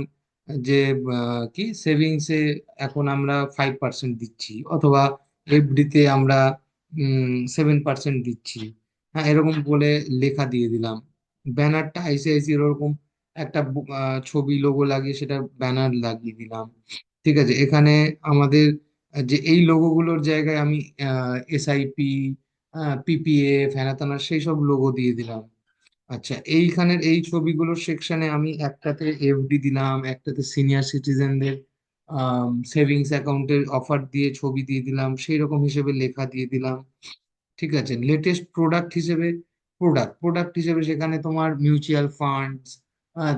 যে কি সেভিংসে এখন আমরা 5% দিচ্ছি, অথবা এফডিতে আমরা 7% দিচ্ছি, হ্যাঁ এরকম বলে লেখা দিয়ে দিলাম। ব্যানারটা আইসিআইসি এরকম একটা ছবি লোগো লাগিয়ে সেটা ব্যানার লাগিয়ে দিলাম। ঠিক আছে, এখানে আমাদের যে এই লোগোগুলোর জায়গায় আমি এসআইপি, পিপিএফ, হ্যানা ত্যানা সেই সব লোগো দিয়ে দিলাম। আচ্ছা, এইখানের এই ছবিগুলোর সেকশনে আমি একটাতে এফডি দিলাম, একটাতে সিনিয়র সিটিজেনদের সেভিংস অ্যাকাউন্টের অফার দিয়ে ছবি দিয়ে দিলাম, সেই রকম হিসেবে লেখা দিয়ে দিলাম। ঠিক আছে, লেটেস্ট প্রোডাক্ট হিসেবে, প্রোডাক্ট হিসেবে সেখানে তোমার মিউচুয়াল ফান্ডস,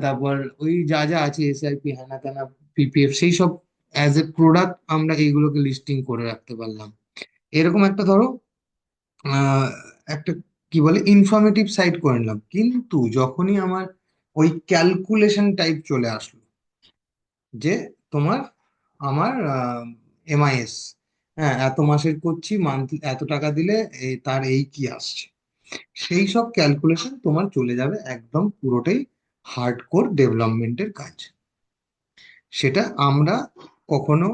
তারপর ওই যা যা আছে এসআইপি, হ্যানা ত্যানা, পিপিএফ, সেই সব অ্যাজ এ প্রোডাক্ট আমরা এইগুলোকে লিস্টিং করে রাখতে পারলাম। এরকম একটা ধরো আহ, একটা কি বলে ইনফরমেটিভ সাইট করে নিলাম। কিন্তু যখনই আমার ওই ক্যালকুলেশন টাইপ চলে আসলো, যে তোমার আমার এমআইএস, হ্যাঁ এত মাসের করছি, মান্থলি এত টাকা দিলে তার এই কি আসছে, সেই সব ক্যালকুলেশন তোমার চলে যাবে একদম পুরোটাই হার্ডকোর ডেভেলপমেন্টের কাজ। সেটা আমরা কখনো,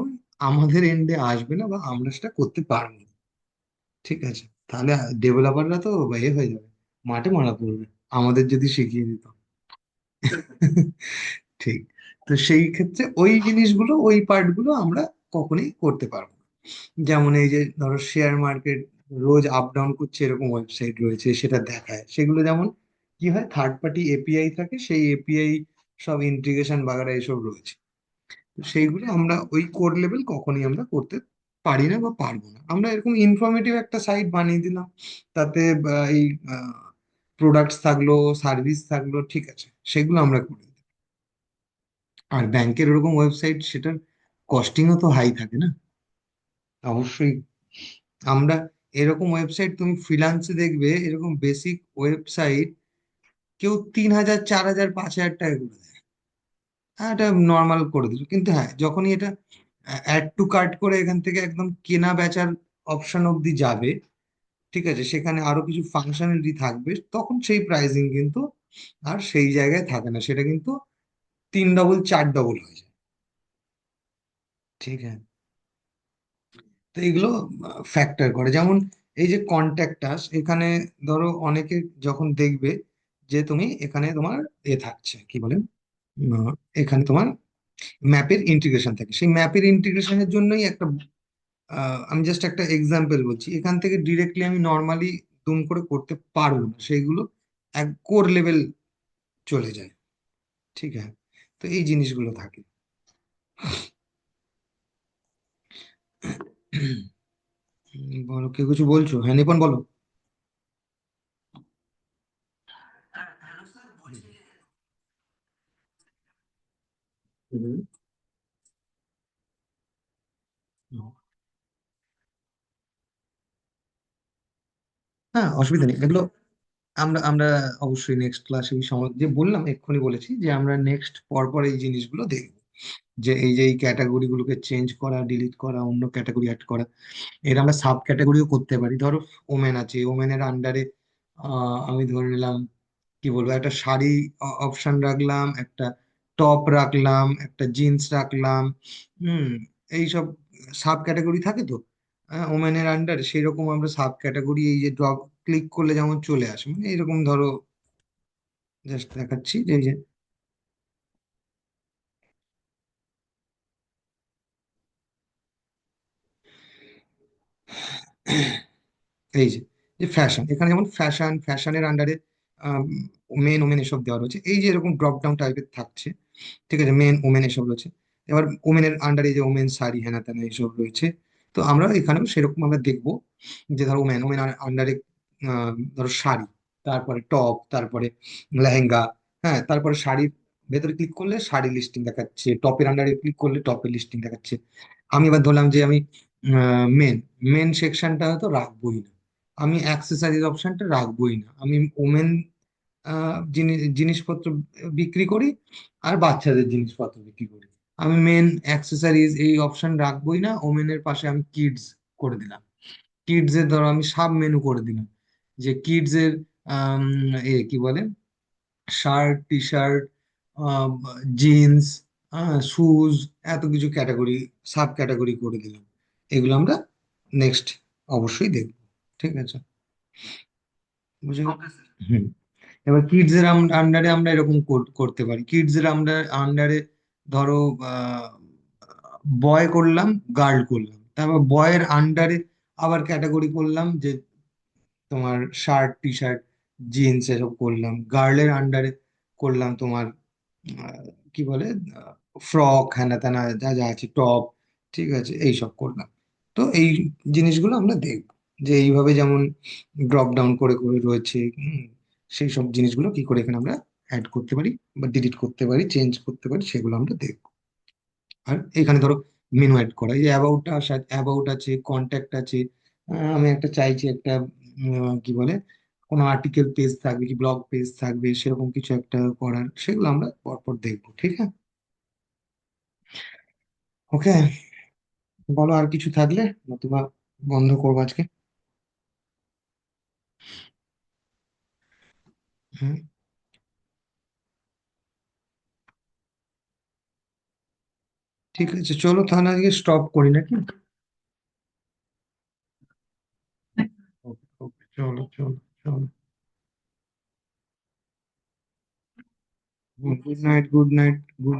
আমাদের এন্ডে আসবে না বা আমরা সেটা করতে পারবো না। ঠিক আছে, তাহলে ডেভেলপাররা তো এ হয়ে যাবে, মাঠে মারা পড়বে আমাদের যদি শিখিয়ে দিত। ঠিক। তো সেই ক্ষেত্রে ওই জিনিসগুলো, ওই পার্টগুলো আমরা কখনোই করতে পারবো না। যেমন এই যে ধরো share market rose up down করছে এরকম ওয়েবসাইট রয়েছে, সেটা দেখায়, সেগুলো যেমন কি হয়, থার্ড পার্টি এপিআই থাকে, সেই এপিআই সব ইন্টিগ্রেশন বাগেরা এসব রয়েছে। তো সেইগুলো আমরা ওই কোড লেভেল কখনোই আমরা করতে পারি না বা পারবো না। আমরা এরকম ইনফরমেটিভ একটা সাইট বানিয়ে দিলাম, তাতে এই প্রোডাক্টস থাকলো, সার্ভিস থাকলো, ঠিক আছে, সেগুলো আমরা করি। আর ব্যাংকের ওরকম ওয়েবসাইট, সেটার কস্টিংও তো হাই থাকে না, অবশ্যই। আমরা এরকম ওয়েবসাইট তুমি ফ্রিল্যান্সে দেখবে, এরকম বেসিক ওয়েবসাইট কেউ 3,000, 4,000, 5,000 টাকা করে দেয়। হ্যাঁ, এটা নর্মাল করে দিল, কিন্তু হ্যাঁ যখনই এটা অ্যাড টু কার্ট করে এখান থেকে একদম কেনা বেচার অপশন অব্দি যাবে, ঠিক আছে, সেখানে আরো কিছু ফাংশনালিটি থাকবে, তখন সেই প্রাইসিং কিন্তু আর সেই জায়গায় থাকে না, সেটা কিন্তু 3 ডবল 4 ডবল হয়ে যায়। ঠিক আছে, তো এগুলো ফ্যাক্টর করে। যেমন এই যে কন্ট্যাক্ট আস, এখানে ধরো অনেকে যখন দেখবে যে তুমি এখানে তোমার থাকছে কি বলে এখানে তোমার ম্যাপের ইন্টিগ্রেশন থাকে, সেই ম্যাপের ইন্টিগ্রেশনের জন্যই একটা আমি জাস্ট একটা এক্সাম্পল বলছি, এখান থেকে ডিরেক্টলি আমি নর্মালি দুম করে করতে পারবো না, সেইগুলো এক কোর লেভেল চলে যায়। ঠিক আছে, তো এই জিনিসগুলো থাকে। বলো, কেউ কিছু বলছো? হ্যাঁ, নিপন বলো। হুম। হ্যাঁ, অসুবিধা নেই এগুলো। আমরা আমরা অবশ্যই নেক্সট ক্লাসে এই সময় যে বললাম, এক্ষুনি বলেছি যে আমরা নেক্সট পরপর এই জিনিসগুলো দেখবো, যে এই যে এই ক্যাটাগরি গুলোকে চেঞ্জ করা, ডিলিট করা, অন্য ক্যাটাগরি অ্যাড করা। এর আমরা সাব ক্যাটাগরিও করতে পারি। ধরো ওমেন আছে, ওমেনের আন্ডারে আমি ধরে নিলাম, কি বলবো, একটা শাড়ি অপশন রাখলাম, একটা টপ রাখলাম, একটা জিন্স রাখলাম। হুম। এইসব সাব ক্যাটাগরি থাকে তো ওমেনের আন্ডারে, সেই রকম আমরা সাব ক্যাটাগরি এই যে ড্রপ ক্লিক করলে যেমন চলে আসে, মানে এরকম ধরো জাস্ট দেখাচ্ছি যে এই যে এই যে যে ফ্যাশন, এখানে যেমন ফ্যাশন, ফ্যাশনের আন্ডারে মেন ওমেন এসব দেওয়া রয়েছে, এই যে এরকম ড্রপ ডাউন টাইপের থাকছে। ঠিক আছে, মেন ওমেন এসব রয়েছে। এবার ওমেনের আন্ডারে যে ওমেন শাড়ি হেনা তেনা এইসব রয়েছে। তো আমরা এখানেও সেরকম আমরা দেখবো, যে ধরো ওমেন ওমেন আন্ডারে ধরো শাড়ি, তারপরে টপ, তারপরে লেহেঙ্গা। হ্যাঁ, তারপরে শাড়ির ভেতরে ক্লিক করলে শাড়ি লিস্টিং দেখাচ্ছে, টপের আন্ডারে ক্লিক করলে টপের লিস্টিং দেখাচ্ছে। আমি এবার ধরলাম যে আমি মেন মেন সেকশনটা হয়তো রাখবোই না, আমি অ্যাক্সেসরিজ অপশনটা রাখবোই না, আমি ওমেন জিনিসপত্র বিক্রি করি আর বাচ্চাদের জিনিসপত্র বিক্রি করি, আমি মেন অ্যাক্সেসরিজ এই অপশন রাখবোই না, ওমেনের পাশে আমি কিডস করে দিলাম। কিডস এর ধরো আমি সাব মেনু করে দিলাম, যে কিডস এর আম, কি বলে, shirt, T shirt, jeans, shoes, এত কিছু ক্যাটাগরি, সাব ক্যাটাগরি করে দিলাম। এগুলো আমরা নেক্সট অবশ্যই দেখবো। ঠিক আছে, বুঝে গেল? হুম। এবার কিডস এর আন্ডারে আমরা এরকম করতে পারি, কিডস এর আন্ডারে ধরো বয় করলাম, গার্ল করলাম, তারপর বয়ের আন্ডারে আবার ক্যাটাগরি করলাম, যে তোমার শার্ট, টি শার্ট, জিন্স এসব করলাম, গার্লের আন্ডারে করলাম তোমার আহ, কি বলে, ফ্রক, হ্যানা ত্যানা যা যা আছে, টপ। ঠিক আছে, এইসব করলাম। তো এই জিনিসগুলো আমরা দেখব, যে এইভাবে যেমন ড্রপ ডাউন করে করে রয়েছে, সেই সব জিনিসগুলো কি করে এখানে আমরা অ্যাড করতে পারি বা ডিলিট করতে পারি, চেঞ্জ করতে পারি, সেগুলো আমরা দেখব। আর এখানে ধরো মেনু অ্যাড করা, এই যে অ্যাবাউট আছে, কন্ট্যাক্ট আছে। আমি একটা চাইছি একটা কি বলে, কোনো আর্টিকেল পেজ থাকবে কি, ব্লগ পেজ থাকবে, সেরকম কিছু একটা করার, সেগুলো আমরা পরপর দেখবো। ঠিক আছে, ওকে। বলো আর কিছু থাকলে, নতুবা বন্ধ করবো আজকে। হুম। ঠিক আছে, চলো তাহলে আজকে স্টপ করি নাকি? ওকে, ওকে, চলো চলো চলো। Good night, good night, good